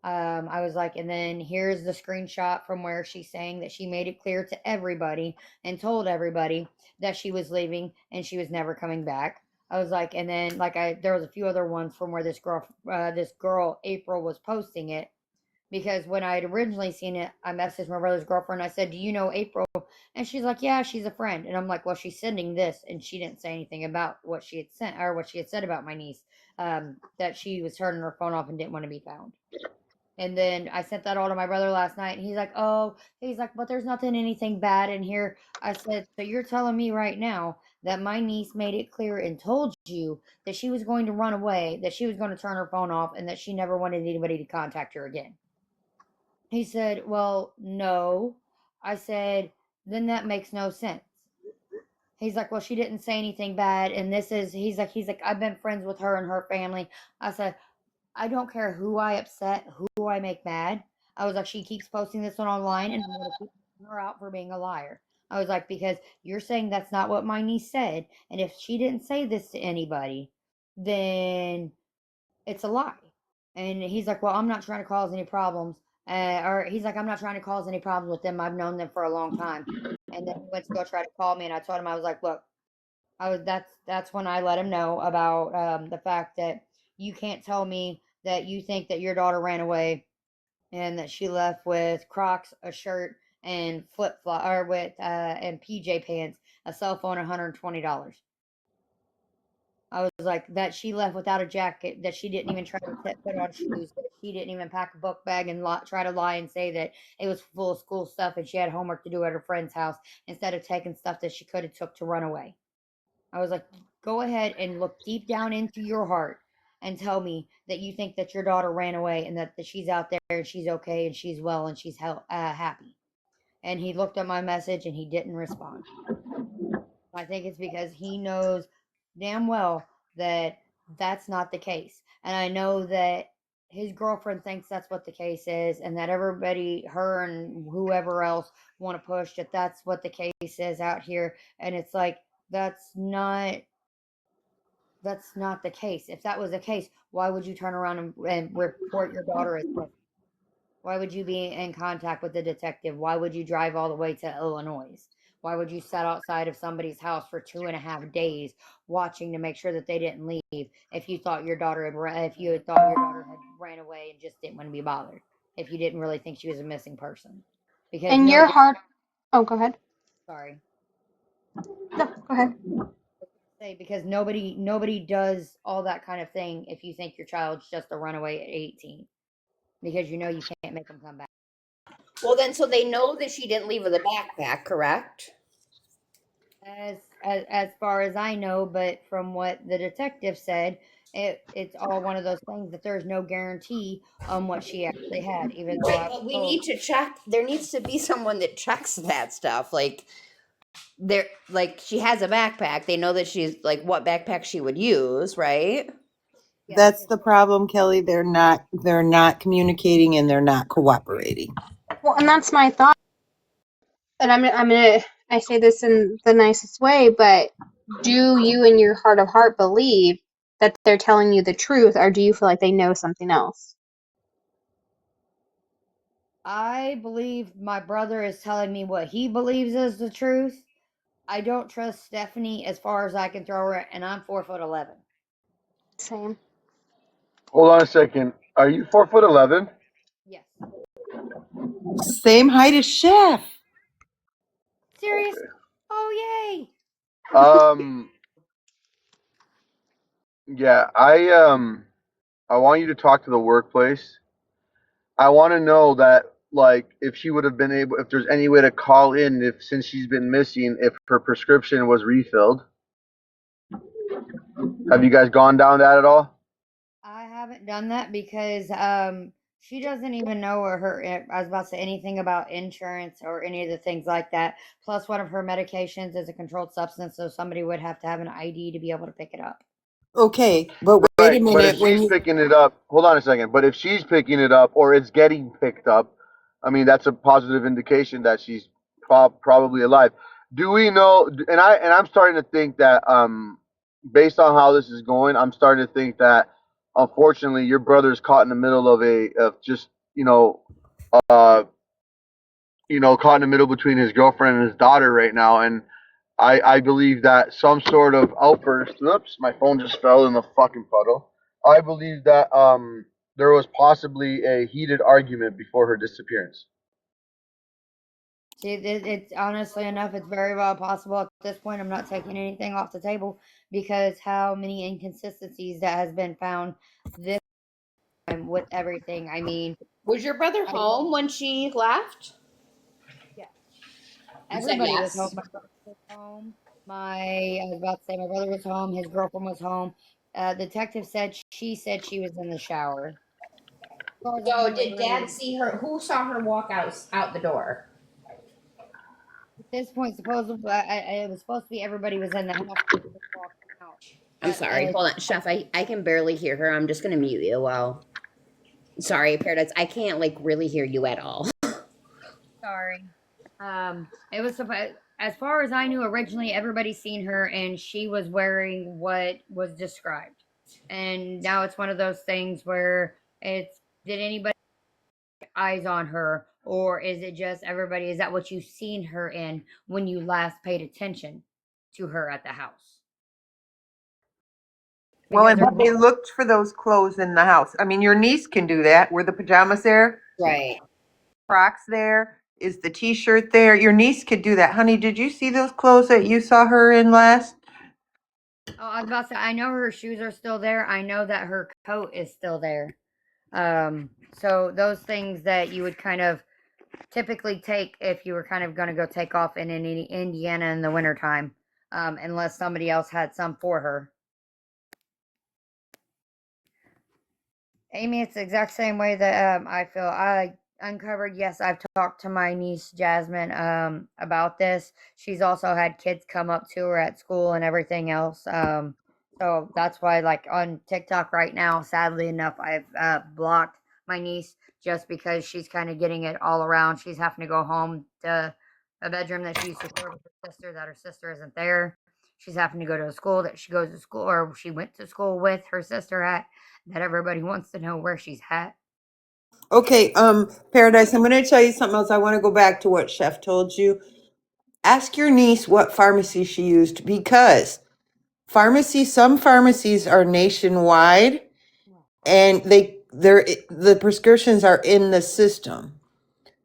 I was like, and then here's the screenshot from where she's saying that she made it clear to everybody and told everybody that she was leaving and she was never coming back. I was like, and then there was a few other ones from where this girl April was posting it, because when I had originally seen it, I messaged my brother's girlfriend. I said, "Do you know April?" And she's like, "Yeah, she's a friend." And I'm like, "Well, she's sending this," and she didn't say anything about what she had sent or what she had said about my niece, that she was turning her phone off and didn't want to be found. And then I sent that all to my brother last night, and he's like, "Oh," he's like, "but there's anything bad in here." I said, "So you're telling me right now that my niece made it clear and told you that she was going to run away, that she was going to turn her phone off, and that she never wanted anybody to contact her again?" He said, "Well, no." I said, "Then that makes no sense." He's like, "Well, she didn't say anything bad, and this is," he's like, "I've been friends with her and her family." I said, "I don't care who I upset, who I make mad." I was like, "She keeps posting this one online, and I'm going to keep calling her out for being a liar." I was like, "Because you're saying that's not what my niece said, and if she didn't say this to anybody, then it's a lie." And he's like, "Well, I'm not trying to cause any problems." Or he's like, "I'm not trying to cause any problems with them. I've known them for a long time." And then he went to go try to call me, and I told him, I was like, "Look," that's when I let him know about the fact that you can't tell me that you think that your daughter ran away and that she left with Crocs, a shirt, and flip flop, or with and PJ pants, a cell phone, $120. I was like, that she left without a jacket, that she didn't even try to put on shoes, that she didn't even pack a book bag and try to lie and say that it was full of school stuff and she had homework to do at her friend's house instead of taking stuff that she could have took to run away. I was like, go ahead and look deep down into your heart and tell me that you think that your daughter ran away and that she's out there and she's okay and she's well and she's happy. And he looked at my message and he didn't respond. I think it's because he knows damn well that that's not the case. And I know that his girlfriend thinks that's what the case is, and that everybody, her and whoever else, want to push that that's what the case is out here. And it's like, that's not the case. If that was the case, why would you turn around and report your daughter as missing? Why would you be in contact with the detective? Why would you drive all the way to Illinois? Why would you sit outside of somebody's house for 2.5 days watching to make sure that they didn't leave if you thought your daughter if you had thought your daughter had ran away and just didn't want to be bothered? If you didn't really think she was a missing person? Because And your nobody, heart. Oh, go ahead. sorry, No, go ahead. say, because nobody does all that kind of thing if you think your child's just a runaway at 18, because you know you can't make them come back. Well, then, so they know that she didn't leave with a backpack, correct? As far as I know, but from what the detective said, it's all one of those things that there's no guarantee on what she actually had, even though Right, I was but we told. need to check. There needs to be someone that checks that stuff. Like there, like she has a backpack. They know that she's like what backpack she would use, right? Yes, That's the problem, Kelly. They're not communicating and they're not cooperating. Well, and that's my thought. And I say this in the nicest way, but do you in your heart of heart believe that they're telling you the truth, or do you feel like they know something else? I believe my brother is telling me what he believes is the truth. I don't trust Stephanie as far as I can throw her, and I'm 4'11". Same. Hold on a second. Are you 4'11"? Yes. Same height as Chef. Serious? Oh yay! Um, yeah, I want you to talk to the workplace. I want to know that, like, if she would have been able, if there's any way to call in, if since she's been missing, if her prescription was refilled. Have you guys gone down that at all? I haven't done that because she doesn't even know or I was about to say anything about insurance or any of the things like that. Plus, one of her medications is a controlled substance, so somebody would have to have an ID to be able to pick it up. Okay, but wait a Right, but if minute. When she's picking it up, hold on a second. But if she's picking it up or it's getting picked up, I mean that's a positive indication that she's probably alive. Do we know? And I'm starting to think that based on how this is going, I'm starting to think that unfortunately your brother's caught in the middle of just uh caught in the middle between his girlfriend and his daughter right now, and I believe that some sort of outburst. Oops, my phone just fell in the fucking puddle. I believe that there was possibly a heated argument before her disappearance. See, it's honestly enough, it's very well possible at this point. I'm not taking anything off the table because how many inconsistencies that has been found this time with everything. I mean, Was your brother home when she left? Yeah. You said Everybody was home. yes. My brother was home. I was about to say my brother was home. His girlfriend was home. Detective said she was in the shower. As far as I So knew, did everybody Dad see her? Who saw her walk out the door? at this point, supposedly, it was supposed to be everybody was in the house walking out. I'm But sorry. Hold on, Chef. I can barely hear her. I'm just gonna mute you. Well, sorry, Paradise. I can't like really hear you at all. sorry. It was supposed. As far as I knew, originally everybody seen her, and she was wearing what was described. And now it's one of those things where it's did anybody eyes on her, or is it just everybody? Is that what you seen her in when you last paid attention to her at the house? Well, Because and have they looked for those clothes in the house? I mean, your niece can do that. Were the pajamas there? Right. Crocs there? Is the t-shirt there? Your niece could do that. Honey, did you see those clothes that you saw her in last? Oh, I was about to say, I know her shoes are still there. I know that her coat is still there. So those things that you would kind of typically take if you were kind of going to go take off in Indiana in the wintertime, unless somebody else had some for her. Amy, it's the exact same way that I feel. I uncovered. Yes, I've talked to my niece Jasmine about this. She's also had kids come up to her at school and everything else. So that's why, like on TikTok right now, sadly enough, I've blocked my niece just because she's kind of getting it all around. She's having to go home to a bedroom that she used to share with her sister. That her sister isn't there. She's having to go to a school that she goes to school or she went to school with her sister at that everybody wants to know where she's at. Okay, Paradise, I'm going to tell you something else. I want to go back to what Chef told you. Ask your niece what pharmacy she used because some pharmacies are nationwide and the prescriptions are in the system.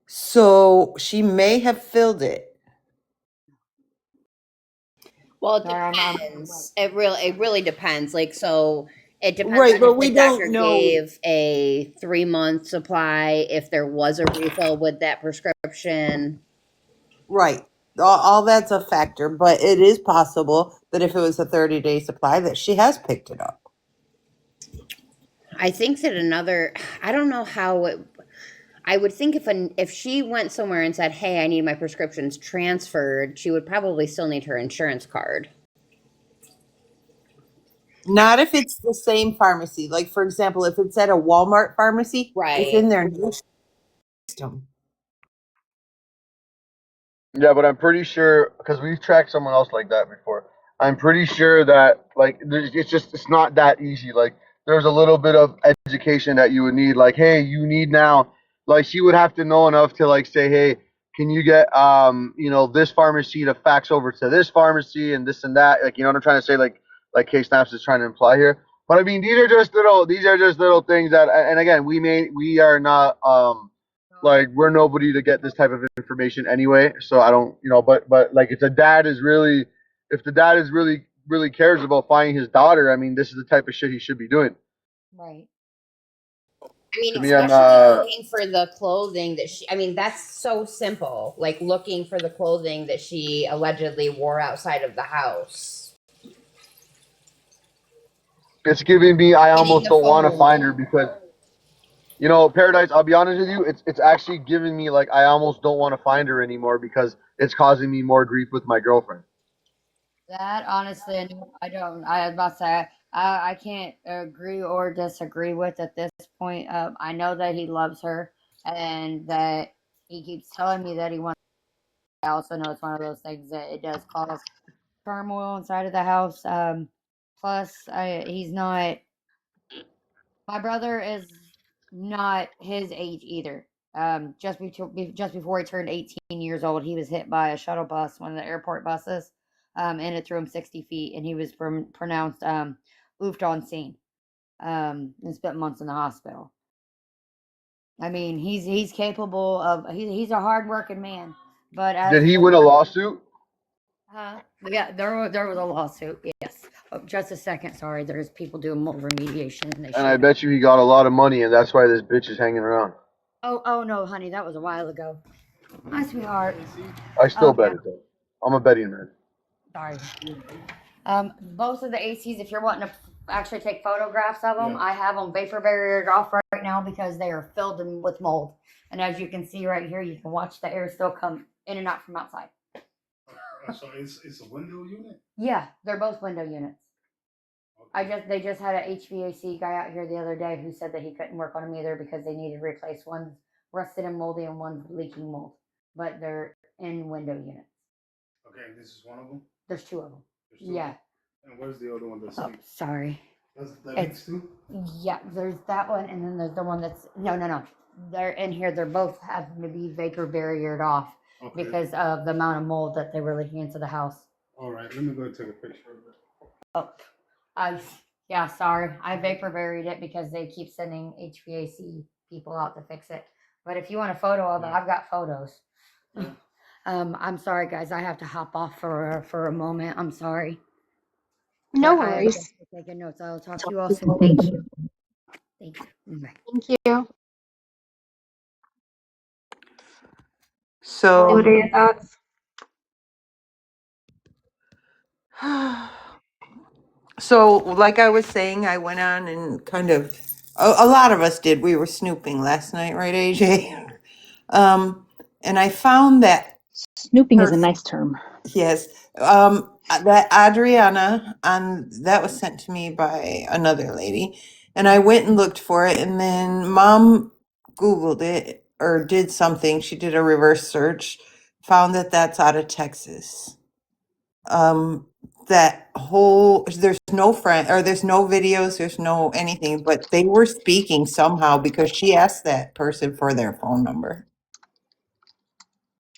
So she may have filled it. Well, it depends. It really depends. Like so, it depends Right, on if but the we doctor don't know. gave a 3 month supply, if there was a refill with that prescription. Right. All that's a factor, but it is possible that if it was a 30-day supply that she has picked it up. I think that I don't know how it. I would think if she went somewhere and said, "Hey, I need my prescriptions transferred," she would probably still need her insurance card. Not if it's the same pharmacy. Like, for example, if it's at a Walmart pharmacy, it's in Right. their system. Yeah, but I'm pretty sure because we've tracked someone else like that before. I'm pretty sure that like it's not that easy. Like there's a little bit of education that you would need. Like, hey, you need now. Like she would have to know enough to like say, hey, can you get this pharmacy to fax over to this pharmacy and this and that. Like you know what I'm trying to say. Like K Snaps is trying to imply here. But I mean these are just little things that and again we are not like we're nobody to get this type of information anyway, so I don't but like if the dad is really cares about finding his daughter, I mean this is the type of shit he should be doing. Right. I mean, To me, I'm especially looking for the clothing that I mean, that's so simple. Like looking for the clothing that she allegedly wore outside of the house. it's giving me I Getting almost the don't want to phone. find her because Paradise, I'll be honest with you, it's actually giving me like I almost don't want to find her anymore because it's causing me more grief with my girlfriend. That honestly, I don't. I was about to say I can't agree or disagree with at this point. I know that he loves her and that he keeps telling me that he wants. I also know it's one of those things that it does cause turmoil inside of the house. Plus, he's not. My brother is not his age either. Just before he turned 18 years old, he was hit by a shuttle bus, one of the airport buses, and it threw him 60 feet, and he was pronounced oofed on scene, and spent months in the hospital. I mean, he's capable of. He's a hardworking man, but Did as he win a lawsuit? yeah, there was a lawsuit. Yes. Oh, just a second. Sorry, there's people doing more remediation than they And I should. bet you he got a lot of money, and that's why this bitch is hanging around. Oh no, honey, that was a while ago. Hi, sweetheart. I still Yeah, bet it though. I'm a betting man. sorry. Both of the ACs, if you're wanting to actually take photographs of them, I have them vapor barriered off right now because they are filled in with mold. And as you can see right here, you can watch the air still come in and out from outside. So it's a window unit? Yeah, they're both window units. They just had an HVAC guy out here the other day who said that he couldn't work on them either because they needed replaced. One's rusted and moldy and one's leaking mold. But they're in window units. Okay, and this is one of them? There's two of them. There's two Yeah. of them? And where's the other one that's Oh, sorry. that leaks too? Yeah, there's that one, and then there's the one that's no. They're in here. They're both having to be vapor barriered off because of the amount of mold that they were leaking into the house. All right, let me go and take a picture of it. Oh, yeah, sorry. I vapor buried it because they keep sending HVAC people out to fix it. But if you want a photo of it, I've got photos. Yeah. I'm sorry, guys. I have to hop off for a moment. I'm sorry. No But I am worries. definitely taking notes. I'll talk to you all soon. Thank you. Thank you. Bye. Thank you. So, What are your thoughts? so like I was saying, I went on and kind of, a lot of us did. We were snooping last night, right, AJ? And I found that Snooping is a nice term. yes, that Adriana, and that was sent to me by another lady, and I went and looked for it, and then Mom Googled it or did something. She did a reverse search, found that that's out of Texas. That whole there's no friend or there's no videos, there's no anything, but they were speaking somehow because she asked that person for their phone number.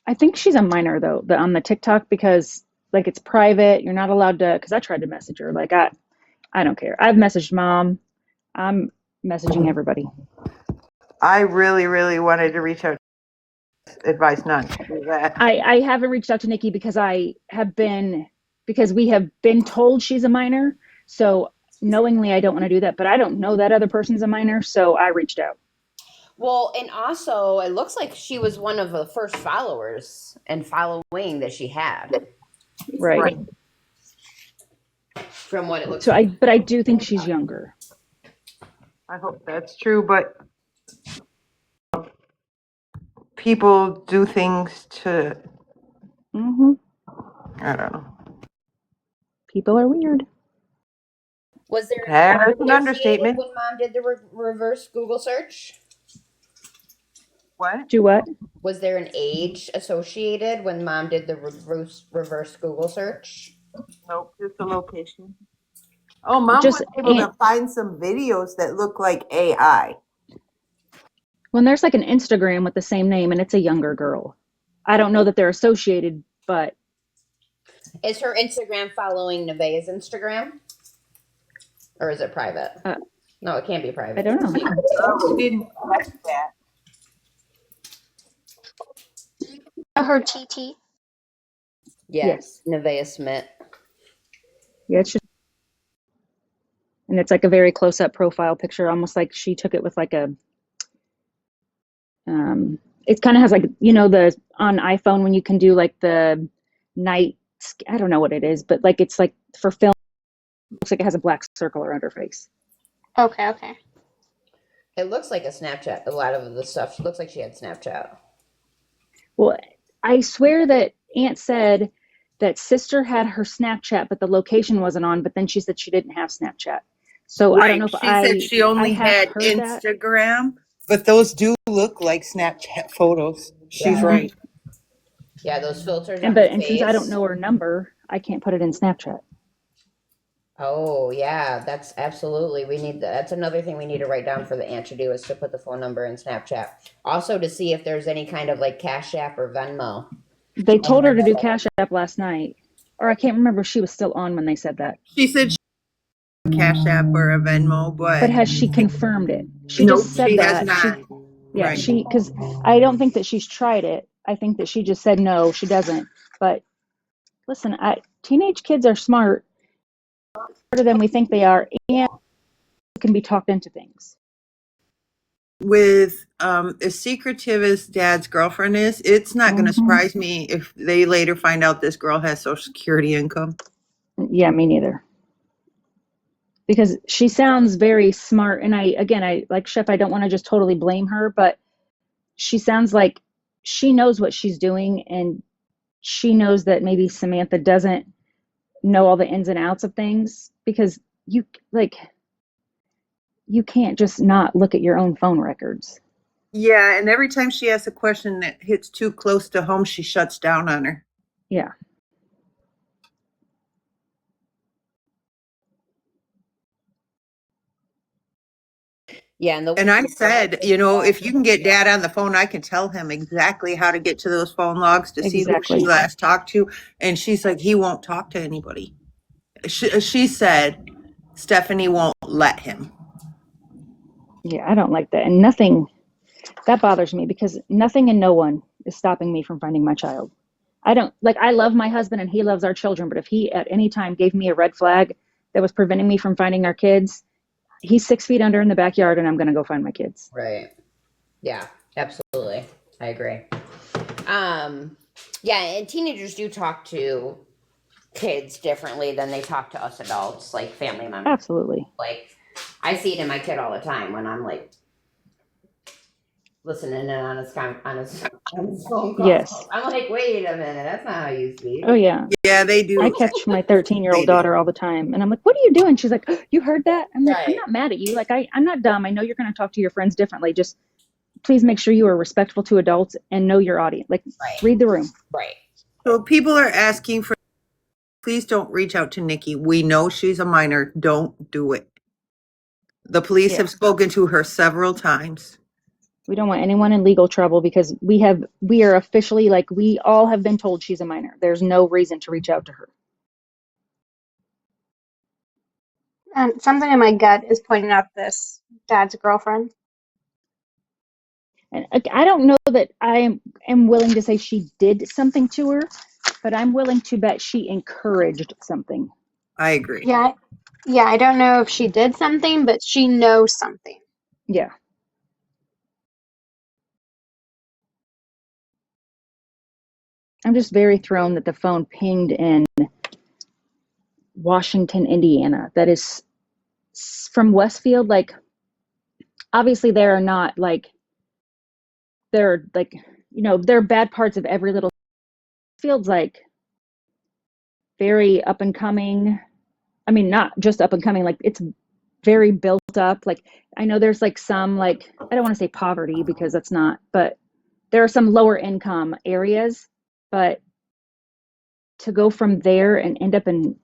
I think she's a minor though, on the TikTok because like it's private. You're not allowed to. Because I tried to message her. Like I don't care. I've messaged Mom. I'm messaging everybody. I really, really wanted to reach out. Advice not to do that. I haven't reached out to Nikki because we have been told she's a minor. So knowingly, I don't want to do that. But I don't know that other person's a minor, so I reached out. Well, and also, it looks like she was one of the first followers and following that she had. Right. From what it looks So like. but I do think she's younger. I hope that's true, but people do things to, I don't know. People are weird. Was there That's an associated understatement. when Mom did the reverse Google search? What? Do what? Was there an age associated when Mom did the reverse Google search? Nope, just the location. Oh, Mom was able to find some videos that look like AI. When there's like an Instagram with the same name and it's a younger girl. I don't know that they're associated, but Is her Instagram following Nevaeh's Instagram? Or is it private? No, it can't be private. I don't know. We didn't check that. Her TT. Yes. Nevaeh Smith. Yeah, it's just, and it's like a very close-up profile picture, almost like she took it with like a it kind of has like, the on iPhone when you can do like the night, I don't know what it is, but like it's like for film, it looks like it has a black circle around her face. Okay. It looks like a Snapchat. A lot of the stuff looks like she had Snapchat. Well, I swear that Aunt said that sister had her Snapchat, but the location wasn't on, but then she said she didn't have Snapchat. So I don't know if She said she only had Instagram, but those do look like Snapchat photos. She's right. Yeah, those filters on And her since I don't face. know her number, I can't put it in Snapchat. Oh, yeah, that's absolutely. That's another thing we need to write down for the aunt to do is to put the phone number in Snapchat. Also to see if there's any kind of like Cash App or Venmo. They told her to do Cash App last night, or I can't remember if she was still on when they said that. She said Cash App or a Venmo, But has she confirmed it? She Nope, just said she that. has not. Yeah, Right. because I don't think that she's tried it. I think that she just said no, she doesn't. But listen, teenage kids are smart, smarter than we think they are, and can be talked into things. with as secretive as dad's girlfriend is, it's not going to surprise me if they later find out this girl has Social Security income. Yeah, me neither. Because she sounds very smart, and I like Chef, I don't want to just totally blame her, but she sounds like she knows what she's doing, and she knows that maybe Samantha doesn't know all the ins and outs of things, because you can't just not look at your own phone records. Yeah, and every time she asks a question that hits too close to home, she shuts down on her. Yeah. Yeah, and I said, if you can get dad on the phone, I can tell him exactly how to get to those phone logs to see who she last talked to. And she's like, he won't talk to anybody. She said Stephanie won't let him. Yeah, I don't like that. And nothing, that bothers me, because nothing and no one is stopping me from finding my child. I love my husband and he loves our children, but if he at any time gave me a red flag that was preventing me from finding our kids, he's 6 feet under in the backyard and I'm going to go find my kids. Right. Yeah, absolutely. I agree. Yeah, and teenagers do talk to kids differently than they talk to us adults, like family members. Absolutely. Like, I see it in my kid all the time when I'm like listening in on his phone calls. Yes. I'm like, wait a minute, that's not how you speak. Oh yeah. Yeah, they do. I catch my 13-year-old daughter all the time and I'm like, what are you doing? She's like, oh, you heard that? I'm like, I'm not mad at you. Like, I'm not dumb. I know you're going to talk to your friends differently. Just please make sure you are respectful to adults and know your audience. Like, read the room. Right. So people are asking for, please don't reach out to Nikki. We know she's a minor. Don't do it. The police have spoken to her several times. We don't want anyone in legal trouble, because we are officially, like, we all have been told she's a minor. There's no reason to reach out to her. And something in my gut is pointing out this dad's girlfriend. And I don't know that I am willing to say she did something to her, but I'm willing to bet she encouraged something. I agree. Yeah, I don't know if she did something, but she knows something. Yeah. I'm just very thrown that the phone pinged in Washington, Indiana. That is from Westfield. Like, obviously there are not, like, there are, like, there are bad parts of every little field's, like, very up and coming. I mean, not just up and coming, like, it's very built up. Like, I know there's, like, some, like, I don't want to say poverty, because that's not, but there are some lower income areas. But to go from there and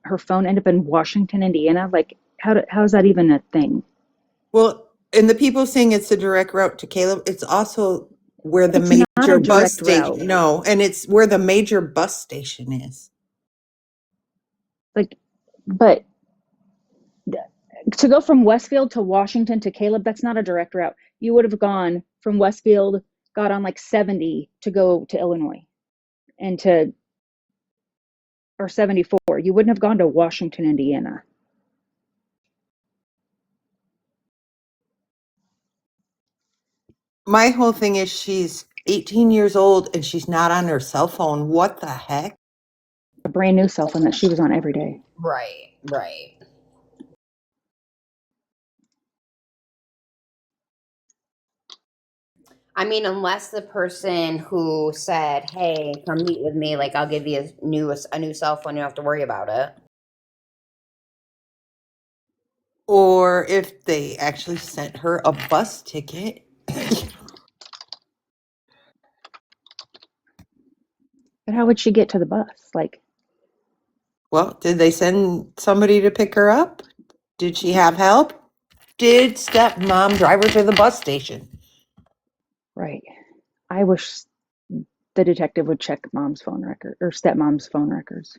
her phone end up in Washington, Indiana, like, how is that even a thing? Well, and the people saying it's a direct route to Caleb, it's also where the It's not major a bus direct station. route. No, and it's where the major bus station is. Like, but to go from Westfield to Washington to Caleb, that's not a direct route. You would have gone from Westfield, got on like 70 to go to Illinois, or 74. You wouldn't have gone to Washington, Indiana. My whole thing is she's 18 years old and she's not on her cell phone. What the heck? A brand new cell phone that she was on every day. Right. I mean, unless the person who said, "Hey, come meet with me," like, I'll give you a new cell phone, you don't have to worry about it. Or if they actually sent her a bus ticket. But how would she get to the bus? Like, Well, did they send somebody to pick her up? Did she have help? Did stepmom drive her to the bus station? right. I wish the detective would check mom's phone record or stepmom's phone records.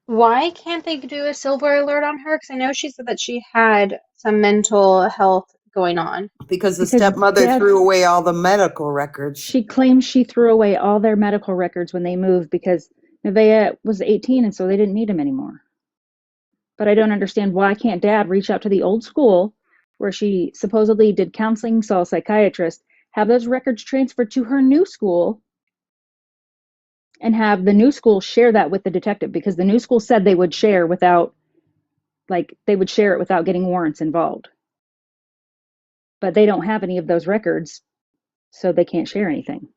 Why can't they do a silver alert on her? Because I know she said that she had some mental health going on. Because the stepmother threw away all the medical records. She claims she threw away all their medical records when they moved because Nevaeh was 18 and so they didn't need him anymore. But I don't understand, why can't dad reach out to the old school where she supposedly did counseling, saw a psychiatrist, have those records transferred to her new school and have the new school share that with the detective, because the new school said they would share without, like, they would share it without getting warrants involved. But they don't have any of those records, so they can't share anything.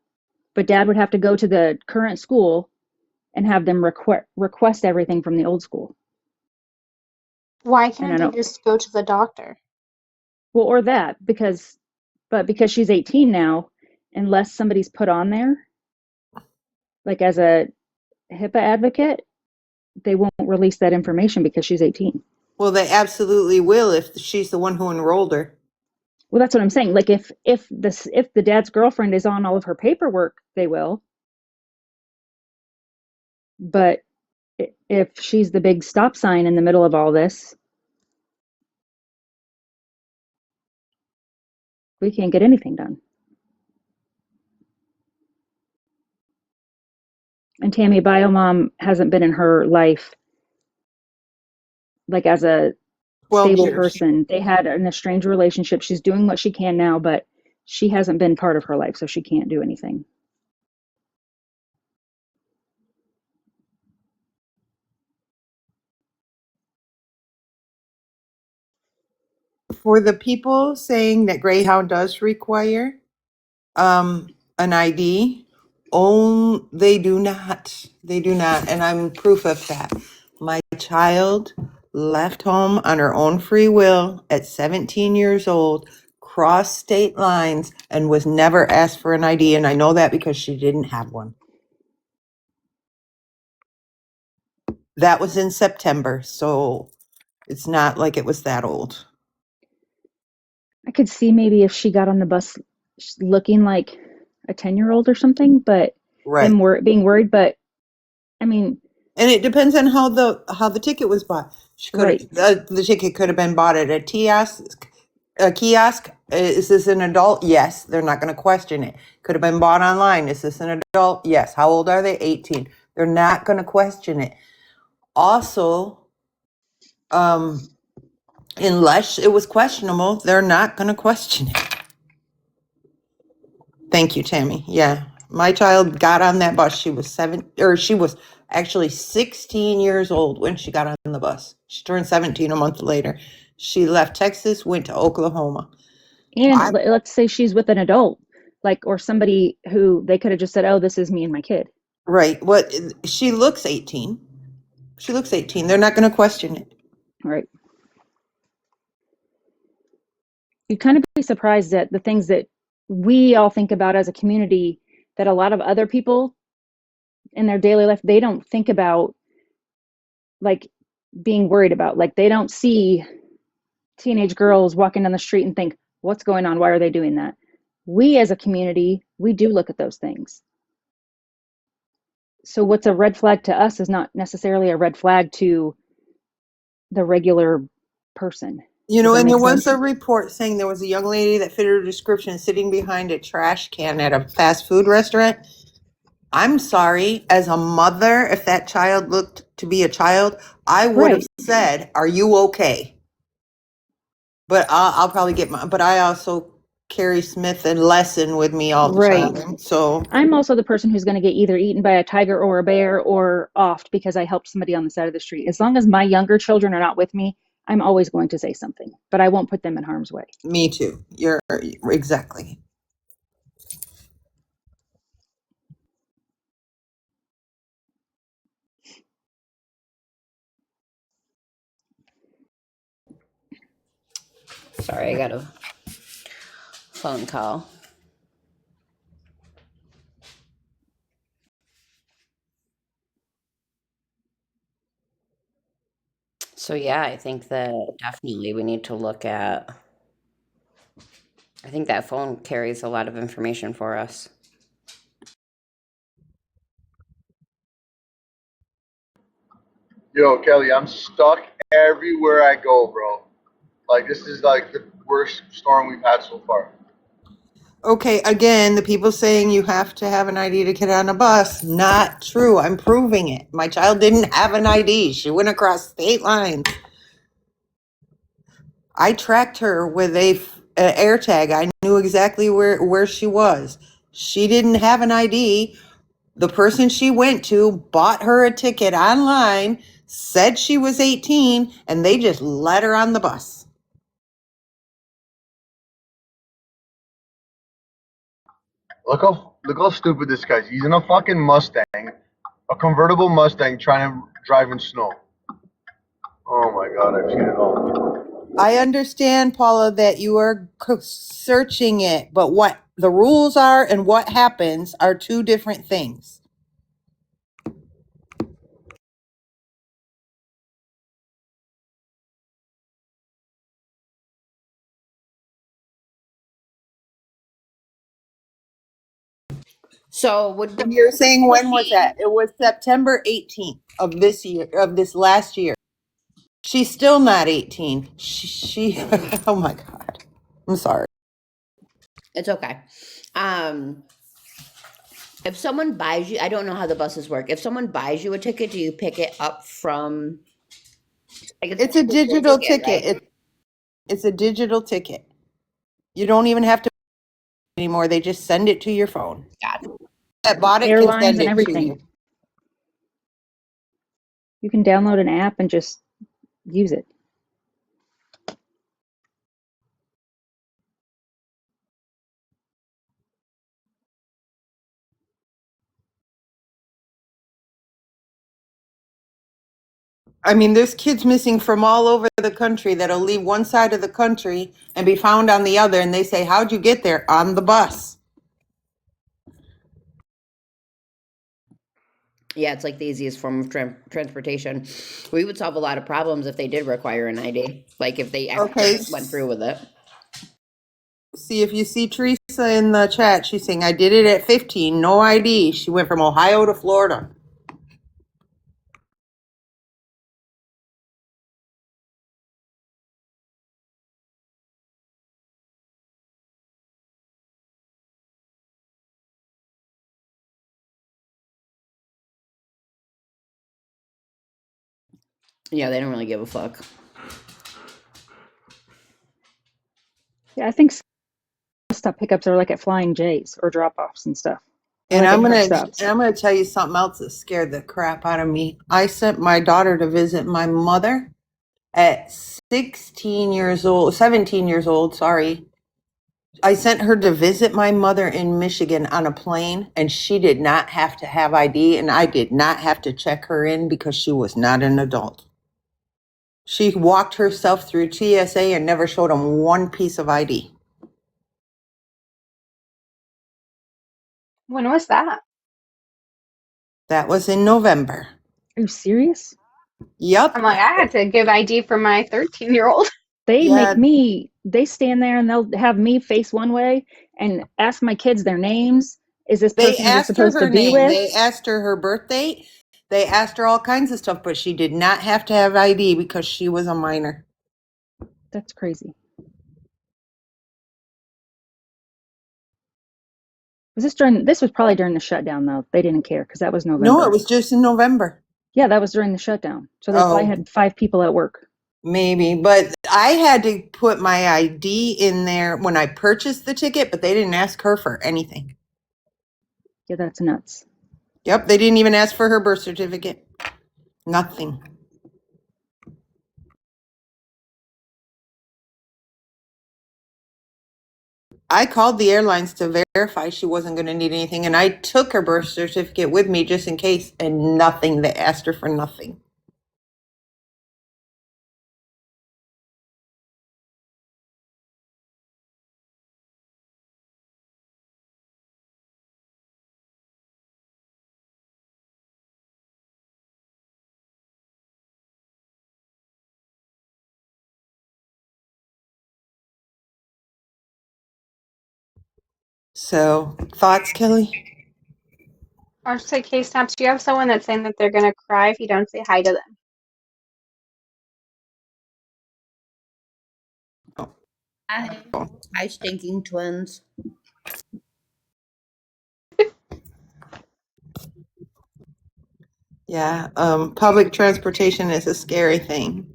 But dad would have to go to the current school and have them request everything from the old school. Why And can't I they don't, just go to the doctor? well, or that, because she's 18 now, unless somebody's put on there, like as a HIPAA advocate, they won't release that information because she's 18. Well, they absolutely will if she's the one who enrolled her. Well, that's what I'm saying. Like if the dad's girlfriend is on all of her paperwork, they will. But if she's the big stop sign in the middle of all this, we can't get anything done. And Tammy Biomom hasn't been in her life like as a 12 stable years. person. They had an estranged relationship. She's doing what she can now, but she hasn't been part of her life, so she can't do anything. For the people saying that Greyhound does require an ID, they do not. They do not, and I'm proof of that. My child left home on her own free will at 17 years old, crossed state lines, and was never asked for an ID, and I know that because she didn't have one. That was in September, so it's not like it was that old. I could see maybe if she got on the bus looking like a 10-year-old or something, but Right. them being worried. But I mean, and it depends on how the ticket was bought. She could right. The ticket could have been bought at a kiosk. Is this an adult? Yes. They're not going to question it. Could have been bought online. Is this an adult? Yes. How old are they? 18. They're not going to question it. Also, unless it was questionable, they're not going to question it. Thank you, Tammy. Yeah. My child got on that bus. She was she was actually 16 years old when she got on the bus. She turned 17 a month later. She left Texas, went to Oklahoma. And let's say she's with an adult, like, or somebody who they could have just said, "Oh, this is me and my kid." Right. She looks 18. She looks 18. They're not going to question it. Right. You'd kind of be surprised at the things that we all think about as a community that a lot of other people in their daily life, they don't think about, like, being worried about. Like, they don't see teenage girls walking down the street and think, what's going on? Why are they doing that? We as a community, we do look at those things. So what's a red flag to us is not necessarily a red flag to the regular person. And there was a report saying there was a young lady that fit her description sitting behind a trash can at a fast food restaurant. I'm sorry, as a mother, if that child looked to be a child, I would have said, "Are you okay?" But I'll probably but I also carry Smith and Lesson with me all the time. So I'm also the person who's going to get either eaten by a tiger or a bear or offed because I helped somebody on the side of the street. As long as my younger children are not with me, I'm always going to say something, but I won't put them in harm's way. Me too. You're exactly. Sorry, I got a phone call. So yeah, I think that definitely we need to look at. I think that phone carries a lot of information for us. Yo, Kelly, I'm stuck everywhere I go, bro. Like, this is like the worst storm we've had so far. Okay, again, the people saying you have to have an ID to get on a bus, not true. I'm proving it. My child didn't have an ID. She went across state lines. I tracked her with a air tag. I knew exactly where she was. She didn't have an ID. The person she went to bought her a ticket online, said she was 18, and they just let her on the bus. Look how stupid this guy's. He's in a fucking Mustang, a convertible Mustang, trying to drive in snow. Oh my god, I've seen it all. I understand, Paula, that you are searching it, but what the rules are and what happens are two different things. So would You're saying when was that? It was September 18th of this year, of this last year. She's still not 18. She oh my God. I'm sorry. It's okay. If someone buys you, I don't know how the buses work. If someone buys you a ticket, do you pick it up from? Like It's a digital right? ticket. It's a digital ticket. You don't even have to anymore. They just send it to your phone. Got it. That bought it can Airlines send and it to you. everything. You can download an app and just use it. I mean, there's kids missing from all over the country that'll leave one side of the country and be found on the other, and they say, "How'd you get there?" On the bus. Yeah, it's like the easiest form of transportation. We would solve a lot of problems if they did require an ID. Like if they actually Okay. went through with it. See if you see Teresa in the chat. She's saying, "I did it at 15, no ID." She went from Ohio to Florida. Yeah, they don't really give a fuck. Yeah, I think stop pickups are like at Flying J's or drop-offs and stuff. Or And like I'm at truck gonna stops. tell you something else that scared the crap out of me. I sent my daughter to visit my mother at 16 years old, 17 years old, sorry. I sent her to visit my mother in Michigan on a plane, and she did not have to have ID, and I did not have to check her in because she was not an adult. She walked herself through TSA and never showed them one piece of ID. When was that? That was in November. Are you serious? Yep. I'm like, I had to give ID for my 13-year-old. They Yeah. make me, they stand there and they'll have me face one way and ask my kids their names. Is this They person you're asked her supposed to her be name. with? They asked her her birth date. They asked her all kinds of stuff, but she did not have to have ID because she was a minor. That's crazy. This was probably during the shutdown though. They didn't care because that was November. No, it was just in November. Yeah, that was during the shutdown. So they probably had 5 people at work. Maybe, but I had to put my ID in there when I purchased the ticket, but they didn't ask her for anything. Yeah, that's nuts. Yep, they didn't even ask for her birth certificate. Nothing. I called the airlines to verify she wasn't going to need anything, and I took her birth certificate with me just in case, and nothing. They asked her for nothing. So, thoughts, Kelly? Or say case snaps. Do you have someone that's saying that they're gonna cry if you don't say hi to them? Hi, stinking twins. Yeah, public transportation is a scary thing.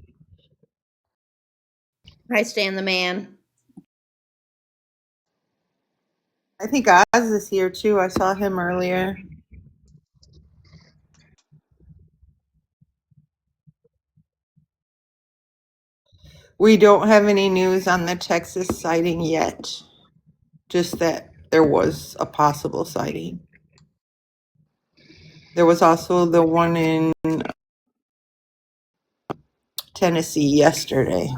Hi, Stan the man. I think Oz is here too. I saw him earlier. We don't have any news on the Texas sighting yet. Just that there was a possible sighting. There was also the one in Tennessee yesterday.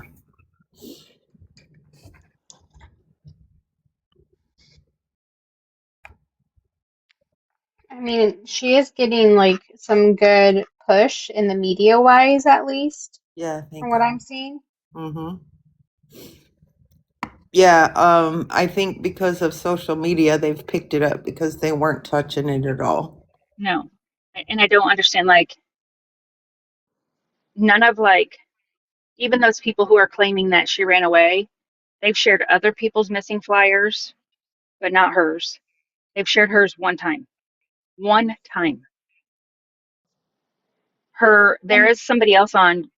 I mean, she is getting like some good push in the media wise, at least, Yeah, from thank what God. I'm seeing. Mm-hmm. Yeah, I think because of social media, they've picked it up because they weren't touching it at all. No. And I don't understand, like, none of, like, even those people who are claiming that she ran away, they've shared other people's missing flyers, but not hers. They've shared hers one time. One time. There And is somebody else on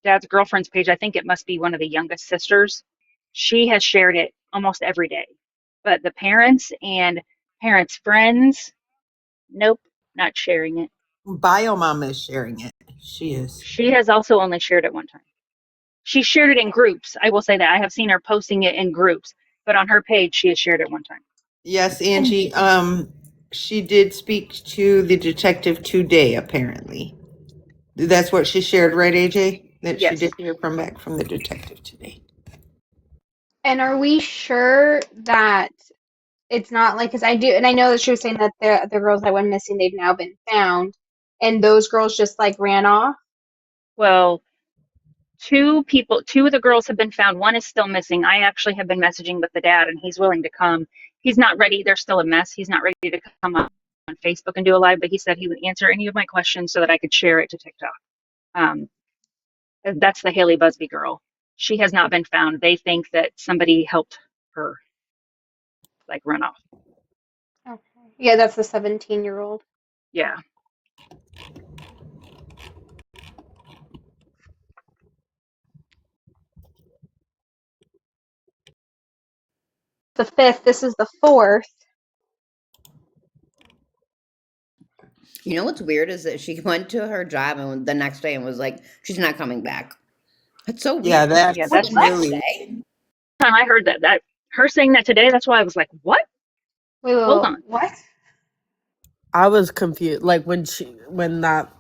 Dad's girlfriend's page. I think it must be one of the youngest sisters. She has shared it almost every day. But the parents and parents' friends, nope, not sharing it. Biomom is sharing it. She is. She has also only shared it one time. She shared it in groups. I will say that. I have seen her posting it in groups, but on her page, she has shared it one time. Yes, Angie. She did speak to the detective today, apparently. That's what she shared, right, AJ? That she Yes. did hear from back from the detective today. and are we sure that it's not like, because I do, and I know that she was saying that the girls that went missing, they've now been found, and those girls just like ran off. Well, two of the girls have been found. One is still missing. I actually have been messaging with the dad, and he's willing to come. He's not ready. They're still a mess. He's not ready to come on Facebook and do a live, but he said he would answer any of my questions so that I could share it to TikTok. Um, that's the Haley Busby girl. She has not been found. They think that somebody helped her, like, run off. Okay. Yeah, that's the 17-year-old. Yeah. The 5th. This is the 4th. You know what's weird is that she went to her job and the next day and was like, she's not coming back. That's so Yeah, weird. Yeah, that's What, the that's next really. day? time I heard that her saying that today, that's why I was like, what? Hold on. What? I was confused. Like when that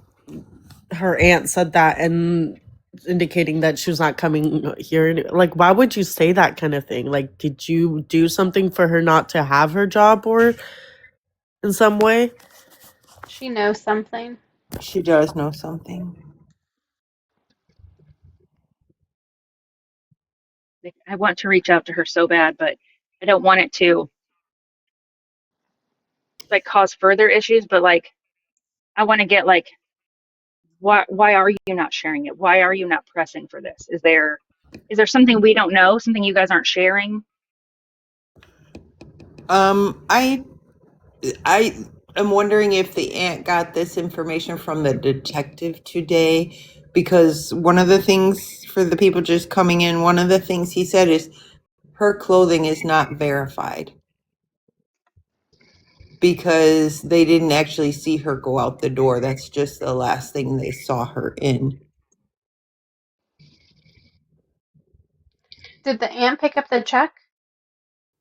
her aunt said that and indicating that she was not coming here. Like, why would you say that kind of thing? Like, did you do something for her not to have her job or in some way? She knows something. She does know something. Like, I want to reach out to her so bad, but I don't want it to, like, cause further issues. But, like, I want to get, like, why are you not sharing it? Why are you not pressing for this? Is there something we don't know? Something you guys aren't sharing? I am wondering if the aunt got this information from the detective today, because one of the things for the people just coming in, one of the things he said is her clothing is not verified because they didn't actually see her go out the door. That's just the last thing they saw her in. Did the aunt pick up the check?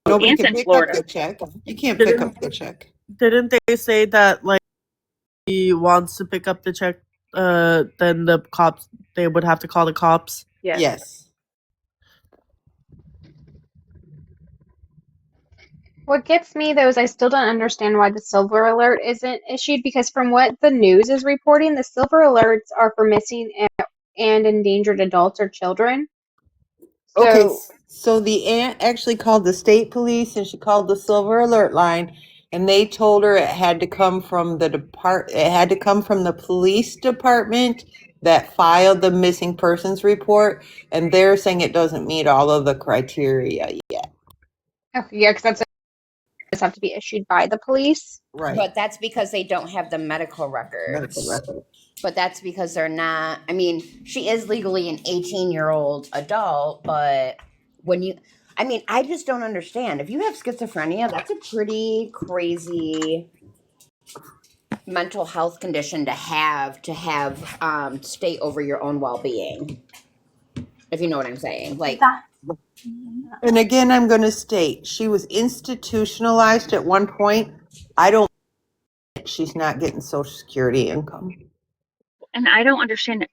Nobody Aunt's can in pick up Florida. the check. You can't pick Didn't up the check. didn't they say that like he wants to pick up the check? Then the cops they would have to call the cops. Yes. Yes. What gets me though is I still don't understand why the silver alert isn't issued, because from what the news is reporting, the silver alerts are for missing and endangered adults or children. Okay, So so the aunt actually called the state police and she called the Silver Alert line, and they told her it had to come from it had to come from the police department that filed the missing persons report, and they're saying it doesn't meet all of the criteria yet. oh, yeah, because that's have to be issued by the police. Right. But that's because they don't have the medical records. Medical record. But that's because they're not. I mean, she is legally an 18-year-old adult, but when you. I mean, I just don't understand. If you have schizophrenia, that's a pretty crazy mental health condition to have state over your own well-being. If you know what I'm saying. Like, And again, I'm going to state she was institutionalized at one point. I don't. She's not getting Social Security income. And I don't understand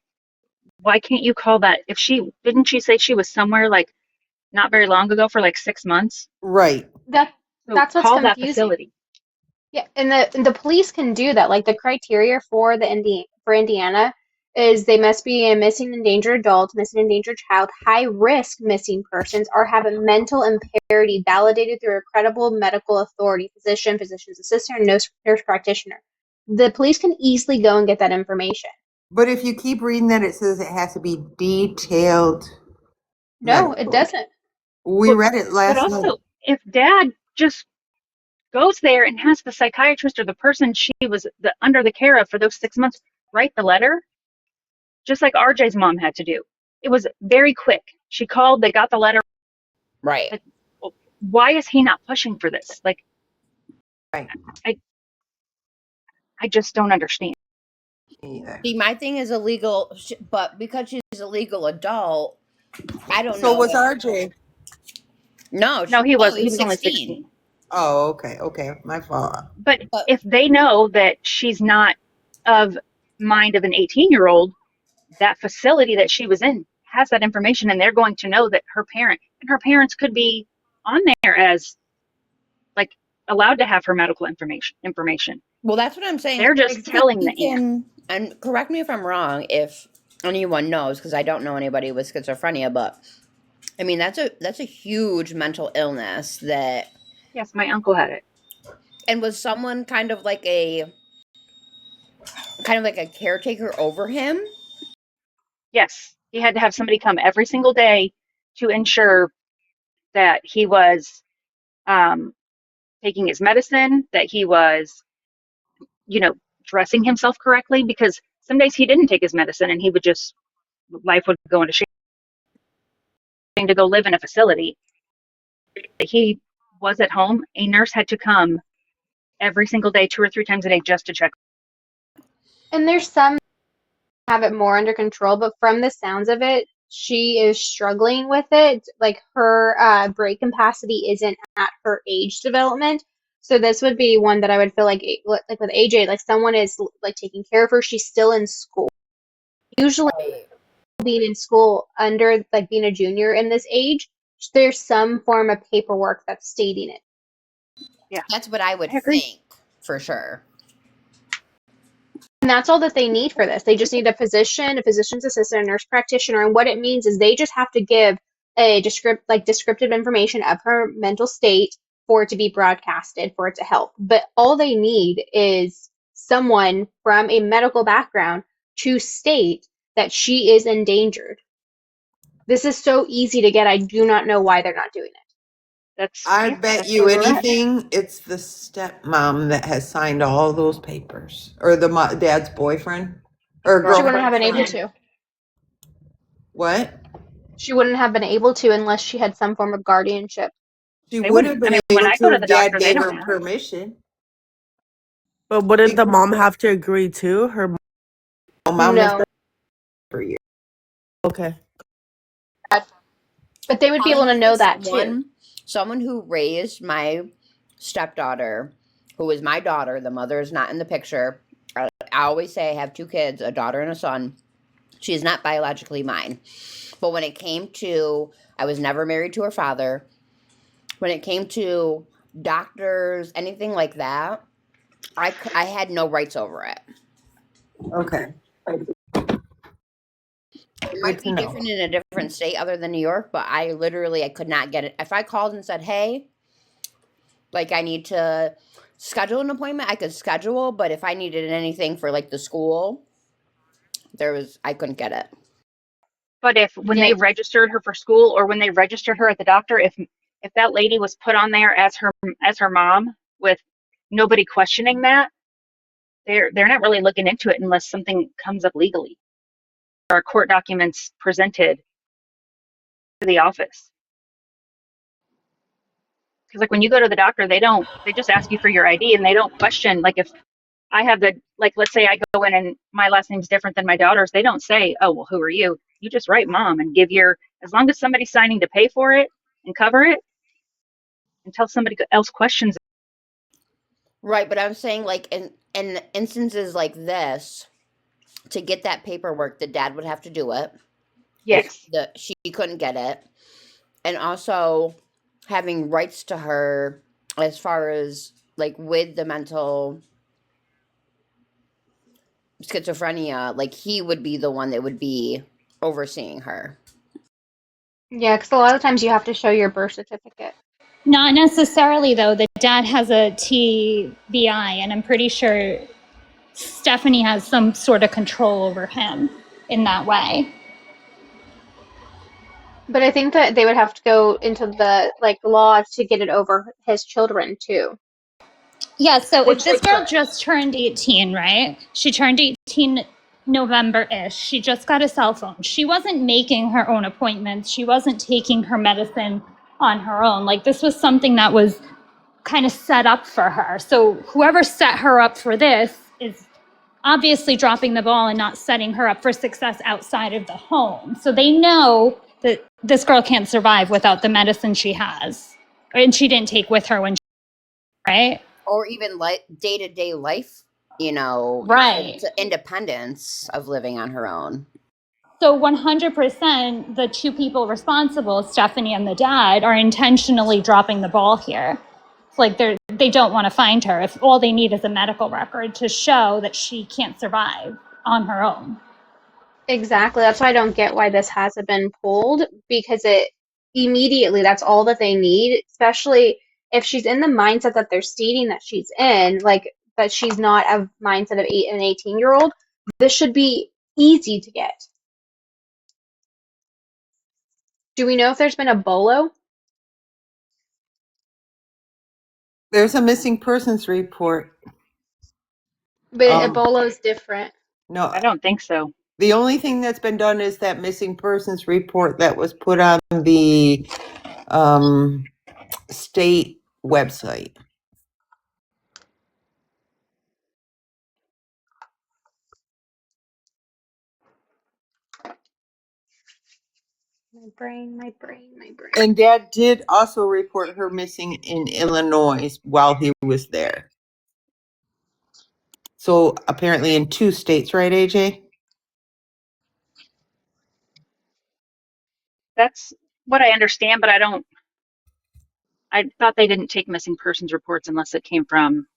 why can't you call that if she didn't she say she was somewhere like not very long ago for like 6 months? Right. That's what's call that confusing. facility. Yeah, and the police can do that. Like the criteria for Indiana is they must be a missing endangered adult, missing endangered child, high risk missing persons, or have a mental impairment validated through a credible medical authority, physician, physician's assistant, or nurse practitioner. The police can easily go and get that information. But if you keep reading that, it says it has to be detailed. No, it doesn't. We read it last But also, night. if dad just goes there and has the psychiatrist or the person she was under the care of for those 6 months write the letter, just like RJ's mom had to do. It was very quick. She called, they got the letter. Right. Like, why is he not pushing for this? Like, right. I just don't understand. See, my thing is illegal, but because she's a legal adult, I don't know. So was RJ. No, he wasn't. He was only 16. Oh, okay. My fault. But if they know that she's not of mind of an 18-year-old, that facility that she was in has that information, and they're going to know that her parents could be on there as like allowed to have her medical information. Well, that's what I'm saying. They're just telling the aunt. And correct me if I'm wrong, if anyone knows, because I don't know anybody with schizophrenia, but I mean that's a huge mental illness that. Yes, my uncle had it. And was someone kind of like a caretaker over him? Yes, he had to have somebody come every single day to ensure that he was taking his medicine, that he was, dressing himself correctly, because some days he didn't take his medicine and he would just, life would go into shame to go live in a facility. He was at home. A nurse had to come every single day, 2 or 3 times a day, just to check. And there's some have it more under control, but from the sounds of it, she is struggling with it. Like her brain capacity isn't at her age development. So this would be one that I would feel like with AJ, like someone is like taking care of her. She's still in school. Usually, being in school under like being a junior in this age, there's some form of paperwork that's stating it. Yeah, that's what I would think for sure. And that's all that they need for this. They just need a physician, a physician's assistant, a nurse practitioner. And what it means is they just have to give a descriptive information of her mental state for it to be broadcasted, for it to help. But all they need is someone from a medical background to state that she is endangered. This is so easy to get. I do not know why they're not doing it. I bet you anything it's the stepmom that has signed all those papers, or the dad's boyfriend or girlfriend. She wouldn't have been able to. What? She wouldn't have been able to unless she had some form of guardianship. She would have been able to if dad gave her permission. But wouldn't the mom have to agree too? Her mom no. For you. Okay. But they would be able to know that too. Someone who raised my stepdaughter, who is my daughter, the mother is not in the picture. I always say I have 2 kids, a daughter and a son. She is not biologically mine. But when it came to, I was never married to her father. When it came to doctors, anything like that, I had no rights over it. Okay. It might be different in a different state other than New York, but I could not get it. If I called and said, hey, like I need to schedule an appointment, I could schedule, but if I needed anything for like the school, I couldn't get it. But when they registered her for school or when they registered her at the doctor, if if that lady was put on there as her mom with nobody questioning that, they're not really looking into it unless something comes up legally. Or court documents presented to the office. Because like when you go to the doctor, they just ask you for your ID and they don't question, like if I have let's say I go in and my last name's different than my daughter's, they don't say, oh, well, who are you? You just write mom and as long as somebody's signing to pay for it and cover it until somebody else questions it. Right, but I'm saying like in instances like this, to get that paperwork, the dad would have to do it. Yes. She couldn't get it. And also having rights to her as far as like with the mental schizophrenia, like he would be the one that would be overseeing her. Yeah, because a lot of times you have to show your birth certificate. Not necessarily, though. The dad has a TBI, and I'm pretty sure Stephanie has some sort of control over him in that way. But I think that they would have to go into the law to get it over his children too. Yeah, so Which if this they girl could. just turned 18, right? She turned 18 November-ish. She just got a cell phone. She wasn't making her own appointments. She wasn't taking her medicine on her own. Like, this was something that was kind of set up for her. So whoever set her up for this is obviously dropping the ball and not setting her up for success outside of the home. So they know that this girl can't survive without the medicine she has. And she didn't take with her when she, right? Or even like day-to-day life, Right. to independence of living on her own. So 100% the two people responsible, Stephanie and the dad, are intentionally dropping the ball here. It's like they don't want to find her if all they need is a medical record to show that she can't survive on her own. Exactly. That's why I don't get why this hasn't been pulled, because it immediately, that's all that they need, especially if she's in the mindset that they're stating that she's in, like that she's not a mindset of an 18-year-old. This should be easy to get. Do we know if there's been a BOLO? There's a missing persons report. But Ebola is different. No, I don't think so. The only thing that's been done is that missing persons report that was put on the state website. My brain. And Dad did also report her missing in Illinois while he was there. So apparently in 2 states, right, AJ? That's what I understand, but I thought they didn't take missing persons reports unless it came from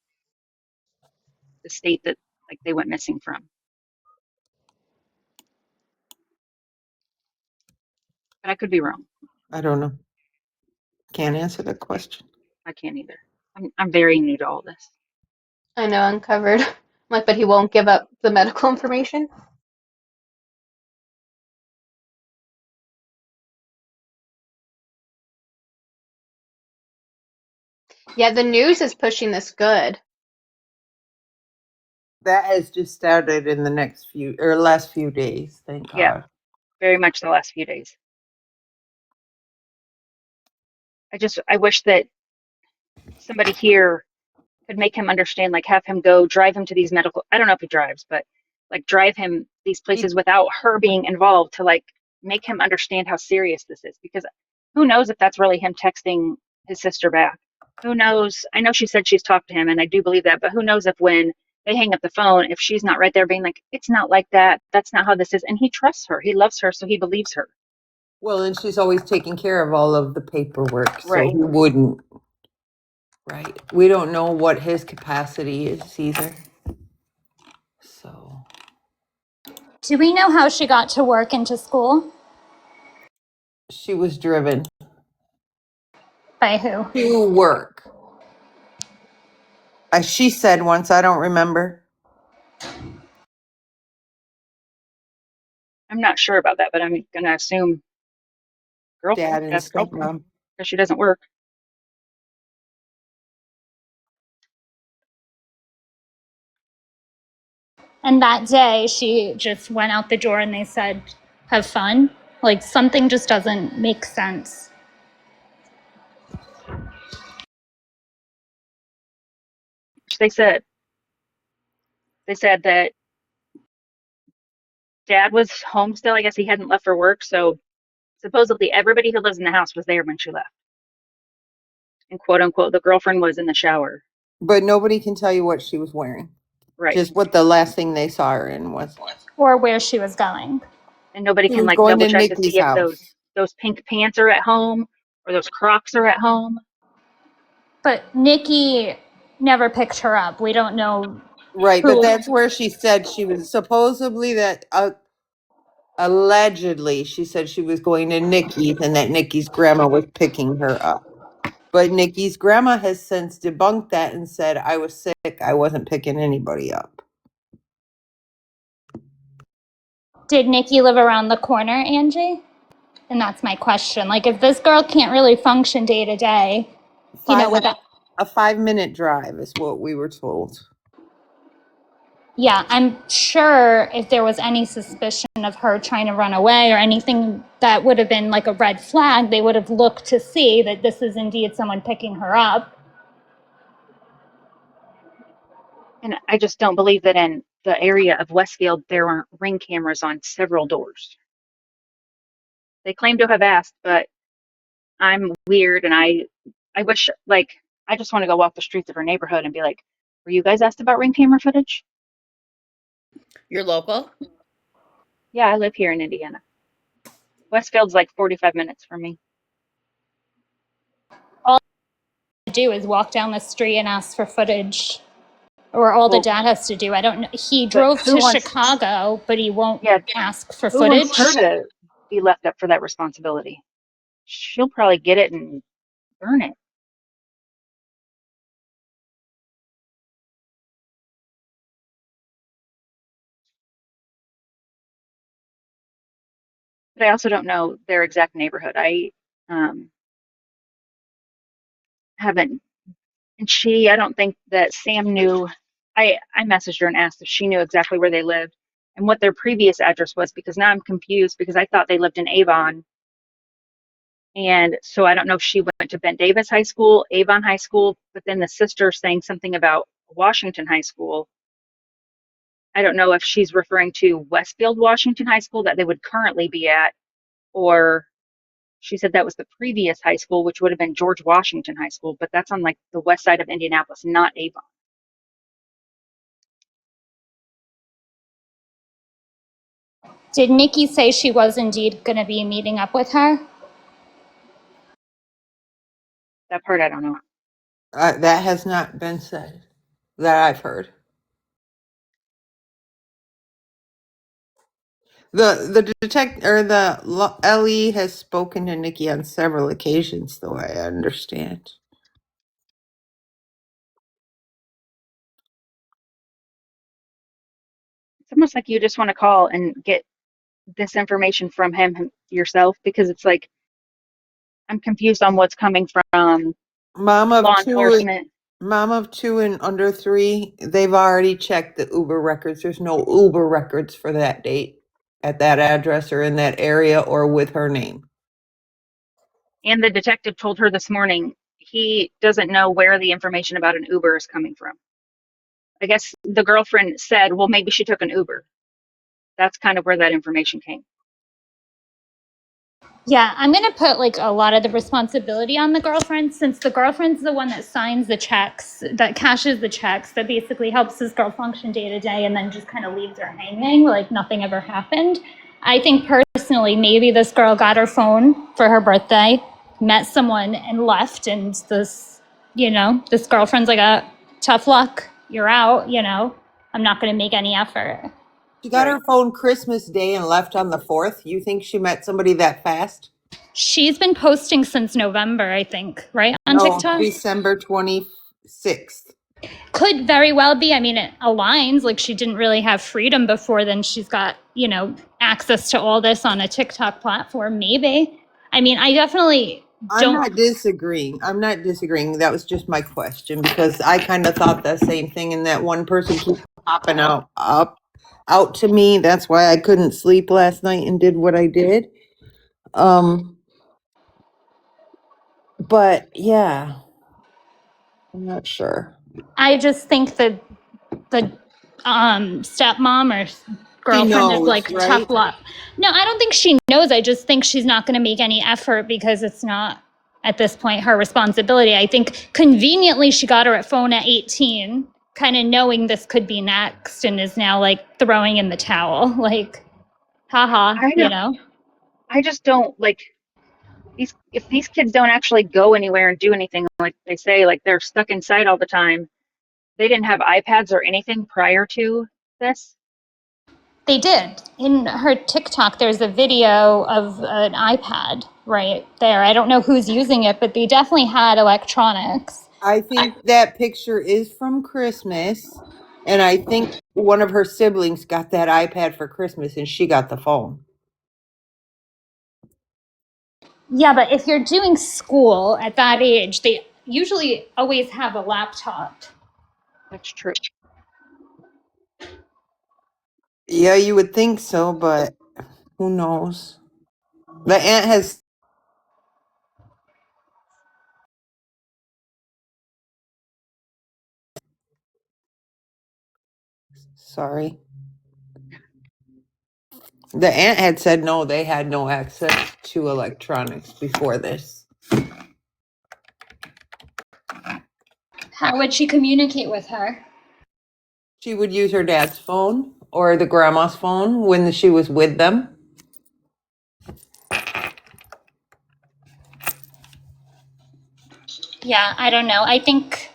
the state that they went missing from. But I could be wrong. I don't know. Can't answer the question. I can't either. I'm very new to all this. I know, uncovered. But he won't give up the medical information. Yeah, the news is pushing this good. That has just started in the last few days, thank God. Yeah, very much the last few days. I wish that somebody here could make him understand, have him go drive him to these I don't know if he drives, but drive him these places without her being involved to make him understand how serious this is, because who knows if that's really him texting his sister back. Who knows? I know she said she's talked to him, and I do believe that, but who knows if when they hang up the phone, if she's not right there being like, it's not like that, that's not how this is. And he trusts her, he loves her, so he believes her. Well, and she's always taking care of all of the paperwork, so Right. he wouldn't. Right. We don't know what his capacity is either. So. Do we know how she got to work and to school? She was driven. By who? To work. As she said once, I don't remember. I'm not sure about that, but I'm going to assume Dad and that's stepmom. because she doesn't work. And that day, she just went out the door and they said, have fun. Like, something just doesn't make sense. They said that dad was home still. I guess he hadn't left for work. So supposedly everybody who lives in the house was there when she left. And quote unquote, the girlfriend was in the shower. But nobody can tell you what she was wearing. Right. Just what the last thing they saw her in was. Or where she was going. And nobody She can was like going double to check to Nikki's see if house. those pink pants are at home or those Crocs are at home. But Nikki never picked her up. We don't know. Right, but Who? that's where she said she was supposedly that allegedly she said she was going to Nikki's and that Nikki's grandma was picking her up. But Nikki's grandma has since debunked that and said, I was sick. I wasn't picking anybody up. Did Nikki live around the corner, Angie? And that's my question. Like, if this girl can't really function day to day, you know, without. A 5-minute drive is what we were told. Yeah, I'm sure if there was any suspicion of her trying to run away or anything that would have been like a red flag, they would have looked to see that this is indeed someone picking her up. And I just don't believe that in the area of Westfield there aren't ring cameras on several doors. They claim to have asked, but I'm weird and I wish, like, I just want to go walk the streets of her neighborhood and be like, were you guys asked about ring camera footage? You're local? Yeah, I live here in Indiana. Westfield's like 45 minutes from me. All to do is walk down the street and ask for footage, or all the Well, dad has to do. I don't know. He but drove to Chicago, but he won't ask for who wants her footage. to be left up for that responsibility? She'll probably get it and burn it. But I also don't know their exact neighborhood. I haven't, and I don't think that Sam knew. I messaged her and asked if she knew exactly where they lived and what their previous address was, because now I'm confused because I thought they lived in Avon. And so I don't know if she went to Ben Davis High School, Avon High School, but then the sister saying something about Washington High School. I don't know if she's referring to Westfield Washington High School that they would currently be at, or she said that was the previous high school, which would have been George Washington High School, but that's on like the west side of Indianapolis, not Avon. Did Nikki say she was indeed going to be meeting up with her? That part I don't know. That has not been said that I've heard. The LE has spoken to Nikki on several occasions, though I understand. It's almost like you just want to call and get this information from him yourself, because it's like I'm confused on what's coming from Mom of law two, enforcement. mom of two and under 3, they've already checked the Uber records. There's no Uber records for that date at that address or in that area or with her name. And the detective told her this morning he doesn't know where the information about an Uber is coming from. I guess the girlfriend said, well, maybe she took an Uber. That's kind of where that information came. Yeah, I'm going to put like a lot of the responsibility on the girlfriend, since the girlfriend's the one that signs the checks, that cashes the checks, that basically helps this girl function day to day and then just kind of leaves her hanging like nothing ever happened. I think personally, maybe this girl got her phone for her birthday, met someone and left, and this girlfriend's like, tough luck, you're out, I'm not going to make any effort. She got her phone Christmas Day and left on the 4th. You think she met somebody that fast? She's been posting since November, I think, right? On No, TikTok? December 26th. Could very well be. I mean, it aligns. Like, she didn't really have freedom before then. She's got, access to all this on a TikTok platform, maybe. I mean, I definitely don't. I'm not disagreeing. That was just my question because I kind of thought the same thing, and that one person keeps popping up. out to me. That's why I couldn't sleep last night and did what I did. But yeah, I'm not sure. I just think that the stepmom or She girlfriend is knows, like tough right? luck. No, I don't think she knows. I just think she's not going to make any effort because it's not at this point her responsibility. I think conveniently she got her phone at 18, kind of knowing this could be next, and is now like throwing in the towel. Like, haha, I you know. know? I just don't like these. If these kids don't actually go anywhere and do anything, like they say, like they're stuck inside all the time. They didn't have iPads or anything prior to this. They did. In her TikTok, there's a video of an iPad right there. I don't know who's using it, but they definitely had electronics. I think that picture is from Christmas, and I think one of her siblings got that iPad for Christmas and she got the phone. Yeah, but if you're doing school at that age, they usually always have a laptop. That's true. Yeah, you would think so, but who knows? The aunt has. Sorry. The aunt had said no, they had no access to electronics before this. How would she communicate with her? She would use her dad's phone or the grandma's phone when she was with them. Yeah, I don't know. I think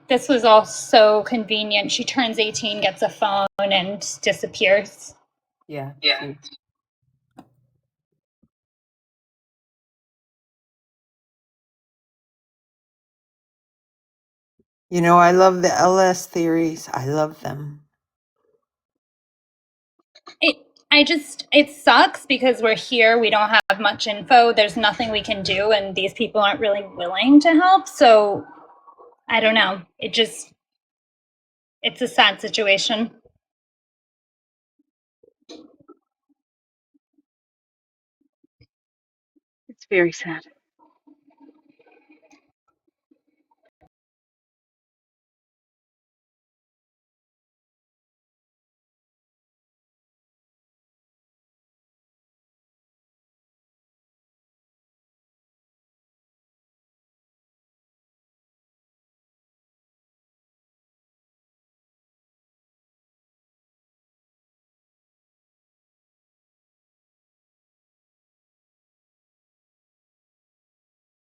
this was all so convenient. She turns 18, gets a phone, and disappears. Yeah. You know, I love the LS theories. I love them. It sucks because we're here. We don't have much info. There's nothing we can do, and these people aren't really willing to help. So I don't know. It's a sad situation. It's very sad.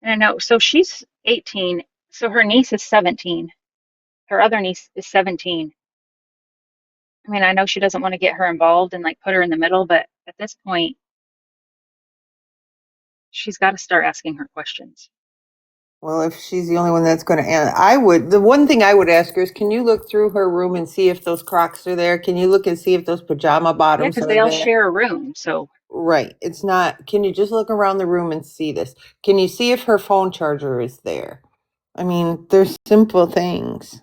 And I know. So she's 18. So her niece is 17. Her other niece is 17. I mean, I know she doesn't want to get her involved and like put her in the middle, but at this point, she's got to start asking her questions. Well, if she's the only one that's going to answer, the one thing I would ask her is, can you look through her room and see if those Crocs are there? Can you look and see if those pajama Yeah, bottoms because are they all there? share a room. So, Right. It's not, can you just look around the room and see this? Can you see if her phone charger is there? I mean, there's simple things.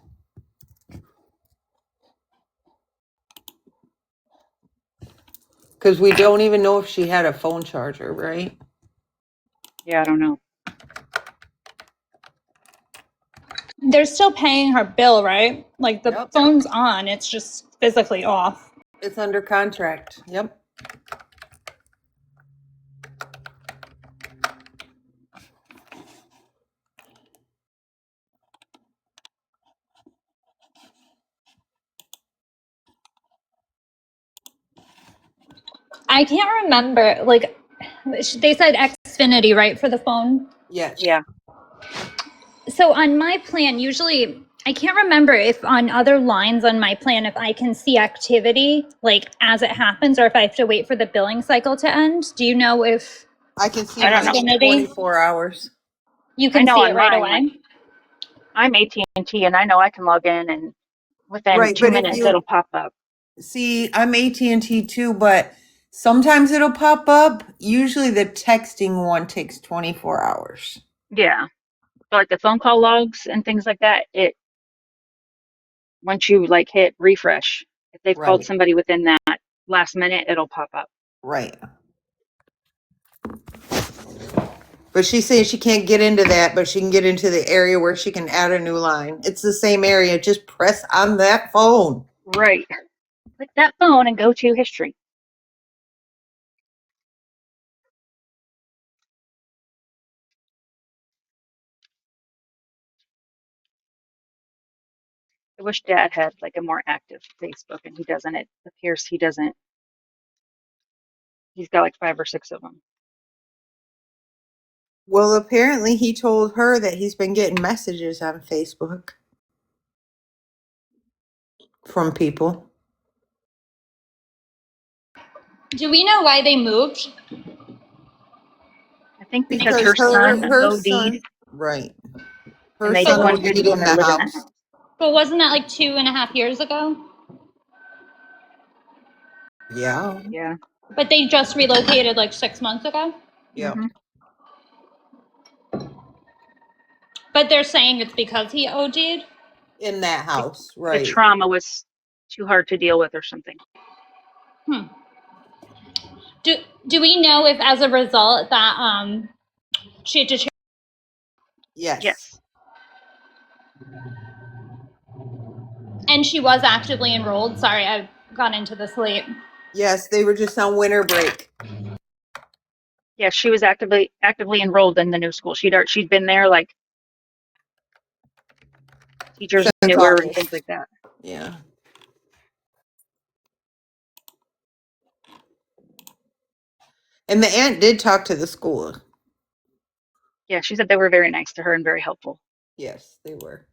Because we don't even know if she had a phone charger, right? yeah, I don't know. They're still paying her bill, right? Like the Yep. phone's on, it's just physically off. It's under contract. Yep. I can't remember. Like, they said Xfinity, right, for the phone? Yes. Yeah. So on my plan, usually I can't remember if on other lines on my plan, if I can see activity like as it happens, or if I have to wait for the billing cycle to end. Do you know if I can see I don't know. mine in Xfinity, 24 hours. you I can know see it on right mine, away? like I'm AT&T, and I know I can log in, and within Right, two but if minutes you it'll pop up. see, I'm AT&T too, but sometimes it'll pop up. Usually the texting one takes 24 hours. Yeah. So like the phone call logs and things like that, it once you like hit refresh, If they've called Right. somebody within that last minute, it'll pop up. Right. But she's saying she can't get into that, but she can get into the area where she can add a new line. It's the same area. Just press on that phone. Right. Click that phone and go to history. I wish Dad had like a more active Facebook, and he doesn't. It appears he doesn't. He's got like 5 or 6 of them. Well, apparently he told her that he's been getting messages on Facebook from people. Do we know why they moved? I think because Because her son her OD'd, son, right. Her and they son wanted OD'd to in want to the live in that house. house. But wasn't that like 2.5 years ago? Yeah. Yeah. But they just relocated like 6 months ago? Yeah. Mhm. But they're saying it's because he OD'd? In that house, The right. trauma was too hard to deal with or something. Hmm. Do we know if as a result that she had to change? Yes. Yes. And she was actively enrolled? Sorry, I got into this late. Yes, they were just on winter break. Yeah, she was actively enrolled in the new school. She'd been there, like teachers Since knew her and things August. like that. Yeah. And the aunt did talk to the school. Yeah, she said they were very nice to her and very helpful. Yes, they were.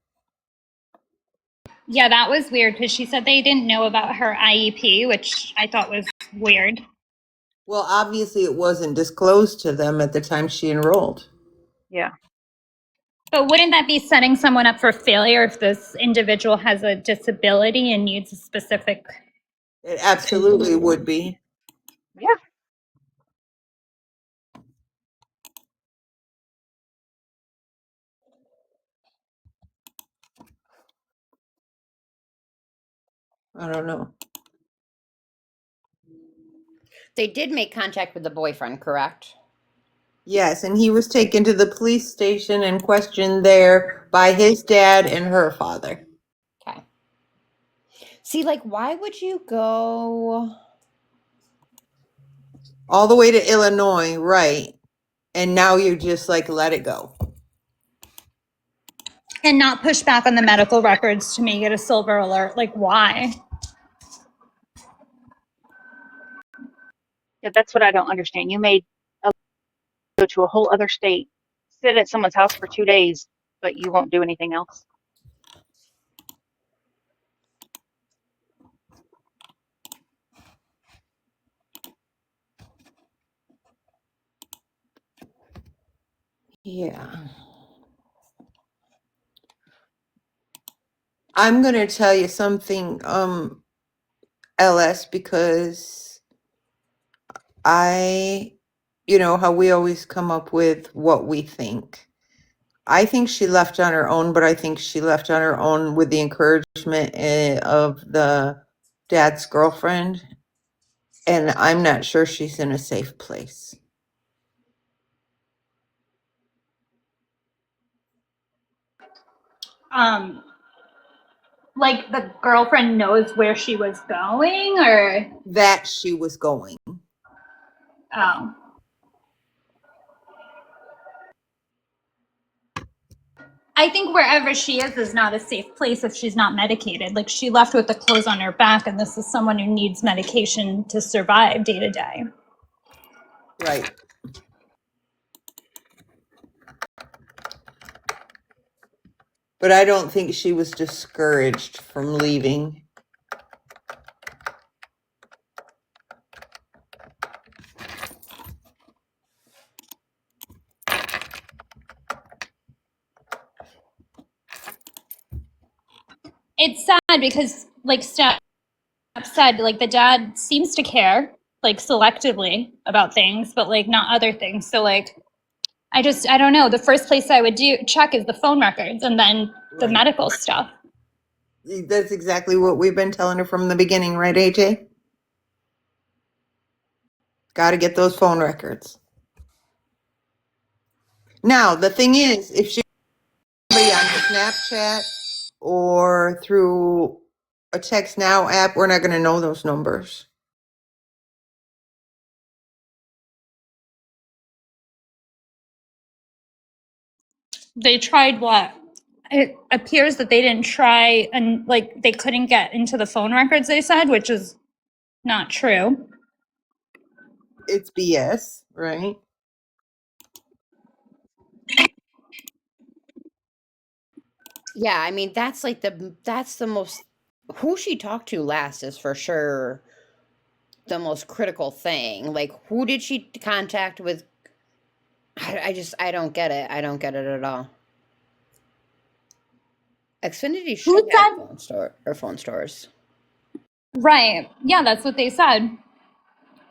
Yeah, that was weird because she said they didn't know about her IEP, which I thought was weird. Well, obviously it wasn't disclosed to them at the time she enrolled. Yeah. But wouldn't that be setting someone up for failure if this individual has a disability and needs a specific? It absolutely would be. Yeah. I don't know. They did make contact with the boyfriend, correct? Yes, and he was taken to the police station and questioned there by his dad and her father. Okay. See, like, why would you go All the way to Illinois, right? And now you just like let it go. And not push back on the medical records to make it a silver alert. Like, why? Yeah, that's what I don't understand. You made go to a whole other state, sit at someone's house for 2 days, but you won't do anything else. Yeah. I'm going to tell you something, LS, because you know how we always come up with what we think. I think she left on her own, but I think she left on her own with the encouragement of the dad's girlfriend. And I'm not sure she's in a safe place. Like the girlfriend knows where she was going, or That she was going. oh. I think wherever she is not a safe place if she's not medicated. Like she left with the clothes on her back, and this is someone who needs medication to survive day to day. Right. But I don't think she was discouraged from leaving. It's sad because, like Steph said, like the dad seems to care, like selectively about things, but like not other things. So like, I don't know. The first place I would check is the phone records, and then the Right. medical stuff. That's exactly what we've been telling her from the beginning, right, AJ? Got to get those phone records. Now, the thing is, if she somebody on Snapchat or through a Text Now app, we're not going to know those numbers. They tried what? It appears that they didn't try, and like they couldn't get into the phone records, they said, which is not true. It's BS, right? Yeah, I mean that's like that's the most who she talked to last is for sure the most critical thing. Like who did she contact with? I don't get it. I don't get it at all. Xfinity Who should have said? phone stores. Right. Yeah, that's what they said.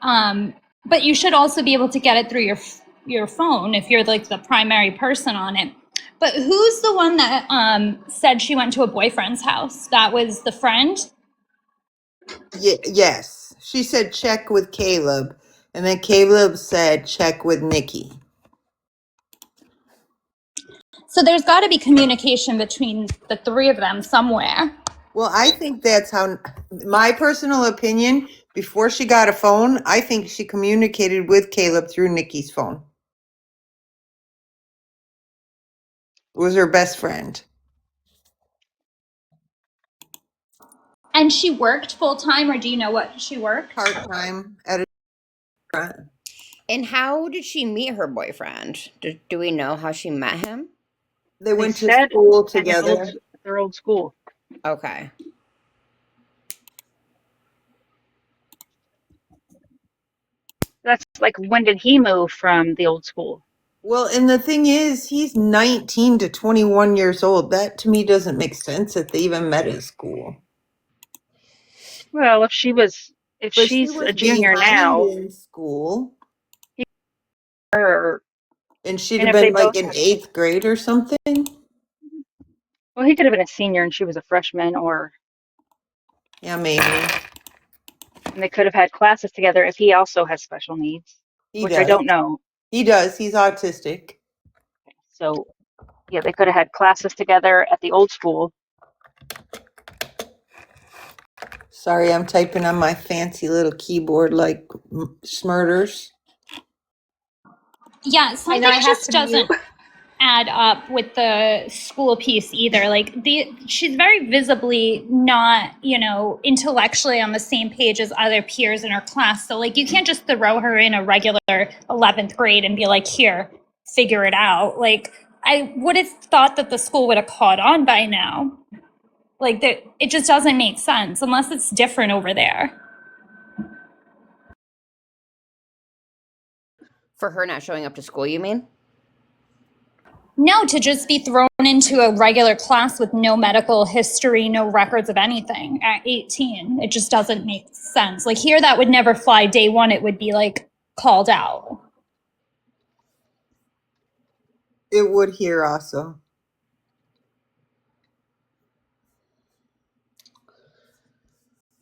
But you should also be able to get it through your phone if you're like the primary person on it. But who's the one that said she went to a boyfriend's house? That was the friend? Yes. She said check with Caleb, and then Caleb said check with Nikki. So there's got to be communication between the three of them somewhere. Well, I think that's how, my personal opinion, before she got a phone, I think she communicated with Caleb through Nikki's phone. It was her best friend. And she worked full time, or do you know what she worked? Part time at a restaurant. And how did she meet her boyfriend? Do we know how she met him? They went to school at together. their old school. Okay. That's like, when did he move from the old school? Well, and the thing is, he's 19 to 21 years old. That to me doesn't make sense that they even met at school. Well, if But she she's was a junior behind now, in school, or and she'd and have if they been both like in had, 8th grade or something. well, he could have been a senior and she was a freshman, or Yeah, maybe. and they could have had classes together if he also has special needs, He which I does. don't know. He does. He's autistic. So yeah, they could have had classes together at the old school. Sorry, I'm typing on my fancy little keyboard like Smurters. Yeah, I know something I have just to mute. doesn't add up with the school piece either. Like she's very visibly not, intellectually on the same page as other peers in her class. So like you can't just throw her in a regular 11th grade and be like, here, figure it out. Like I would have thought that the school would have caught on by now. Like it just doesn't make sense unless it's different over there. For her not showing up to school, you mean? No, to just be thrown into a regular class with no medical history, no records of anything at 18. It just doesn't make sense. Like here, that would never fly. Day one, it would be like called out. It would here also.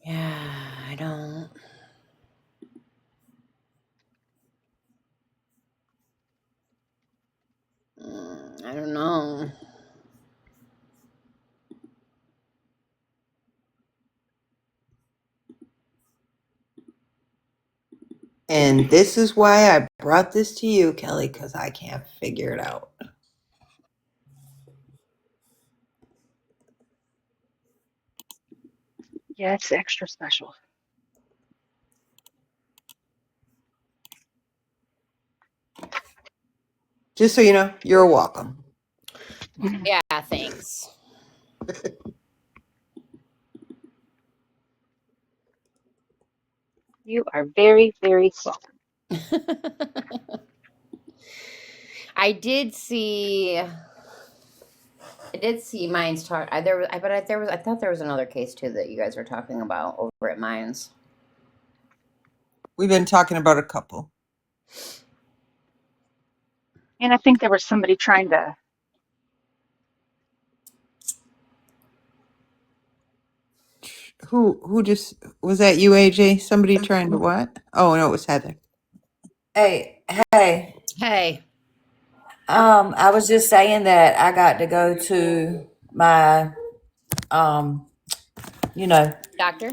Yeah, I don't. I don't know. And this is why I brought this to you, Kelly, because I can't figure it out. Yeah, it's extra special. Just so you know, you're welcome. Yeah, thanks. You are very, very welcome. I did see. Mines talk. I thought there was another case too that you guys were talking about over at Mines. We've been talking about a couple. And I think there was somebody trying to Who just was that you, AJ? Somebody trying to what? Oh no, it was Heather. Hey. Hey. I was just saying that I got to go to my, you know, Doctor?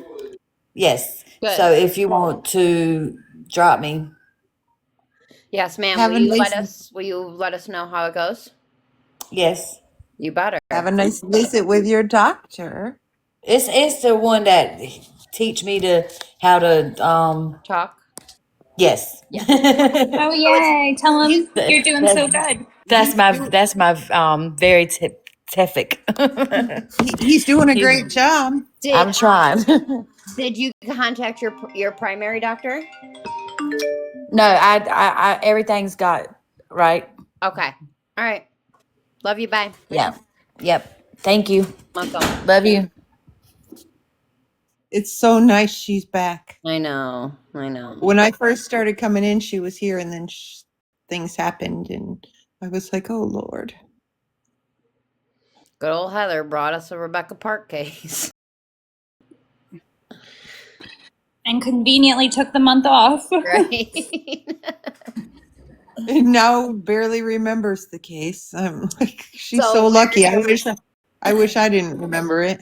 yes. Good. So if you want to drop me, Yes, ma'am. Have a nice Will you let us know how it goes? yes. You better. have a nice visit with your doctor. It's the one that teach me to how to Talk. yes. Oh, yay. Tell him you're doing so That's good. that's my very terrific. He's doing a He's- great job. I'm trying. Did you contact your primary doctor? No, I everything's got right. Okay. All right. Love you. Bye. Yeah. Yep. Thank you. Welcome. Love you. It's so nice she's back. I know. I know. When I first started coming in, she was here, and then things happened, and I was like, "Oh Lord." Good old Heather brought us a Rebecca Park case. And conveniently took the month off. Right. And now barely remembers the case. I'm like, she's So so lucky. we're- I wish I didn't remember it.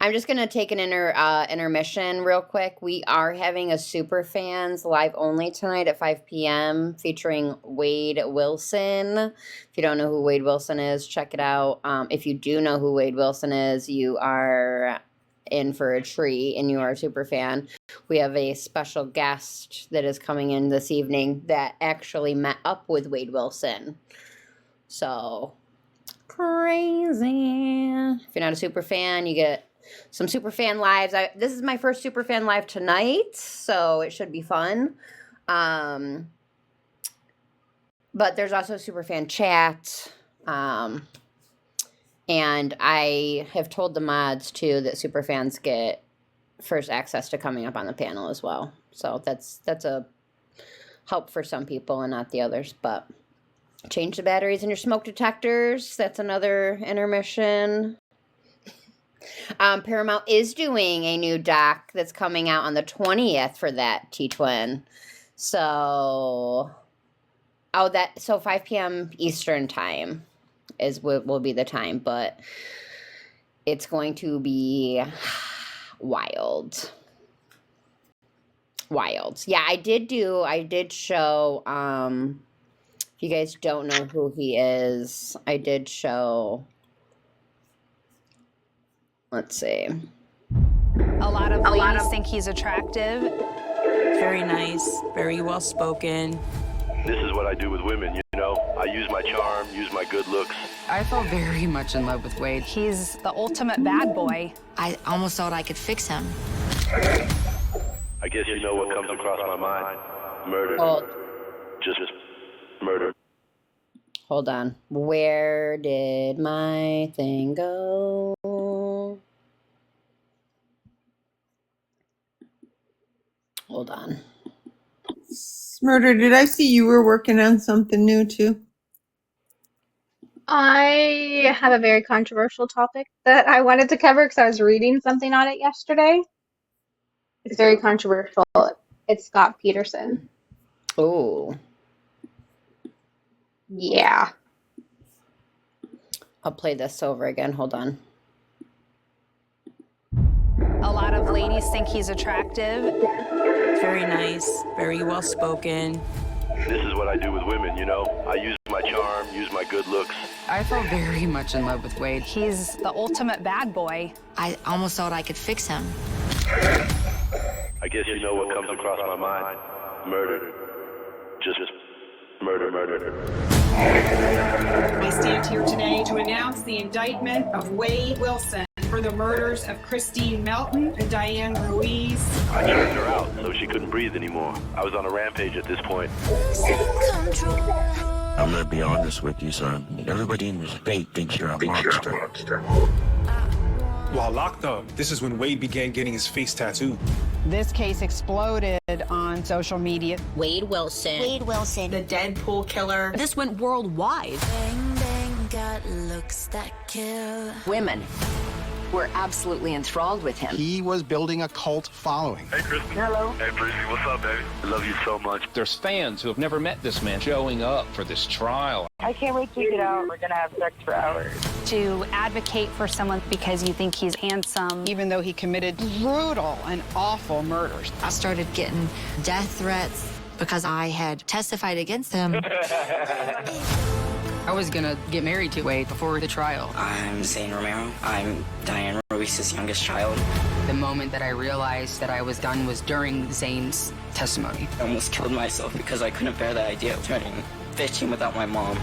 I'm just gonna take an intermission real quick. We are having a Super Fans live only tonight at 5 p.m. featuring Wade Wilson. If you don't know who Wade Wilson is, check it out. If you do know who Wade Wilson is, you are in for a treat and you are a super fan. We have a special guest that is coming in this evening that actually met up with Wade Wilson. So crazy. If you're not a super fan, you get some super fan lives. This is my first super fan live tonight, so it should be fun. But there's also super fan chat. And I have told the mods too that super fans get first access to coming up on the panel as well. So that's a help for some people and not the others. But change the batteries in your smoke detectors. That's another intermission. Paramount is doing a new doc that's coming out on the 20th for that T-Twin. So, 5 p.m. Eastern time will be the time, but it's going to be wild. Yeah, I did show, if you guys don't know who he is, I did show, let's see. A lot of ladies think he's attractive. Very nice, very well spoken. This is what I do with women, you know? I use my charm, use my good looks. I fell very much in love with Wade. He's the ultimate bad boy. I almost thought I could fix him. I guess you know what comes across my mind. Murder. Just murder. Hold on. Where did my thing go? Hold on. Murder, did I see you were working on something new too? I have a very controversial topic that I wanted to cover because I was reading something on it yesterday. It's very controversial. It's Scott Peterson. Oh. Yeah. I'll play this over again. Hold on. A lot of ladies think he's attractive. Very nice, very well spoken. This is what I do with women, you know? I use my charm, use my good looks. I fell very much in love with Wade. He's the ultimate bad boy. I almost thought I could fix him. I guess you know what comes across my mind. Murder. Just murder. I stand here today to announce the indictment of Wade Wilson for the murders of Christine Melton and Diane Ruiz. I choked her out so she couldn't breathe anymore. I was on a rampage at this point. I'm gonna be honest with you, son. Everybody in this state thinks you're a monster. While locked up, this is when Wade began getting his face tattooed. This case exploded on social media. Wade Wilson. The Deadpool killer. This went worldwide. Got looks that kill. Women were absolutely enthralled with him. He was building a cult following. Hey, Kristen. Hello. Hey, Breezy. What's up, baby? I love you so much. There's fans who have never met this man showing up for this trial. I can't wait to get out. We're going to have sex for hours. To advocate for someone because you think he's handsome. Even though he committed brutal and awful murders. I started getting death threats because I had testified against him. I was gonna get married to Wade before the trial. I'm Zane Romero. I'm Diane Ruiz's youngest child. The moment that I realized that I was done was during Zane's testimony. I almost killed myself because I couldn't bear the idea of turning 15 without my mom.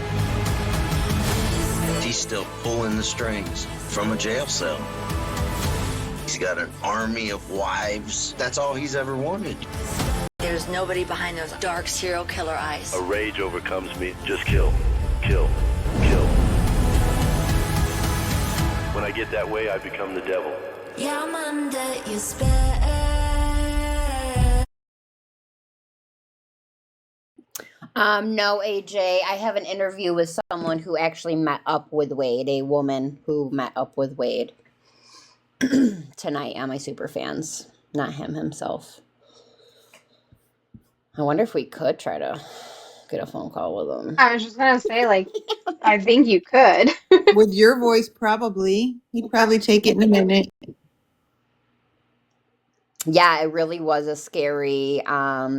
He's still pulling the strings from a jail cell. He's got an army of wives. That's all he's ever wanted. There's nobody behind those dark serial killer eyes. A rage overcomes me. Just kill. Kill. Kill. When I get that way, I become the devil. Yeah, I'm under your spell. No, AJ. I have an interview with someone who actually met up with Wade, a woman who met up with Wade tonight on my Superfans, not him himself. I wonder if we could try to get a phone call with him. I was just gonna say, like, I think you could. With your voice, probably. He'd probably take it in a minute. Yeah, it really was a scary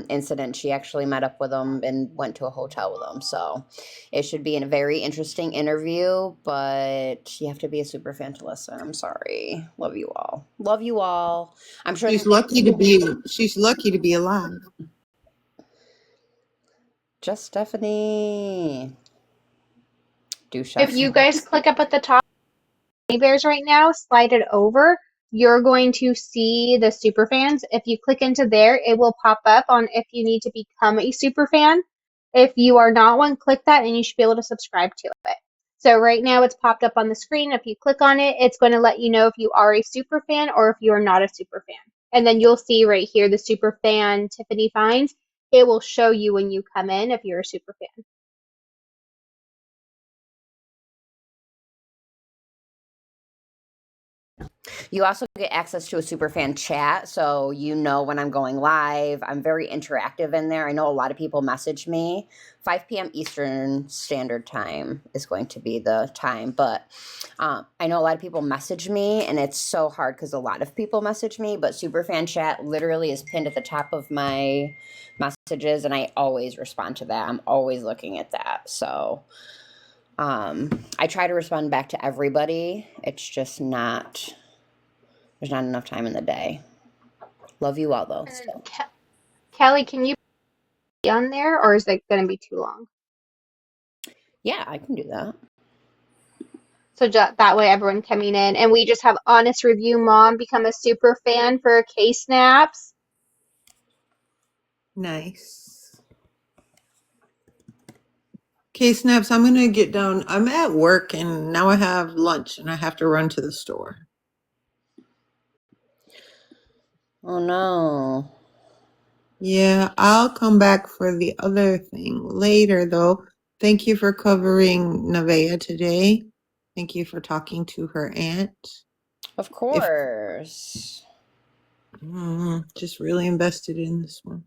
incident. She actually met up with him and went to a hotel with him. So it should be a very interesting interview, but you have to be a super fan to listen. I'm sorry. Love you all. Love you all. I'm sure She's lucky to be alive. Just Stephanie. If you guys click up at the top, bears right now, slide it over. You're going to see the superfans. If you click into there, it will pop up on if you need to become a superfan. If you are not one, click that and you should be able to subscribe to it. So right now it's popped up on the screen. If you click on it, it's going to let you know if you are a superfan or if you are not a superfan. And then you'll see right here the superfan Tiffany finds. It will show you when you come in if you're a superfan. You also get access to a superfan chat, so you know when I'm going live. I'm very interactive in there. I know a lot of people message me. 5 p.m. Eastern Standard Time is going to be the time, but I know a lot of people message me, and it's so hard because a lot of people message me, but superfan chat literally is pinned at the top of my messages, and I always respond to that. I'm always looking at that, so I try to respond back to everybody. It's just not... There's not enough time in the day. Love you all, though. So. Kelly, can you be on there, or is it going to be too long? Yeah, I can do that. So that way everyone coming in. And we just have Honest Review Mom become a super fan for K-Snaps. Nice. K-Snaps, I'm going to get down. I'm at work, and now I have lunch, and I have to run to the store. Oh, no. Yeah, I'll come back for the other thing later, though. Thank you for covering Nevaeh today. Thank you for talking to her aunt. Of course. Just really invested in this one.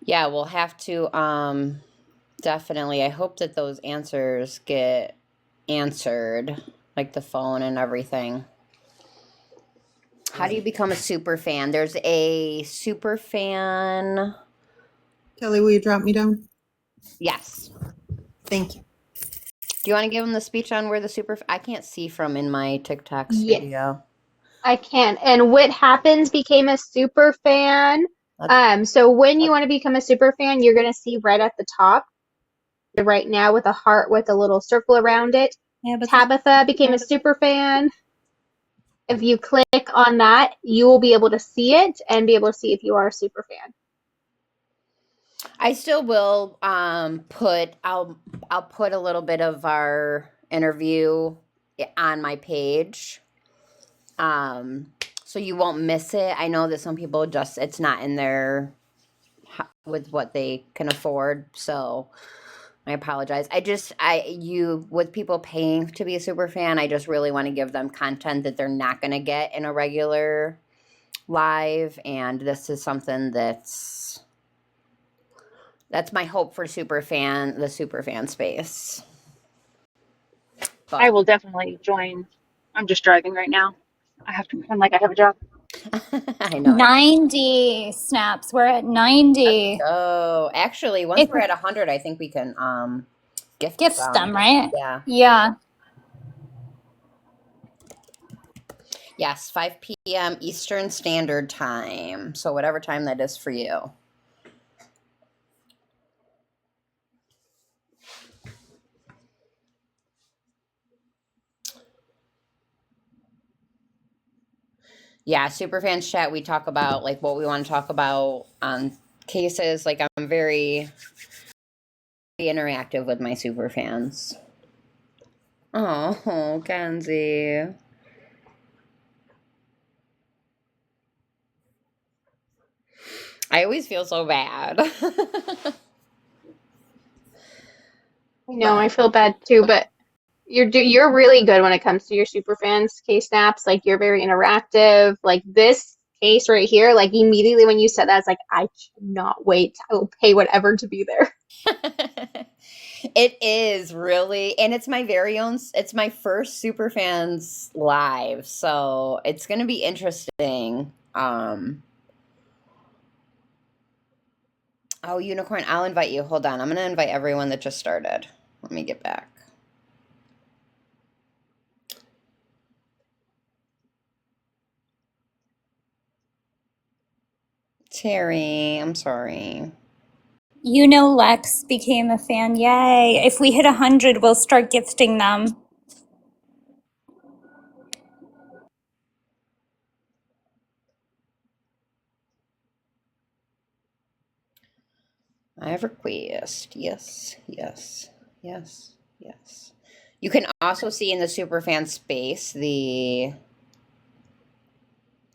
Yeah, we'll have to definitely. I hope that those answers get answered, like the phone and everything. How do you become a super fan? There's a super fan. Kelly, will you drop me down? Yes. Thank you. Do you want to give them the speech on where the super... I can't see from in my TikTok studio. I can. And What Happens became a super fan. So when you want to become a super fan, you're going to see right at the top right now with a heart with a little circle around it. Tabitha became a super fan. If you click on that, you will be able to see it and be able to see if you are a super fan. I still will put I'll put a little bit of our interview on my page. So you won't miss it. I know that some people it's not in there with what they can afford. So I apologize. With people paying to be a super fan, I just really want to give them content that they're not going to get in a regular live. And this is something that's my hope for the super fan space. But I will definitely join. I'm just driving right now. I have to pretend like I have a job. I know. 90 snaps. We're at 90. Oh, actually, once we're at 100, I think we can gift them, right? Yeah. Yeah. Yes, 5 p.m. Eastern Standard Time. So whatever time that is for you. Yeah, Superfans chat, we talk about like what we want to talk about on cases. Like I'm very interactive with my superfans. Oh, Kenzie. I always feel so bad. No, I feel bad too, but you're really good when it comes to your super fans case snaps. Like you're very interactive. Like this case right here, like immediately when you said that, it's like I cannot wait. I will pay whatever to be there. It is really, and it's my very own. It's my first Superfans live, so it's gonna be interesting. Oh, Unicorn, I'll invite you. Hold on, I'm gonna invite everyone that just started. Let me get back. Terry, I'm sorry. Lex became a fan. Yay. If we hit 100, we'll start gifting them. I have request. Yes, yes, yes, yes. You can also see in the Superfan space the.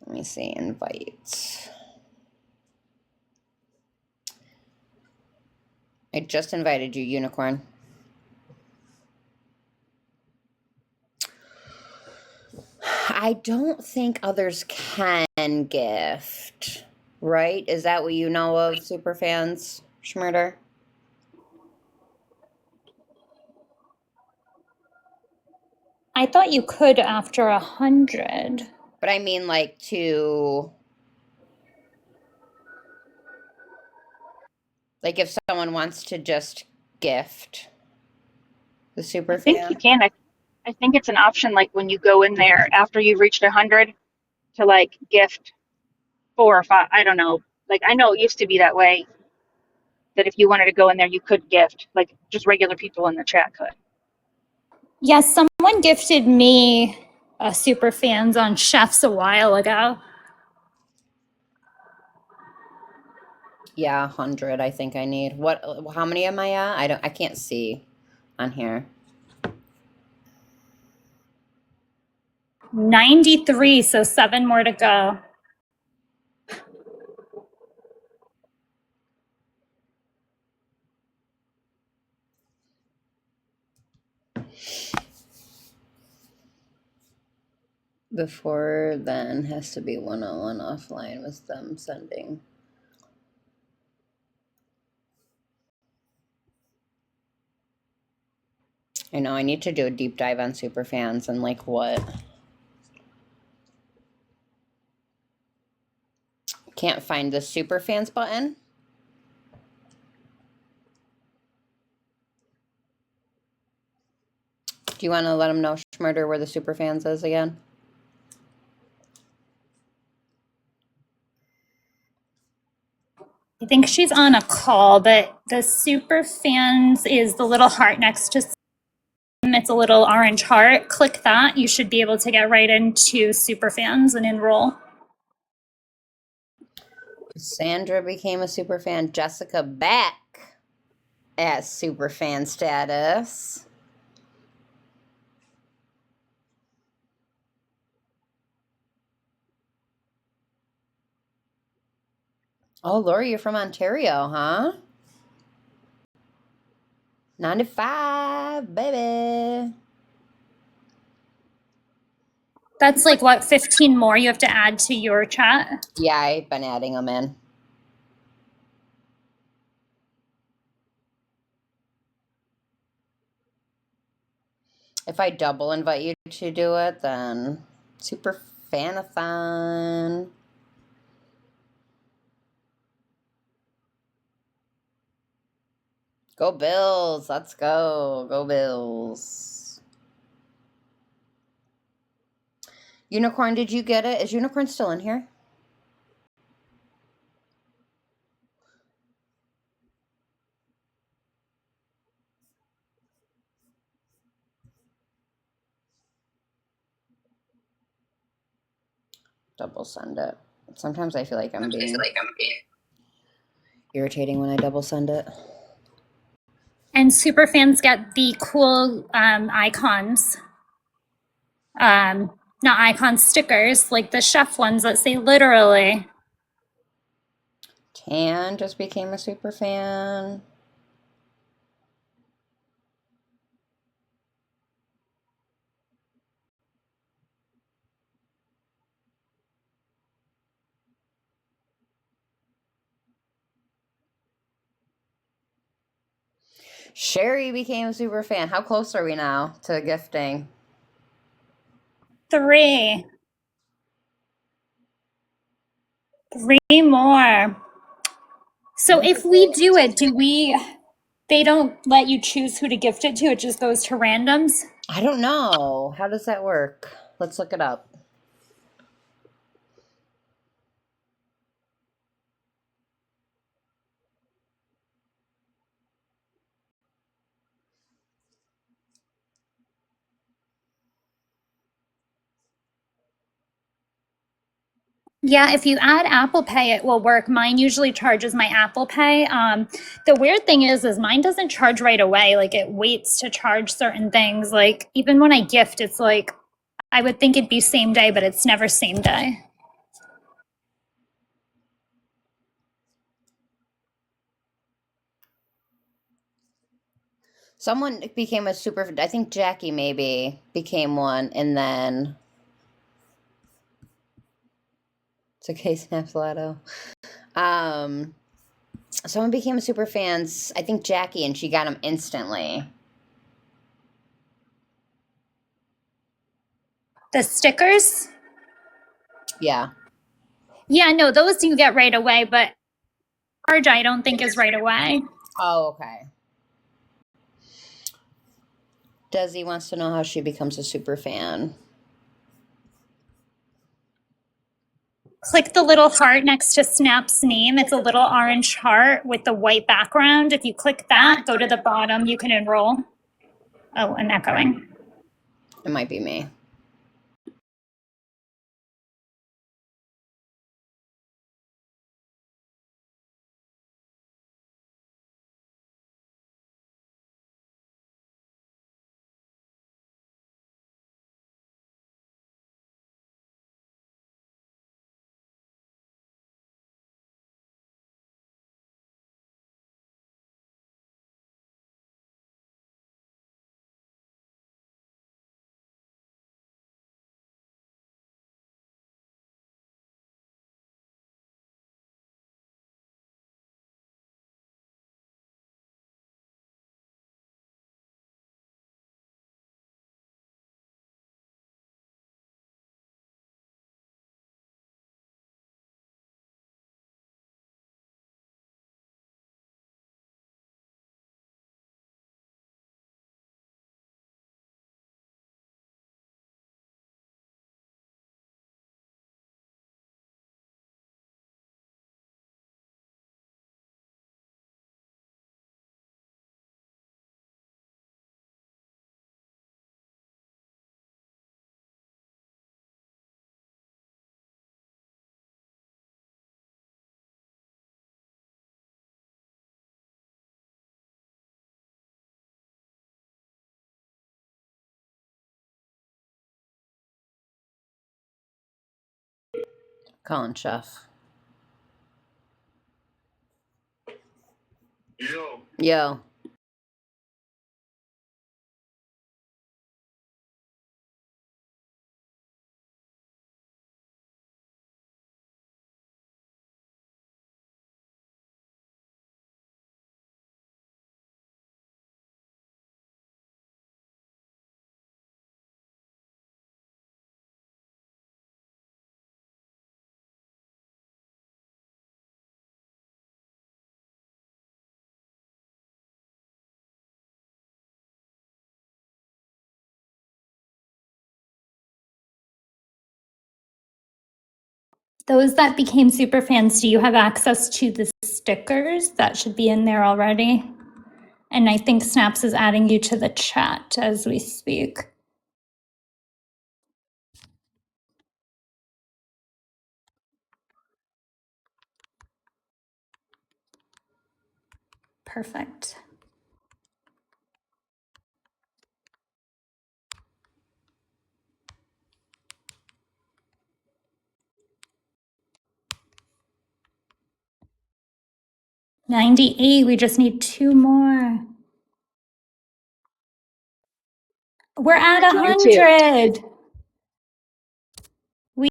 Let me see, invite. I just invited you, Unicorn. I don't think others can gift, right? Is that what you know of, Superfans, Schmurder? I thought you could after 100. But I mean, like, like, if someone wants to just gift the I think you Superfan. can. I think it's an option like when you go in there after you've reached 100 to like gift 4 or 5. I don't know. Like I know it used to be that way that if you wanted to go in there, you could gift. Like just regular people in the chat could. Yes, someone gifted me super fans on Chefs a while ago. Yeah, 100. I think I need. What? How many am I at? I can't see on here. 93, so 7 more to go. Before then has to be one-on-one offline with them sending. I know I need to do a deep dive on Superfans and like what. Can't find the Superfans button. Do you want to let them know, Schmurder, where the Superfans is again? I think she's on a call, but the super fans is the little heart next to it's a little orange heart. Click that. You should be able to get right into super fans and enroll. Sandra became a superfan. Jessica back at superfan status. Oh, Lori, you're from Ontario, huh? 95, baby. That's like, what, 15 more you have to add to your chat? Yeah, I've been adding them in. If I double invite you to do it, then super fanathon. Go Bills. Let's go. Go Bills. Unicorn, did you get it? Is Unicorn still in here? Double send it. Sometimes I feel like I'm being irritating when I double send it. And super fans get the cool icons. Not icons, stickers, like the chef ones that say literally. Tan just became a super fan. Sherry became a super fan. How close are we now to gifting? 3. 3 more. So if we do it, they don't let you choose who to gift it to, it just goes to randoms? I don't know. How does that work? Let's look it up. Yeah, if you add Apple Pay, it will work. Mine usually charges my Apple Pay. The weird thing is mine doesn't charge right away. Like, it waits to charge certain things. Like, even when I gift, it's like, I would think it'd be same day, but it's never same day. Someone became a super, I think Jackie maybe became one, and then it's okay, Snapsolato. Someone became a super fan, I think Jackie, and she got them instantly. The stickers? Yeah. Yeah, no, those you get right away, but charge I don't think is right away. Oh, okay. Desi wants to know how she becomes a super fan. Click the little heart next to Snap's name. It's a little orange heart with the white background. If you click that, go to the bottom, you can enroll. Oh, I'm echoing. It might be me. Colin Chef. Yo. Those that became super fans, do you have access to the stickers? That should be in there already. And I think Snaps is adding you to the chat as we speak. Perfect. $98. We just need 2 more. We're at 100. We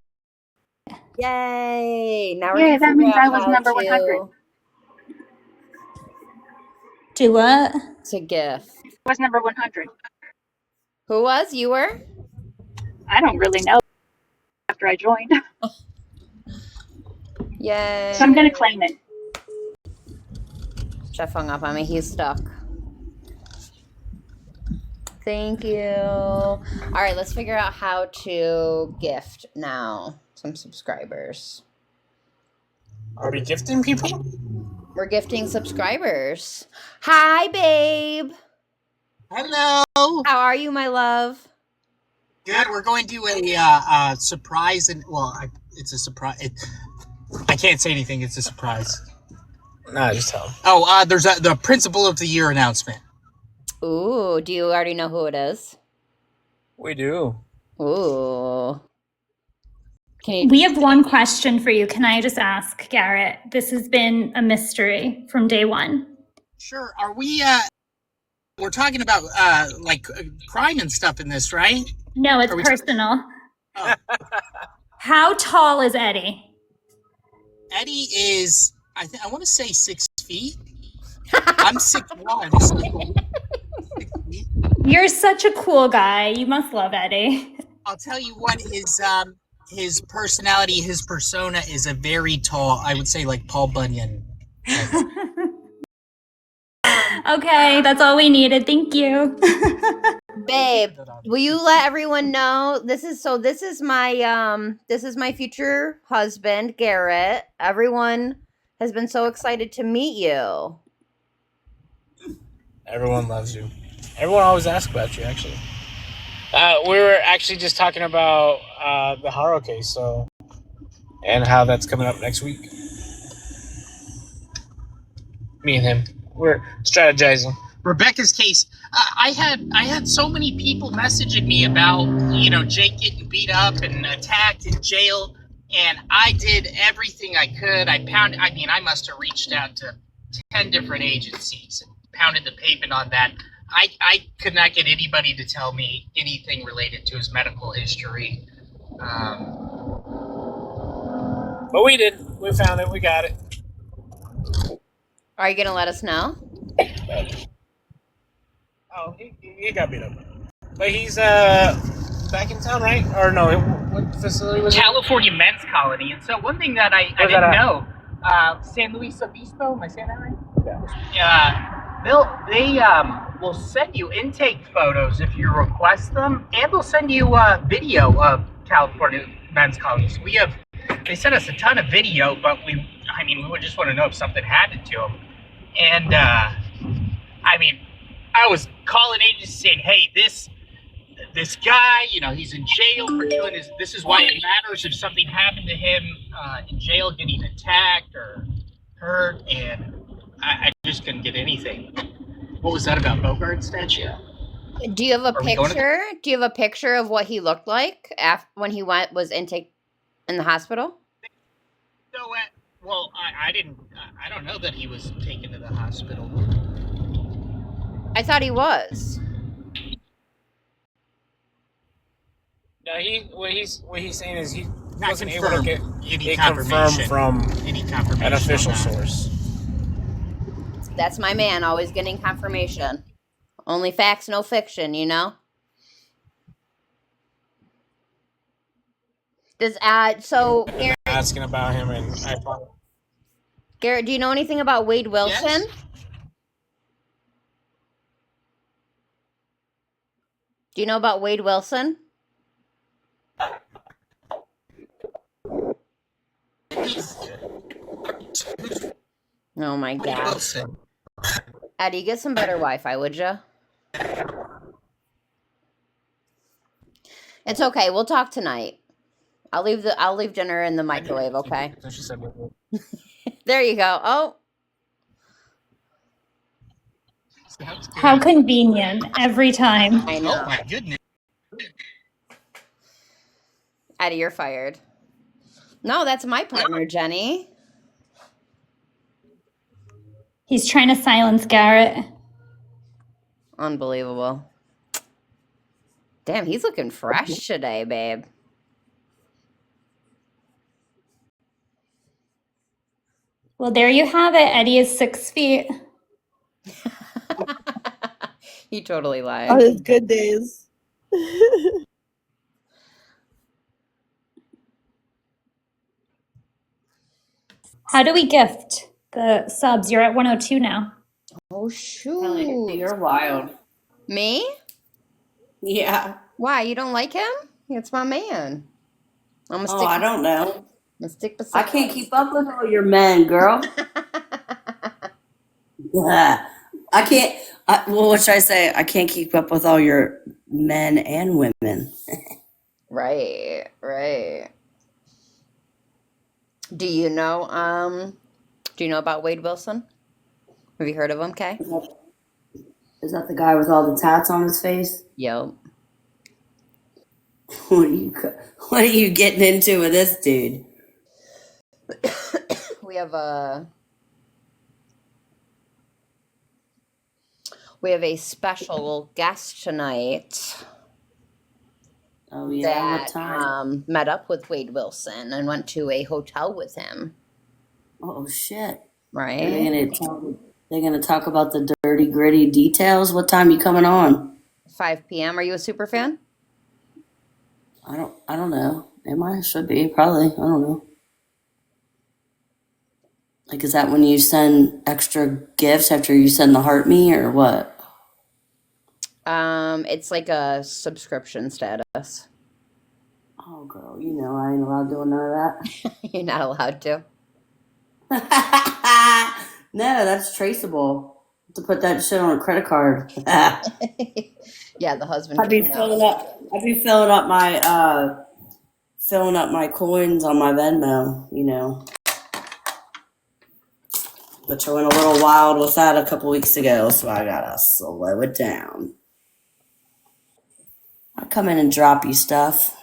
Yay! Now we're Yeah, gonna that figure means out I was how number 100. do what? to gift. I was number 100. Who was? You were? I don't really know after I joined. Yay. So I'm going to claim it. Jeff hung up on me. He's stuck. Thank you. All right, let's figure out how to gift now some subscribers. Are we gifting people? We're gifting subscribers. Hi, babe. Hello. How are you, my love? Good. We're going to a surprise, and it's a surprise. I can't say anything. It's a surprise. No, just tell them. Oh, there's the Principal of the Year announcement. Ooh, do you already know who it is? We do. Ooh. We have one question for you. Can I just ask, Garrett? This has been a mystery from day one. Sure. Are we? We're talking about crime and stuff in this, right? No, it's personal. How tall is Eddie? Eddie is, I want to say 6 feet. I'm 6'1", so 6 feet. You're such a cool guy. You must love Eddie. I'll tell you what, his personality, his persona is a very tall, I would say like Paul Bunyan. Okay, that's all we needed. Thank you. Babe, will you let everyone know this is my future husband, Garrett. Everyone has been so excited to meet you. Everyone loves you. Everyone always asks about you, actually. We were actually just talking about the Haro case, and how that's coming up next week. Me and him, we're strategizing. Rebecca's case. I had so many people messaging me about Jake getting beat up and attacked in jail, and I did everything I could. I must have reached out to 10 different agencies and pounded the pavement on that. I could not get anybody to tell me anything related to his medical history. But we did. We found it. We got it. Are you gonna let us know? Oh, he got beat up. But he's back in town, right? Or no, what facility was it? California Men's Colony. And so one thing that I didn't know, San Luis Obispo, am I saying that right? Yeah. They will send you intake photos if you request them, and they'll send you video of California Men's Colonies. They sent us a ton of video, but we would just want to know if something happened to him. And I was calling agents saying, hey, this guy, he's in jail for doing this. This is why it matters if something happened to him in jail, getting attacked or hurt, and I just couldn't get anything. What was that about, Bogart statue? Do you have a picture? Do you have a picture of what he looked like when he was intake in the hospital? So, I don't know that he was taken to the hospital. I thought he was. No, what he's saying is he wasn't able to get any confirmation from an official source. That's my man, always getting confirmation. Only facts, no fiction, So Garrett, asking about him, and Garrett, do you know anything about Wade Wilson? Yes. Do you know about Wade Wilson? Oh my gosh. Eddie, get some better Wi-Fi, would you? It's okay. We'll talk tonight. I'll leave dinner in the microwave, okay? There you go. Oh. How convenient every time. I know. Oh my goodness. Eddie, you're fired. No, that's my partner, Jenny. He's trying to silence Garrett. Unbelievable. Damn, he's looking fresh today, babe. Well, there you have it. Eddie is 6 feet. He totally lied. On his good days. How do we gift the subs? You're at 102 now. Oh, shoot. You're wild. Me? Yeah. Why? You don't like him? It's my man. I don't know. I'm gonna stick beside I can't keep up with all your men, girl. Yeah. I can't. Well, what should I say? I can't keep up with all your men and women. Right, right. Do you know about Wade Wilson? Have you heard of him, Kay? Is that the guy with all the tats on his face? Yep. What are you getting into with this dude? We have a special guest tonight. Oh yeah, what that time? met up with Wade Wilson and went to a hotel with him. Oh shit! Right? They're gonna talk about the dirty, gritty details. What time you coming on? 5 p.m. Are you a super fan? I don't know. Am I? Should be probably. I don't know. Like, is that when you send extra gifts after you send the heart me or what? It's like a subscription status. Oh, girl, you know I ain't allowed doing none of that. You're not allowed to. No, that's traceable. To put that shit on a credit card. Yeah, the husband. I'd be filling up my coins on my Venmo, you know. But I went a little wild with that a couple weeks ago, so I gotta slow it down. I'll come in and drop you stuff.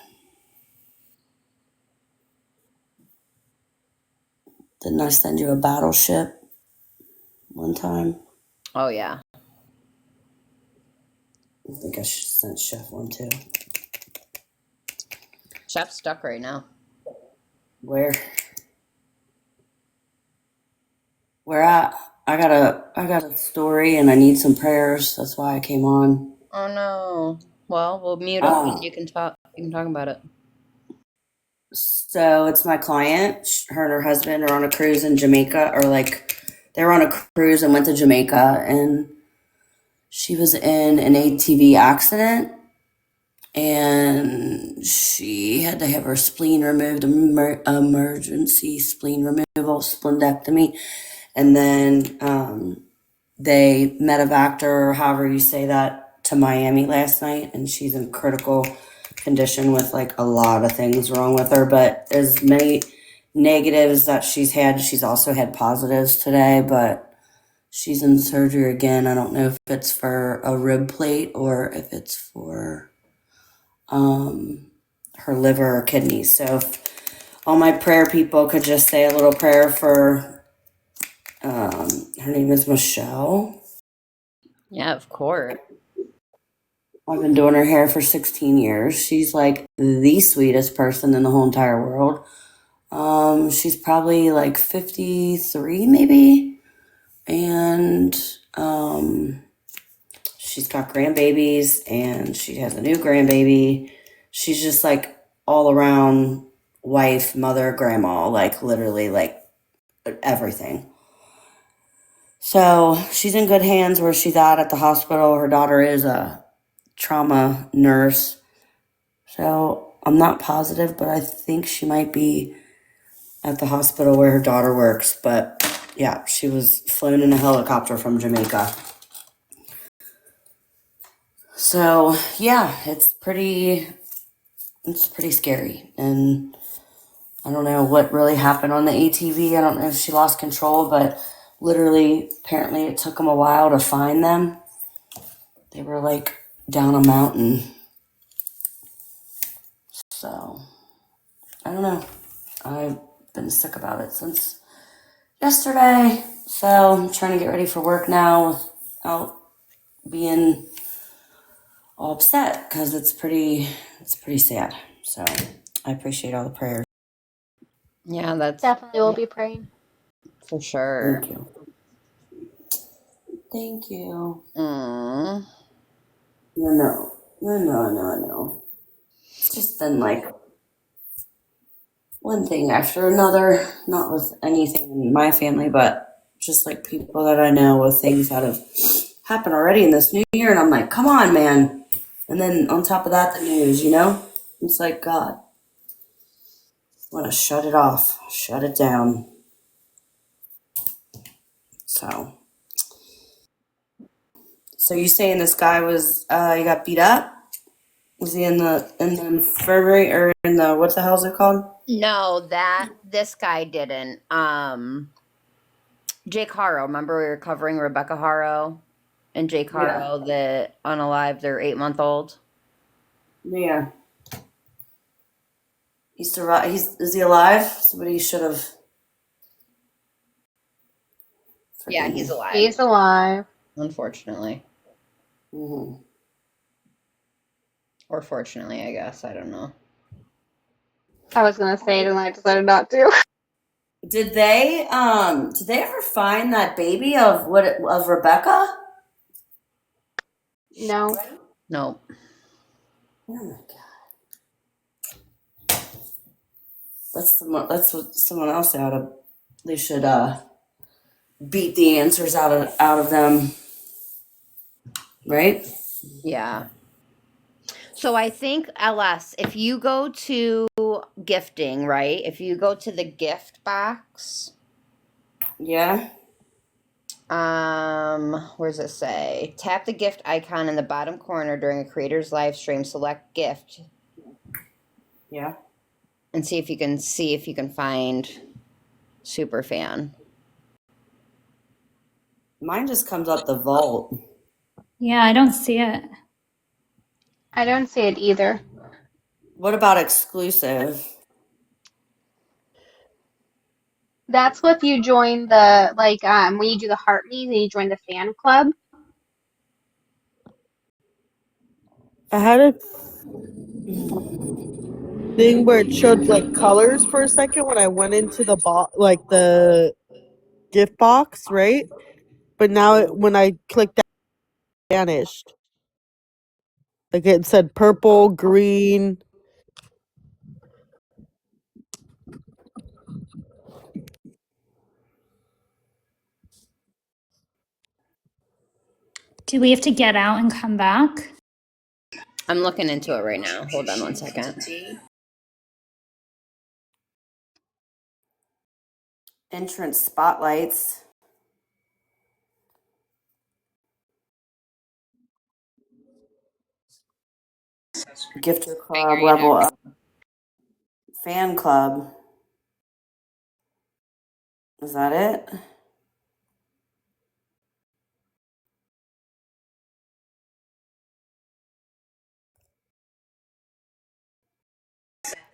Didn't I send you a battleship one time? Oh, yeah. I think I should send Chef one too. Chef's stuck right now. Where at? I got a story and I need some prayers. That's why I came on. Oh no. Well, we'll mute up and you can talk about it. So it's my client. Her and her husband are on a cruise in Jamaica, or like they were on a cruise and went to Jamaica, and she was in an ATV accident and she had to have her spleen removed, emergency spleen removal, splenectomy. And then they medevaced her, or however you say that, to Miami last night, and she's in critical condition with like a lot of things wrong with her. But as many negatives that she's had, she's also had positives today, but she's in surgery again. I don't know if it's for a rib plate or if it's for her liver or kidneys. So if all my prayer people could just say a little prayer for her name is Michelle. Yeah, of course. I've been doing her hair for 16 years. She's like the sweetest person in the whole entire world. She's probably like 53 maybe. And she's got grandbabies and she has a new grandbaby. She's just like all around wife, mother, grandma, like literally like everything. So she's in good hands where she's at the hospital. Her daughter is a trauma nurse. So I'm not positive, but I think she might be at the hospital where her daughter works. But yeah, she was flown in a helicopter from Jamaica. So yeah, it's pretty scary. And I don't know what really happened on the ATV. I don't know if she lost control, but literally, apparently it took them a while to find them. They were like down a mountain. So I don't know. I've been sick about it since yesterday. So I'm trying to get ready for work now without being all upset because it's pretty sad. So I appreciate all the prayers. Yeah, that's Definitely will be praying. for sure. Thank you. Thank you. Mm. No. It's just been like one thing after another, not with anything in my family, but just like people that I know with things that have happened already in this new year. And I'm like, come on, man. And then on top of that, the news, It's like, God, I want to shut it off, shut it down. So you saying this guy was, he got beat up? Was he in the infirmary or in the, what the hell is it called? No, this guy didn't. Jake Harrow. Remember we were covering Rebecca Harrow and Jake Harrow, the unalive, their 8-month-old. Yeah. Is he alive? Somebody should have. Yeah, he's alive. He's alive. Unfortunately. Mm-hmm. Or fortunately, I guess. I don't know. I was gonna say it and I decided not to. Did they ever find that baby of Rebecca? No. No. Oh my God. That's what someone else they should beat the answers out of them. Right? Yeah. So I think, LS, if you go to gifting, right? If you go to the gift box. Yeah. Where does it say? Tap the gift icon in the bottom corner during a creator's live stream, select gift. Yeah. And see if you can find Superfan. Mine just comes up the vault. Yeah, I don't see it. I don't see it either. What about exclusive? That's what you join the when you do the heart meet and you join the fan club. I had a thing where it showed like colors for a second when I went into the the gift box, right? But now when I clicked that, it vanished. Like it said purple, green. Do we have to get out and come back? I'm looking into it right now. Hold on one second. Entrance spotlights. Gifter club, level up. Fan club. Is that it?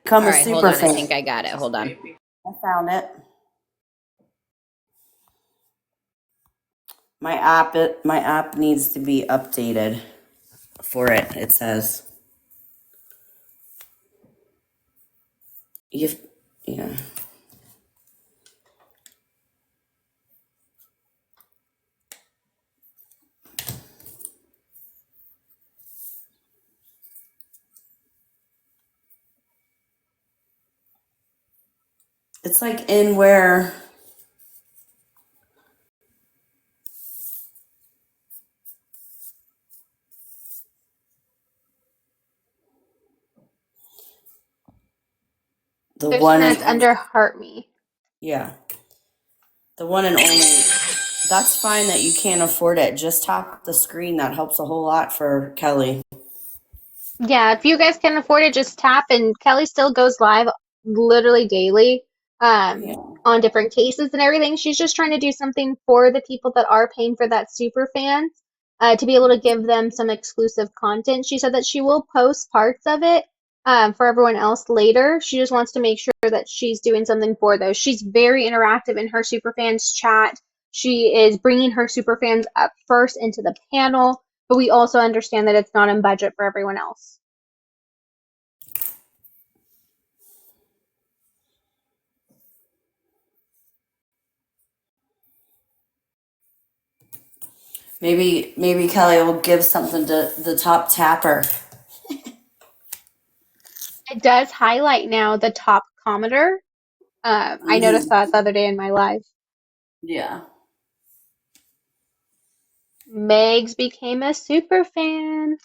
Become All a right, super hold on. fan. I think I got it. Hold on. I found it. My app needs to be updated for it. It says. Yeah. It's like in where the They're saying one that is it's under heart me. Yeah. The one and only. That's fine that you can't afford it. Just tap the screen. That helps a whole lot for Kelly. Yeah, if you guys can afford it, just tap. And Kelly still goes live literally daily on different cases and everything. She's just trying to do something for the people that are paying for that super fans to be able to give them some exclusive content. She said that she will post parts of it for everyone else later. She just wants to make sure that she's doing something for those. She's very interactive in her super fans chat. She is bringing her super fans up first into the panel, but we also understand that it's not in budget for everyone else. Maybe Kelly will give something to the top tapper. It does highlight now the top commenter. I noticed that the other day in my live. Yeah. Megs became a super fan.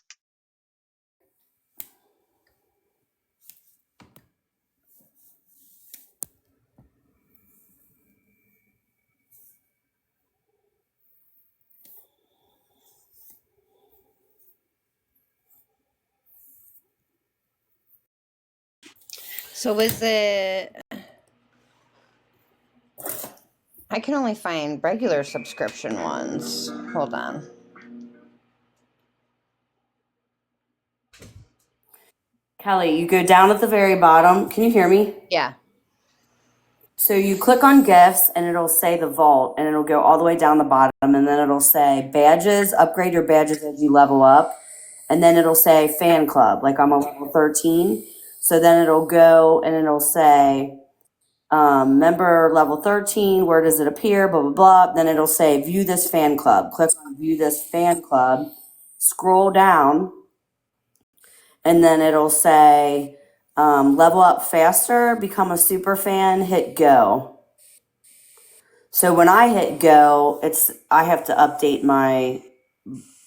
So is it... I can only find regular subscription ones. Hold on. Kelly, you go down at the very bottom. Can you hear me? Yeah. So you click on gifts and it'll say the vault and it'll go all the way down the bottom and then it'll say badges, upgrade your badges as you level up. And then it'll say fan club, like I'm a level 13. So then it'll go and it'll say member level 13, where does it appear, blah, blah, blah. Then it'll say view this fan club. Click on view this fan club, scroll down, and then it'll say level up faster, become a super fan, hit go. So when I hit go, I have to update my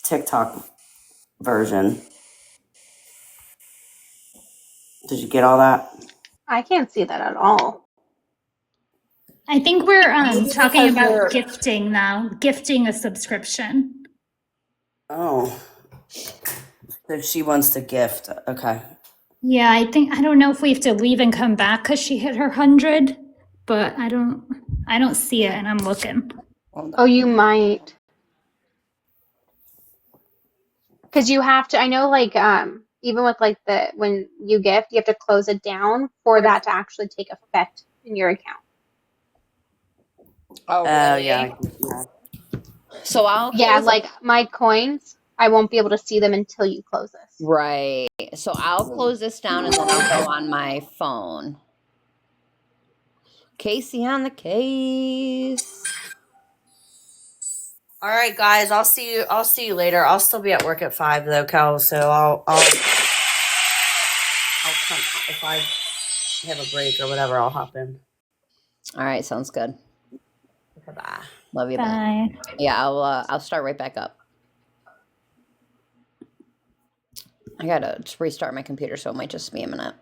TikTok version. Did you get all that? I can't see that at all. I think we're talking because you're- about gifting now, gifting a subscription. Oh. So she wants to gift. Okay. Yeah, I don't know if we have to leave and come back because she hit her 100, but I don't see it and I'm looking. Oh, you might. Because you have to, I know like even with like when you gift, you have to close it down for that to actually take effect in your account. Oh, really? Yeah. So I'll Yeah, close like my coins, I won't be able to see them until you close this. Right. So I'll close this down and then I'll go on my phone. Casey on the case. All right, guys. I'll see you later. I'll still be at work at 5 though, Cal. So I'll come if I have a break or whatever. I'll hop in. All right, sounds good. Bye. Love you. Bye. Yeah, I'll start right back up. I gotta restart my computer, so it might just be a minute.